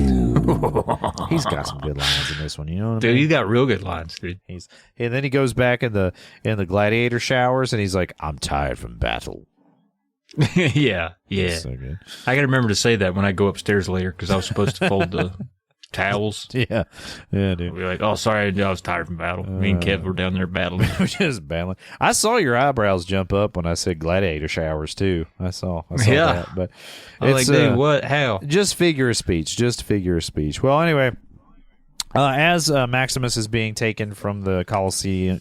He's got some good lines in this one, you know what I Dude, mean? he's got real good lines, dude. And then he goes back in the gladiator showers, and he's like, I'm tired from battle. Yeah. That's so good. I got to remember to say that when I go upstairs later because I was supposed to fold the towels. Yeah, dude. We're like, oh, sorry, I was tired from battle. Me and Kev were down there battling. We're just battling. I saw your eyebrows jump up when I said gladiator showers too. I saw Yeah. that. But I was it's like, dude, what? How? just figure of speech. Well, anyway, as Maximus is being taken from the Colosseum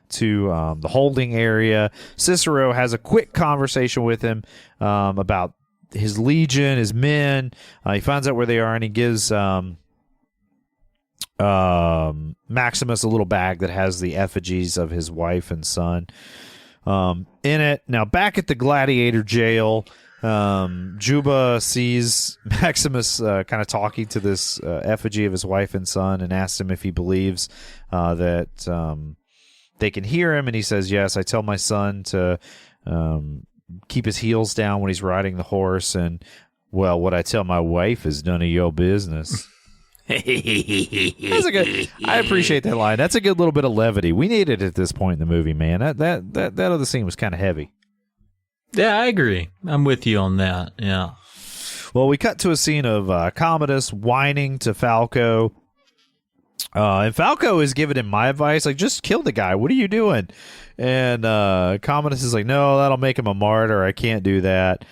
to the holding area, Cicero has a quick conversation with him about his legion, his men. He finds out where they are, and he gives Maximus a little bag that has the effigies of his wife and son in it. Now, back at the Gladiator jail, Juba sees Maximus kind of talking to this effigy of his wife and son, and asks him if he believes that they can hear him, and he says, yes, I tell my son to keep his heels down when he's riding the horse, and, well, what I tell my wife is none of your business. That's a good. I appreciate that line. That's a good little bit of levity. We needed it at this point in the movie, man. That other scene was kind of heavy. Yeah, I agree. I'm with you on that. Yeah. Well, we cut to a scene of Commodus whining to Falco. And Falco is giving him my advice, like, just kill the guy. What are you doing? And Commodus is like, no, that'll make him a martyr. I can't do that.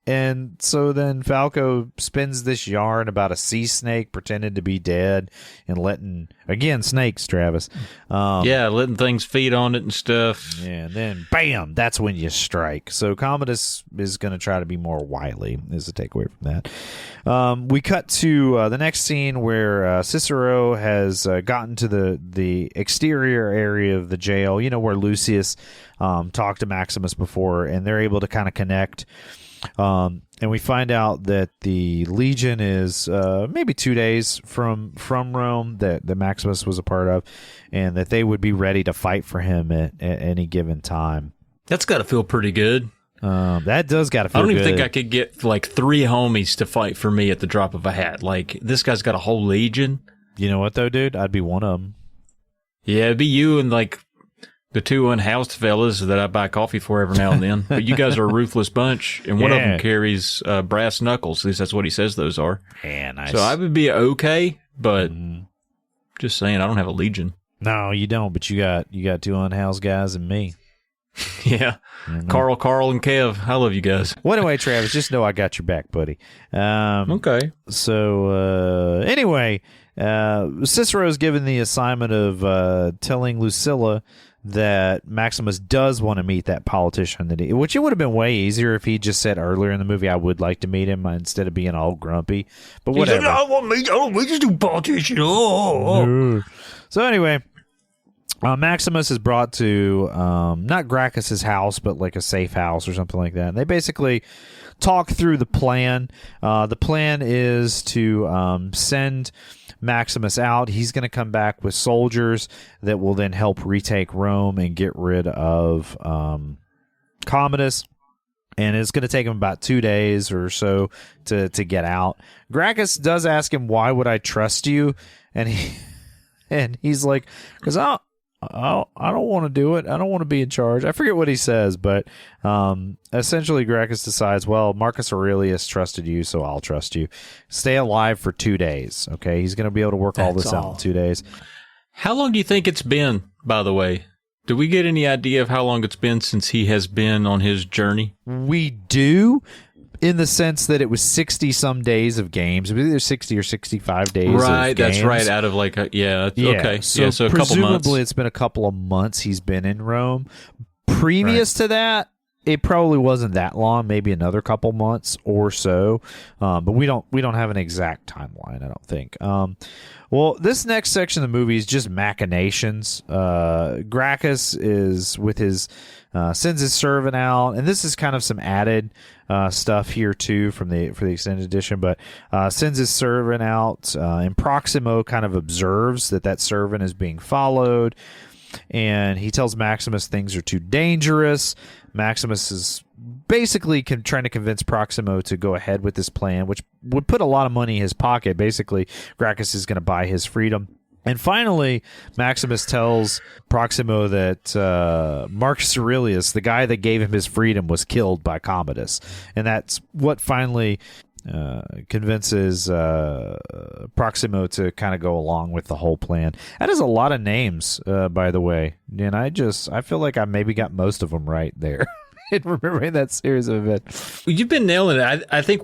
And so then Falco spins this yarn about a sea snake pretending to be dead and letting, again, snakes, Travis. Letting things feed on it and stuff. Yeah, and then, bam, that's when you strike. So Commodus is going to try to be more wily, is the takeaway from that. We cut to the next scene where Cicero has gotten to the exterior area of the jail, you know, where Lucius talked to Maximus before, and they're able to kind of connect. And we find out that the Legion is maybe 2 days from Rome that Maximus was a part of, and that they would be ready to fight for him at any given time. That's got to feel pretty good. That does got to feel I don't good. even think I could get like 3 homies to fight for me at the drop of a hat. Like, this guy's got a whole legion. You know what, though, dude? I'd be one of them. Yeah, it'd be you and like the 2 unhoused fellas that I buy coffee for every now and then. But you guys are a ruthless bunch, and one of them carries brass knuckles. At least that's what he says those are. Yeah, nice. So I would be okay, but just saying, I don't have a legion. No, you don't, but you got 2 unhoused guys and me. Yeah. Carl, and Kev, I love you guys. Well, anyway, Travis, just know I got your back, buddy. Okay. So, anyway, Cicero's given the assignment of telling Lucilla that Maximus does want to meet that politician, which it would have been way easier if he just said earlier in the movie, I would like to meet him, instead of being all grumpy. But whatever. He's like, I want me to do politician. Oh. So anyway, Maximus is brought to not Gracchus's house, but like a safe house or something like that. And they basically talk through the plan. The plan is to send Maximus out. He's going to come back with soldiers that will then help retake Rome and get rid of Commodus. And it's going to take him about 2 days or so to get out. Gracchus does ask him, why would I trust you? And he's like, because I don't want to do it. I don't want to be in charge. I forget what he says, but essentially Gracchus decides, well, Marcus Aurelius trusted you, so I'll trust you. Stay alive for 2 days, okay? He's going to be able to work all this out in 2 days. How long do you think it's been, by the way? Do we get any idea of how long it's been since he has been on his journey? We do, in the sense that it was 60-some days of games. It was either 60 or 65 days right, of games. that's right, out of like a, okay. So, so a couple months. Presumably it's been a couple of months he's been in Rome. Previous to that, it probably wasn't that long, maybe another couple months or so. But we don't have an exact timeline, I don't think. Well, this next section of the movie is just machinations. Gracchus is with his sends his servant out, and this is kind of some added stuff here too for the extended edition. But sends his servant out, and Proximo kind of observes that servant is being followed, and he tells Maximus things are too dangerous. Maximus is basically trying to convince Proximo to go ahead with this plan, which would put a lot of money in his pocket. Basically, Gracchus is going to buy his freedom. And finally, Maximus tells Proximo that Marcus Aurelius, the guy that gave him his freedom, was killed by Commodus. And that's what finally convinces Proximo to kind of go along with the whole plan. That is a lot of names, by the way. And I feel like I maybe got most of them right there in remembering that series of events. You've been nailing it. I think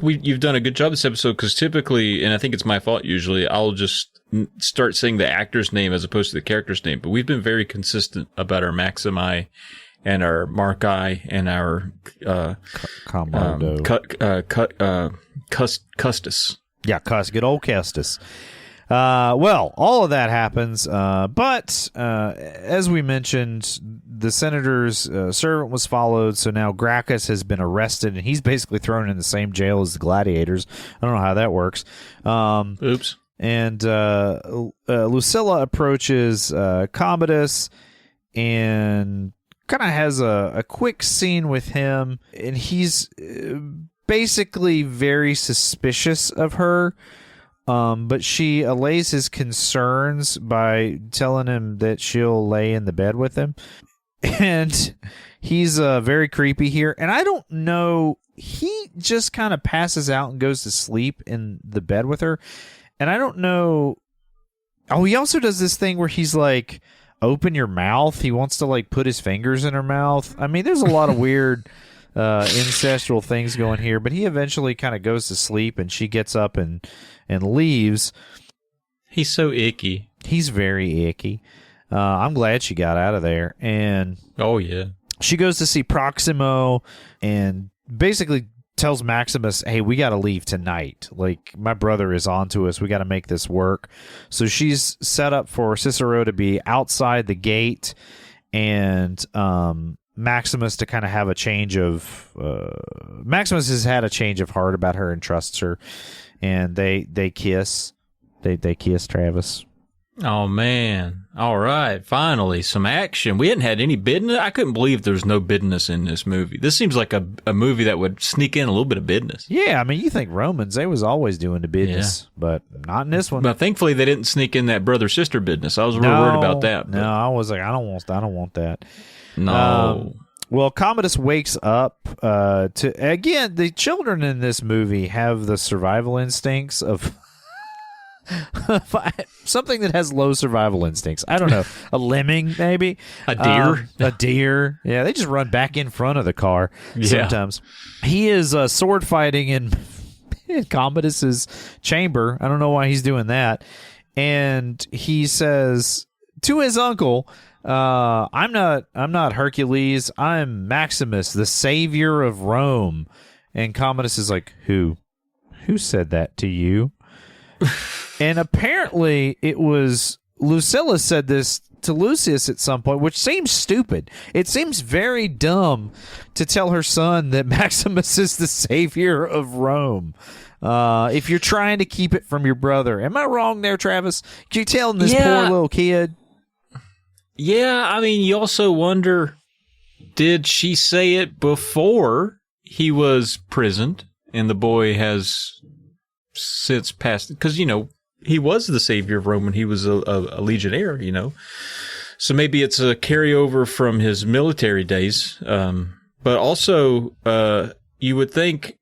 you've done a good job this episode, because typically, and I think it's my fault usually, I'll just start saying the actor's name as opposed to the character's name. But we've been very consistent about our Maximi and our Marci and our Custis. Yeah, good old Custis. Well, all of that happens, but as we mentioned, the senator's servant was followed, so now Gracchus has been arrested, and he's basically thrown in the same jail as the gladiators. I don't know how that works. Oops. And Lucilla approaches Commodus and kind of has a quick scene with him, and he's basically very suspicious of her. But she allays his concerns by telling him that she'll lay in the bed with him. And he's very creepy here. And I don't know, he just kind of passes out and goes to sleep in the bed with her. And I don't know. Oh, he also does this thing where he's like, open your mouth. He wants to like put his fingers in her mouth. I mean, there's a lot of weird incestual things going here, but he eventually kind of goes to sleep, and she gets up and leaves. He's so icky. He's very icky. I'm glad she got out of there. And oh yeah, she goes to see Proximo and basically tells Maximus, hey, we got to leave tonight. Like, my brother is on to us. We got to make this work. So she's set up for Cicero to be outside the gate, and Maximus to kind of have a change of Maximus has had a change of heart about her and trusts her, and they kiss. They kiss, Travis. Oh man. All right, finally some action. We hadn't had any business. I couldn't believe there's no business in this movie. This seems like a movie that would sneak in a little bit of business. Yeah, I mean, you think Romans, they was always doing the business, but not in this one. But thankfully they didn't sneak in that brother-sister business. I was real worried about that. But. No, I was like, I don't want that. No. Well, Commodus wakes up to, again, the children in this movie have the survival instincts of something that has low survival instincts. I don't know. A lemming, maybe? A deer? A deer. Yeah, they just run back in front of the car sometimes. He is sword fighting in Commodus's chamber. I don't know why he's doing that. And he says to his uncle I'm not Hercules. I'm Maximus, the savior of Rome. And Commodus is like, who said that to you? And apparently it was Lucilla said this to Lucius at some point, which seems stupid. It seems very dumb to tell her son that Maximus is the savior of Rome. If you're trying to keep it from your brother. Am I wrong there, Travis? You're telling this poor little kid? Yeah, I mean, you also wonder, did she say it before he was prisoned and the boy has since passed? Because, he was the savior of Rome when he was a legionnaire, So maybe it's a carryover from his military days. But also, you would think,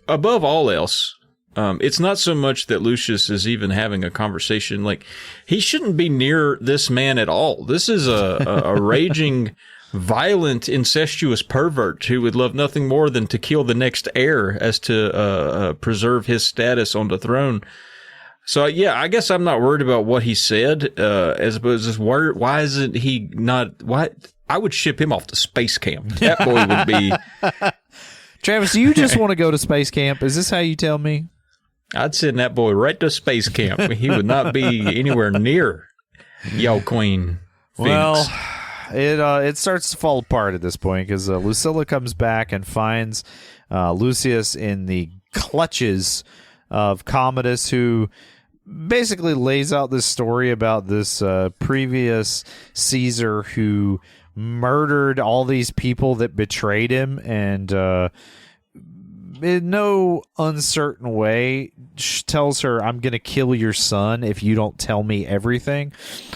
above all else, it's not so much that Lucius is even having a conversation. Like, he shouldn't be near this man at all. This is a raging, violent, incestuous pervert who would love nothing more than to kill the next heir as to preserve his status on the throne. So, yeah, I guess I'm not worried about what he said, as opposed to why isn't he not, why? I would ship him off to space camp. That boy would be. Travis, do you just want to go to space camp? Is this how you tell me? I'd send that boy right to space camp. He would not be anywhere near Yo Queen Phoenix. Well, it starts to fall apart at this point because Lucilla comes back and finds Lucius in the clutches of Commodus, who basically lays out this story about this previous Caesar who murdered all these people that betrayed him, and in no uncertain way tells her, I'm going to kill your son if you don't tell me everything.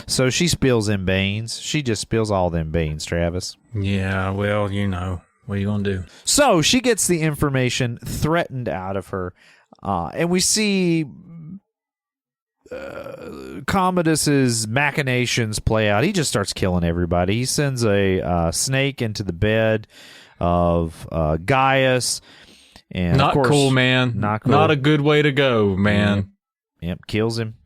So she spills them beans. She just spills all them beans, Travis. Yeah, well, what are you going to do? So she gets the information threatened out of her. And we see Commodus's machinations play out. He just starts killing everybody. He sends a snake into the bed of Gaius. And not of course, cool, man. Not cool. Not a good way to go, man. Yep, kills him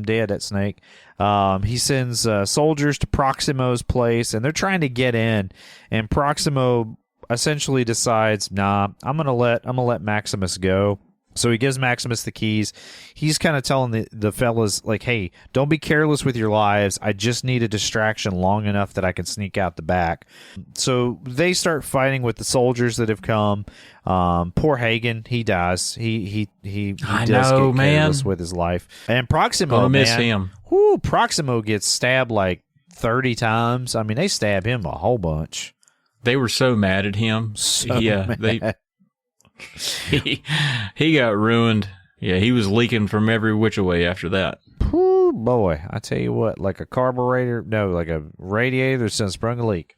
dead, that snake. He sends soldiers to Proximo's place, and they're trying to get in. And Proximo essentially decides, nah, I'm gonna let Maximus go. So he gives Maximus the keys. He's kind of telling the fellas, like, hey, don't be careless with your lives. I just need a distraction long enough that I can sneak out the back. So they start fighting with the soldiers that have come. Poor Hagen, he dies. He does get careless with his life. And Proximo, gonna miss him. Whoo, Proximo gets stabbed like 30 times. I mean, they stab him a whole bunch. They were so mad at him. Mad. He got ruined. Yeah, he was leaking from every which way after that. Whew, boy, I tell you what, like a radiator that's sprung a leak.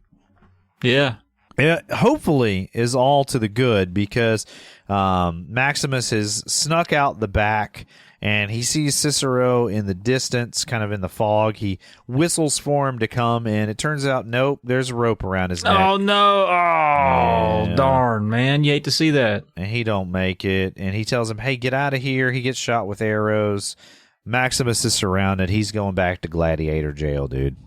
Yeah. It hopefully is all to the good because Maximus has snuck out the back and he sees Cicero in the distance, kind of in the fog. He whistles for him to come, and it turns out, nope, there's a rope around his neck. Oh, no. Oh, yeah. Darn, man. You hate to see that. And he don't make it, and he tells him, hey, get out of here. He gets shot with arrows. Maximus is surrounded. He's going back to Gladiator jail, dude.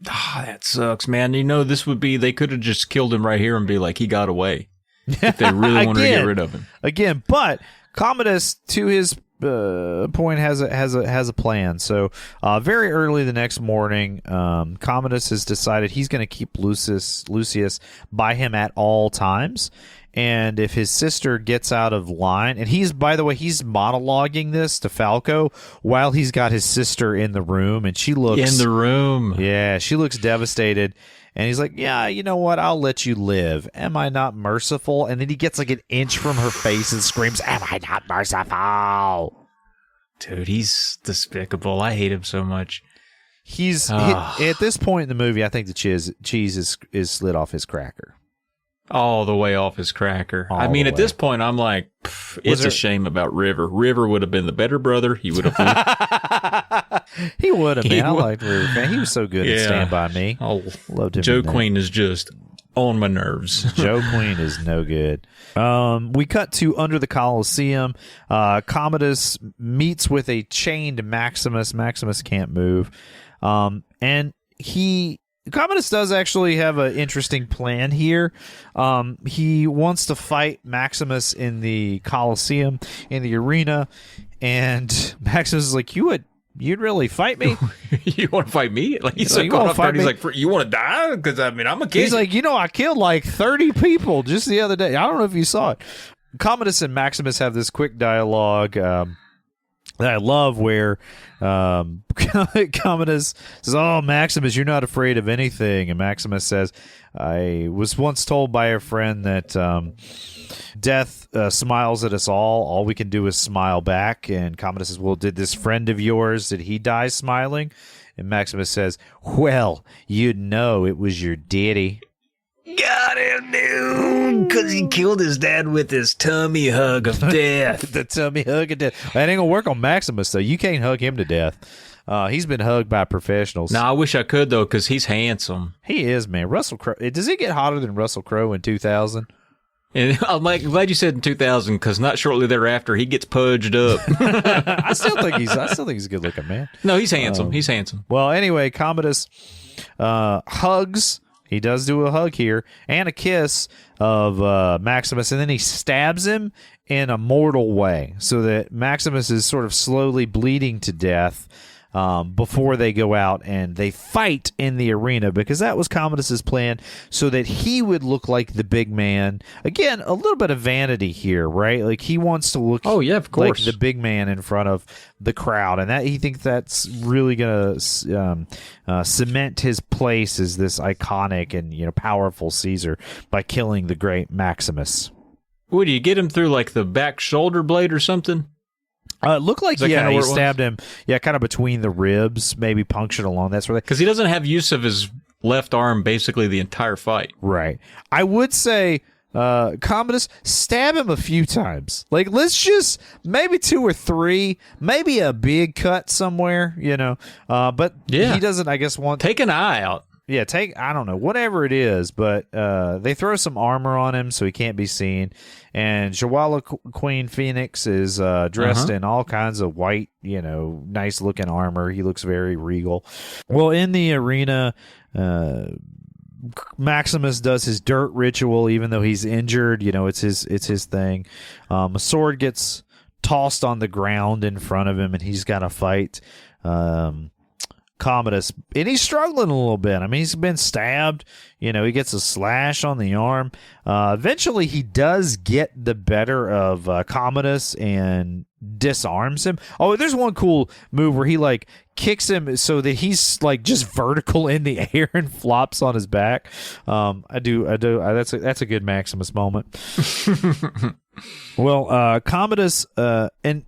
Ah, that sucks, man. This would be, they could have just killed him right here and be like, he got away. If they really wanted to get rid of him. Again, but Commodus, to his point, has a plan. So very early the next morning, Commodus has decided he's going to keep Lucius by him at all times. And if his sister gets out of line, and he's monologuing this to Falco while he's got his sister in the room, and she looks in the room. Yeah, she looks devastated. And he's like, yeah, you know what? I'll let you live. Am I not merciful? And then he gets like an inch from her face and screams, am I not merciful? Dude, he's despicable. I hate him so much. At this point in the movie, I think the cheese is slid off his cracker. All the way off his cracker. I mean, at this point, I'm like, it's a shame about River. River would have been the better brother. He would have. He would have, man. I liked River, man. He was so good at Stand By Me. Oh, loved him. Joe Queen is just on my nerves. Joe Queen is no good. We cut to under the Colosseum. Commodus meets with a chained Maximus. Maximus can't move. And he Commodus does actually have an interesting plan here. He wants to fight Maximus in the Colosseum, in the arena, and Maximus is like, you'd really fight me? You want to fight me? Like he's like, so you caught wanna off fight guard. He's me? like, you want to die? Because I'm a kid. He's like, I killed like 30 people just the other day. I don't know if you saw it. Commodus and Maximus have this quick dialogue that I love, where Commodus says, "Oh, Maximus, you're not afraid of anything," and Maximus says, "I was once told by a friend that death smiles at us all. All we can do is smile back." And Commodus says, "Well, did this friend of yours, did he die smiling?" And Maximus says, "Well, you'd know it was your daddy." Got him, dude, because he killed his dad with his tummy hug of death. The tummy hug of death. That ain't gonna work on Maximus, though. You can't hug him to death. He's been hugged by professionals. No, I wish I could, though, because he's handsome. He is, man. Russell Crowe. Does he get hotter than Russell Crowe in 2000? And I'm glad you said in 2000, because not shortly thereafter he gets pudged up. I still think he's a good looking man. No, he's handsome. He's handsome. Well, anyway, Commodus hugs. He does do a hug here and a kiss of Maximus, and then he stabs him in a mortal way, so that Maximus is sort of slowly bleeding to death before they go out and they fight in the arena, because that was Commodus's plan, so that he would look like the big man. Again, a little bit of vanity here, right? Like he wants to look of course, like the big man in front of the crowd, and that he thinks that's really going to cement his place as this iconic and powerful Caesar by killing the great Maximus. What, do you get him through like the back shoulder blade or something? It looked like, he where it stabbed him, kind of between the ribs, maybe punctured along that sort of thing. Because he doesn't have use of his left arm basically the entire fight. Right. I would say, Commodus, stab him a few times. Like, let's just, maybe 2 or 3, maybe a big cut somewhere, But he doesn't, I guess, want... Take an eye out. Yeah, I don't know, whatever it is, but they throw some armor on him so he can't be seen. And Jawala Queen Phoenix is dressed in all kinds of white, nice looking armor. He looks very regal. Well, in the arena, Maximus does his dirt ritual, even though he's injured. It's his thing. A sword gets tossed on the ground in front of him, and he's got to fight Commodus, and he's struggling a little bit. I mean, he's been stabbed. He gets a slash on the arm. Eventually, he does get the better of Commodus and disarms him. Oh, there's one cool move where he kicks him so that he's just vertical in the air and flops on his back. That's a good Maximus moment. Well, Commodus and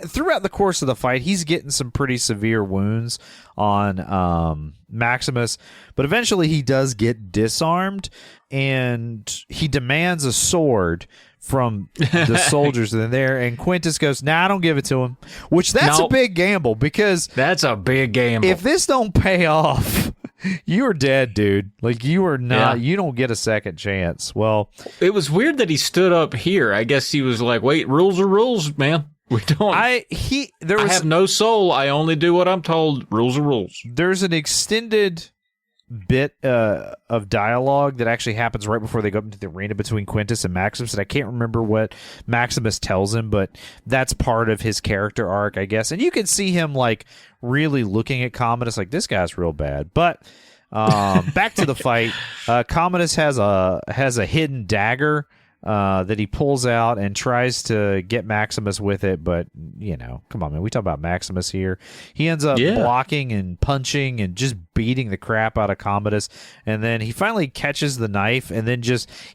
throughout the course of the fight, he's getting some pretty severe wounds on Maximus, but eventually he does get disarmed, and he demands a sword from the soldiers in there, and Quintus goes, "Nah, I don't give it to him," which that's a big gamble, because that's a big gamble. If this don't pay off, you're dead, dude. You are not. You don't get a second chance. Well, it was weird that he stood up here. I guess he was like, "Wait, rules are rules, man. We don't. I have no soul. I only do what I'm told. Rules are rules." There's an extended bit of dialogue that actually happens right before they go up into the arena between Quintus and Maximus, and I can't remember what Maximus tells him, but that's part of his character arc, I guess. And you can see him really looking at Commodus like, this guy's real bad. But back to the fight. Commodus has a hidden dagger that he pulls out and tries to get Maximus with it, but come on, man, we talk about Maximus here. He ends up blocking and punching and just beating the crap out of Commodus, and then he finally catches the knife, and then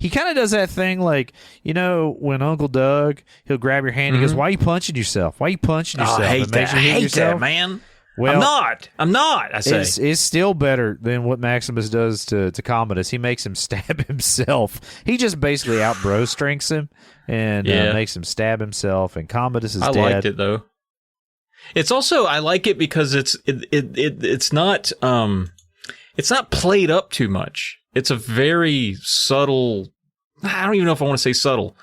he kind of does that thing when Uncle Doug, he'll grab your hand, he goes, "Why are you punching yourself? Why are you punching yourself?" I hate that, man. Well, I'm not. I say it's still better than what Maximus does to Commodus. He makes him stab himself. He just basically out-bro strengths him and makes him stab himself. And Commodus is dead. I liked it though. It's also, I like it because it's not played up too much. It's a very subtle. I don't even know if I want to say subtle.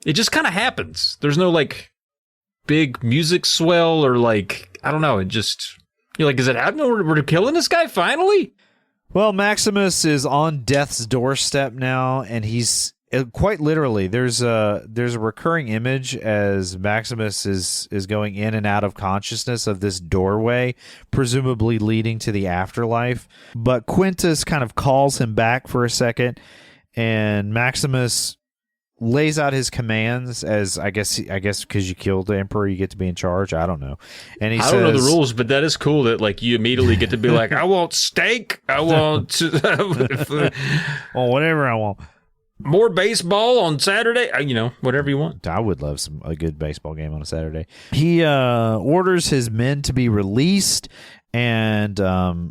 It just kind of happens. There's no big music swell or I don't know. It just, you're like, is it happening? We're killing this guy finally? Well, Maximus is on death's doorstep now, and he's quite literally. There's a recurring image as Maximus is going in and out of consciousness of this doorway, presumably leading to the afterlife. But Quintus kind of calls him back for a second, and Maximus lays out his commands as I guess because you killed the emperor, you get to be in charge. I don't know. And I don't know the rules, but that is cool that like you immediately get to be like, I want steak. I want well, whatever I want. More baseball on Saturday. Whatever you want. I would love a good baseball game on a Saturday. He orders his men to be released and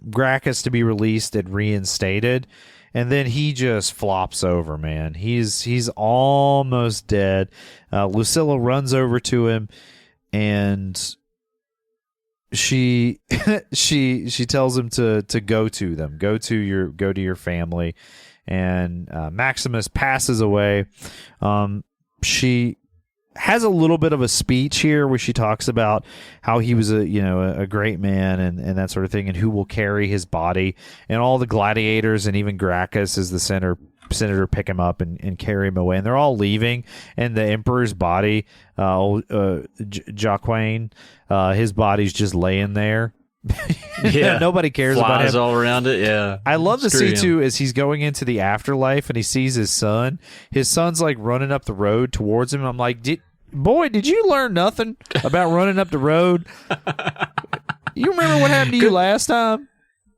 Gracchus to be released and reinstated. And then he just flops over, man. He's almost dead. Lucilla runs over to him, and she tells him to go to them, go to your family. And Maximus passes away. She has a little bit of a speech here where she talks about how he was a great man and that sort of thing, and who will carry his body, and all the gladiators and even Gracchus as the senator pick him up and carry him away, and they're all leaving, and the emperor's body, Jacqueline, his body's just laying there. Yeah, nobody cares about him. All around it. Yeah, I love to see too as he's going into the afterlife and he sees his son. His son's like running up the road towards him. I'm like, did you learn nothing about running up the road? You remember what happened to you last time?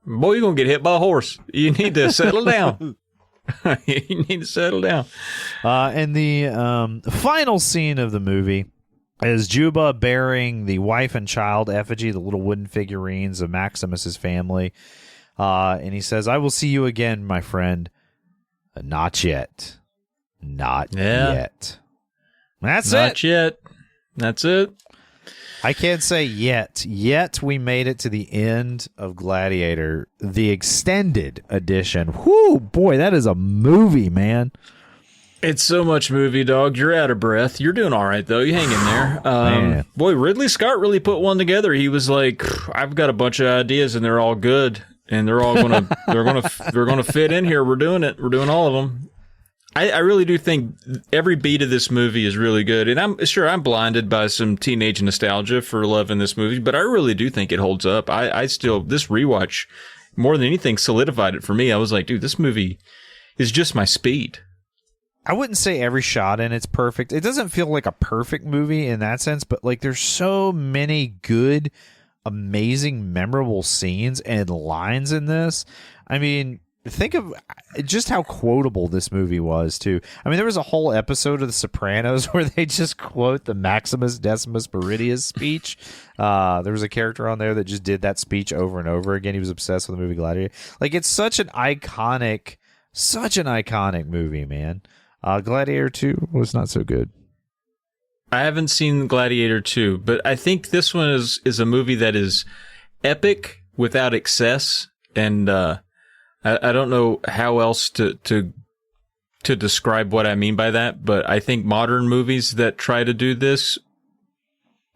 Boy, you're gonna get hit by a horse. You need to settle down. You need to settle down. And the final scene of the movie is Juba bearing the wife and child effigy, the little wooden figurines of Maximus's family. And he says, I will see you again, my friend. Not yet. Not yet. That's Not yet. That's it. I can't say yet. Yet we made it to the end of Gladiator, the extended edition. Whoo, boy, that is a movie, man. It's so much movie, dog. You're out of breath. You're doing all right, though. You hang in there. Boy, Ridley Scott really put one together. He was like, I've got a bunch of ideas, and they're all good, and they're all gonna fit in here. We're doing it. We're doing all of them. I really do think every beat of this movie is really good, and I'm blinded by some teenage nostalgia for loving this movie, but I really do think it holds up. This rewatch more than anything solidified it for me. I was like, dude, this movie is just my speed. I wouldn't say every shot in it's perfect. It doesn't feel like a perfect movie in that sense, but like there's so many good, amazing, memorable scenes and lines in this. I mean, think of just how quotable this movie was, too. I mean, there was a whole episode of The Sopranos where they just quote the Maximus Decimus Meridius speech. There was a character on there that just did that speech over and over again. He was obsessed with the movie Gladiator. Like, it's such an iconic movie, man. Gladiator 2 was not so good. I haven't seen Gladiator 2, but I think this one is a movie that is epic without excess, and I don't know how else to describe what I mean by that, but I think modern movies that try to do this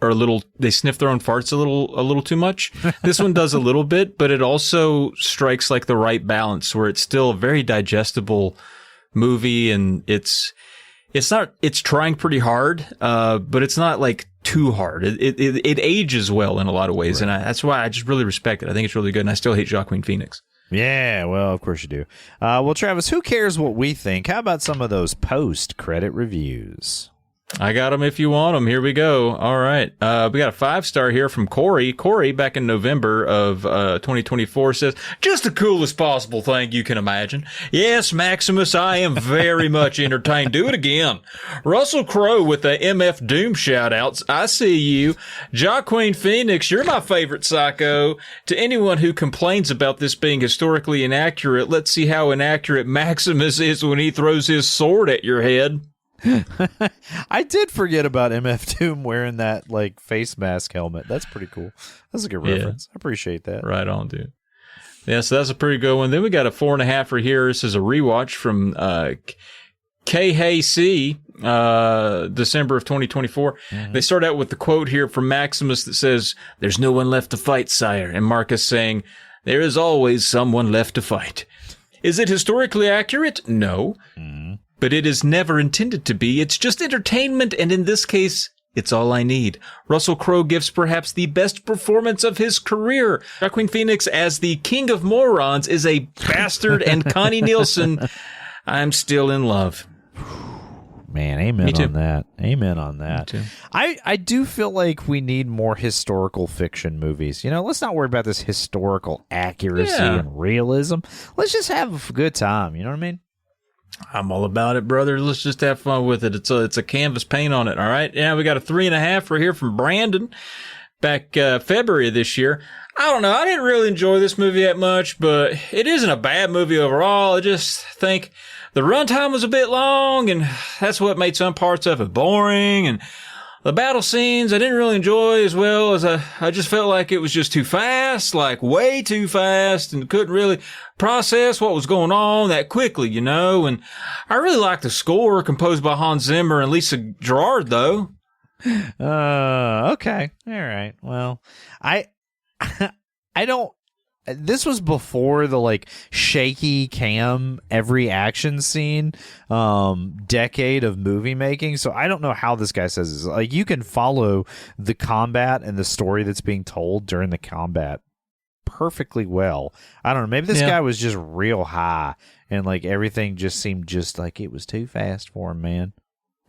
are they sniff their own farts a little too much. This one does a little bit, but it also strikes like the right balance where it's still a very digestible movie, and it's trying pretty hard, but it's not like too hard. It ages well in a lot of ways, right. And that's why I just really respect it. I think it's really good, and I still hate Joaquin Phoenix. Yeah, well, of course you do. Well, Travis, who cares what we think? How about some of those post-credit reviews? I got them if you want them. Here we go. All right. We got a 5-star here from Corey. Corey, back in November of 2024, says, just the coolest possible thing you can imagine. Yes, Maximus, I am very much entertained. Do it again. Russell Crowe with the MF Doom shout-outs. I see you. Joaquin Phoenix, you're my favorite psycho. To anyone who complains about this being historically inaccurate, let's see how inaccurate Maximus is when he throws his sword at your head. I did forget about MF Doom wearing that like face mask helmet. That's pretty cool. That's a good reference. I appreciate that. Right on, dude. Yeah, so that's a pretty good one. Then we got a 4.5 here. This is a rewatch from KHC, December of 2024. Mm-hmm. They start out with the quote here from Maximus that says, "There's no one left to fight, sire." And Marcus saying, There is always someone left to fight. Is it historically accurate? No. But it is never intended to be. It's just entertainment, and in this case, it's all I need. Russell Crowe gives perhaps the best performance of his career. Joaquin Phoenix as the king of morons is a bastard, and Connie Nielsen, I'm still in love. Man, amen on that. Amen on that. I do feel like we need more historical fiction movies. Let's not worry about this historical accuracy and realism. Let's just have a good time. You know what I mean? I'm all about it, brother. Let's just have fun with it. It's a canvas paint on it, all right? Yeah, we got a 3.5 right here from Brandon back February of this year. I don't know. I didn't really enjoy this movie that much, but it isn't a bad movie overall. I just think the runtime was a bit long, and that's what made some parts of it boring. And the battle scenes I didn't really enjoy as well, as I just felt like it was just too fast, like way too fast, and couldn't really process what was going on that quickly, And I really liked the score composed by Hans Zimmer and Lisa Gerard, though. Okay. All right. Well, I don't. This was before the shaky cam every action scene decade of movie making, so I don't know how this guy says this. You can follow the combat and the story that's being told during the combat perfectly well. I don't know, maybe this guy was just real high and everything just seemed just like it was too fast for him, man.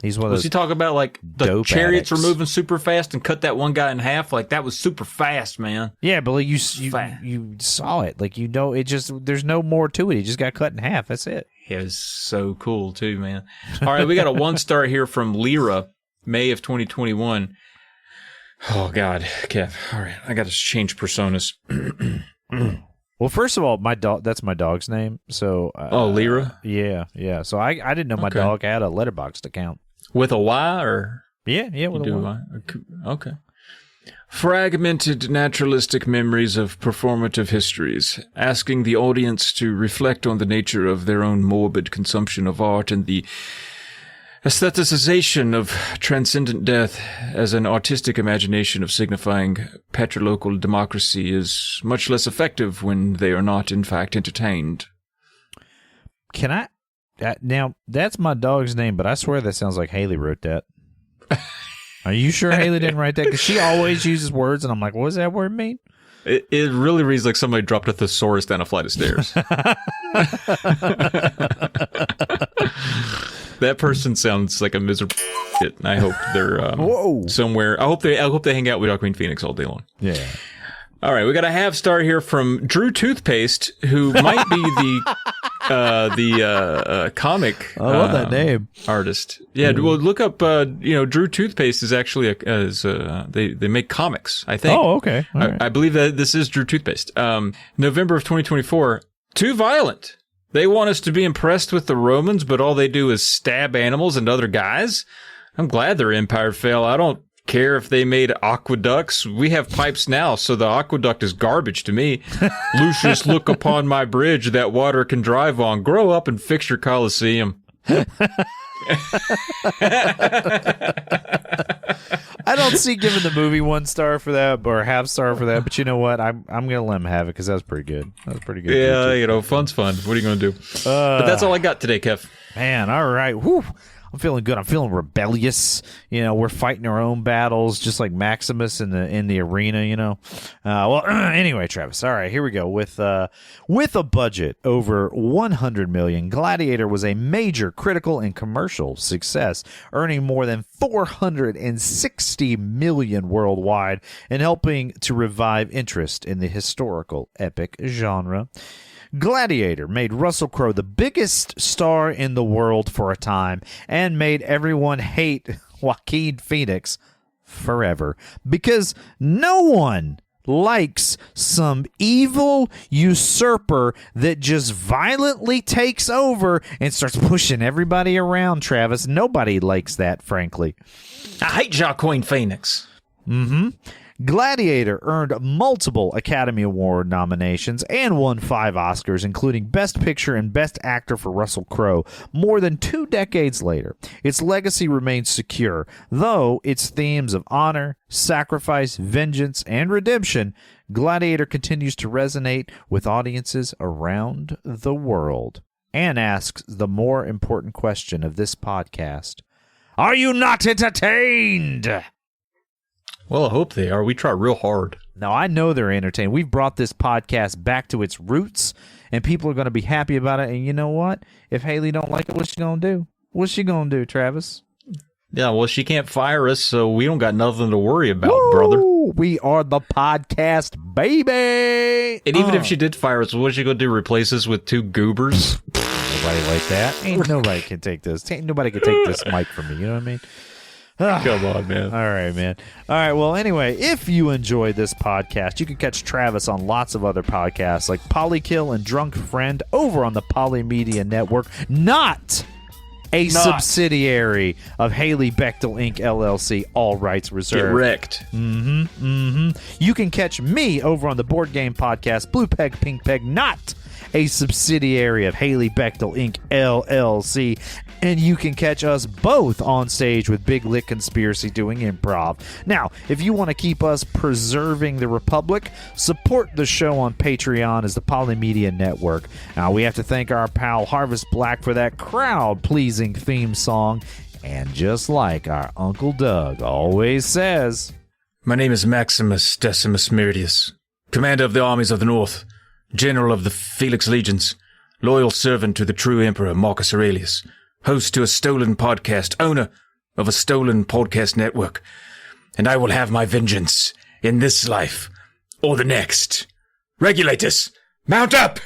He's one of those. Was he talking about the chariots addicts. were moving super fast and cut that one guy in half? That was super fast, man. Yeah, but you saw it. It just there's no more to it. He just got cut in half. That's it. It was so cool too, man. All right, we got a 1-star here from Lyra, May of 2021. Oh God, Kev. All right, I got to change personas. Well, first of all, my dog. That's my dog's name. So. Lyra. Yeah. So I didn't know my dog had a Letterboxd account. With a Y or? Yeah, with a Y. Okay. Fragmented naturalistic memories of performative histories, asking the audience to reflect on the nature of their own morbid consumption of art and the aestheticization of transcendent death as an artistic imagination of signifying patrilocal democracy is much less effective when they are not, in fact, entertained. Can I? Now, that's my dog's name, but I swear that sounds like Haley wrote that. Are you sure Haley didn't write that? Because she always uses words, and I'm like, what does that word mean? It really reads like somebody dropped a thesaurus down a flight of stairs. That person sounds like a miserable shit, and I hope they're somewhere. I hope they hang out with Joaquin Phoenix all day long. Yeah. All right, we got a half-star here from Drew Toothpaste, who might be the comic. I love that name. Artist. Yeah, well, look up. Drew Toothpaste is actually they make comics, I think. Oh, okay. I believe that this is Drew Toothpaste. November of 2024. Too violent. They want us to be impressed with the Romans, but all they do is stab animals and other guys. I'm glad their empire fell. I don't care if they made aqueducts. We have pipes now, so the aqueduct is garbage to me. Lucius, look upon my bridge that water can drive on. Grow up and fix your Colosseum. I don't see giving the movie 1 star for that or a half star for that, but you know what? I'm gonna let him have it because that was pretty good. That was pretty good. Yeah, fun's fun. What are you gonna do? But that's all I got today, Kev. Man, all right. Whew. I'm feeling good. I'm feeling rebellious. We're fighting our own battles, just like Maximus in the arena. Anyway, Travis. All right, here we go. With a budget over $100 million, Gladiator was a major critical and commercial success, earning more than $460 million worldwide and helping to revive interest in the historical epic genre. Gladiator made Russell Crowe the biggest star in the world for a time and made everyone hate Joaquin Phoenix forever because no one likes some evil usurper that just violently takes over and starts pushing everybody around, Travis. Nobody likes that, frankly. I hate Joaquin Phoenix. Mm-hmm. Gladiator earned multiple Academy Award nominations and won 5 Oscars, including Best Picture and Best Actor for Russell Crowe. More than 2 decades later, its legacy remains secure, though its themes of honor, sacrifice, vengeance, and redemption, Gladiator continues to resonate with audiences around the world. And asks the more important question of this podcast: are you not entertained? Well, I hope they are. We try real hard. Now, I know they're entertained. We've brought this podcast back to its roots, and people are going to be happy about it. And you know what? If Haley don't like it, what's she going to do? What's she going to do, Travis? Yeah, well, she can't fire us, so we don't got nothing to worry about, brother. We are the podcast, baby. And even if she did fire us, what's she going to do? Replace us with 2 goobers? Nobody like that. Ain't nobody can take this. Ain't nobody can take this mic from me. You know what I mean? Come on, man. All right, man. All right, well, anyway, if you enjoy this podcast, you can catch Travis on lots of other podcasts like Polykill and Drunk Friend over on the Polymedia Network, not a subsidiary of Haley Bechtel Inc. LLC, all rights reserved. Get wrecked. You can catch me over on the Board Game Podcast, Blue Peg, Pink Peg, not a subsidiary of Haley Bechtel Inc. LLC. And you can catch us both on stage with Big Lit Conspiracy doing improv. Now, if you want to keep us preserving the Republic, support the show on Patreon as the Polymedia Network. Now, we have to thank our pal Harvest Black for that crowd-pleasing theme song. And just like our Uncle Doug always says, My name is Maximus Decimus Meridius, commander of the armies of the North, general of the Felix Legions, loyal servant to the true emperor Marcus Aurelius, host to a stolen podcast, owner of a stolen podcast network, and I will have my vengeance in this life or the next. Regulators, mount up!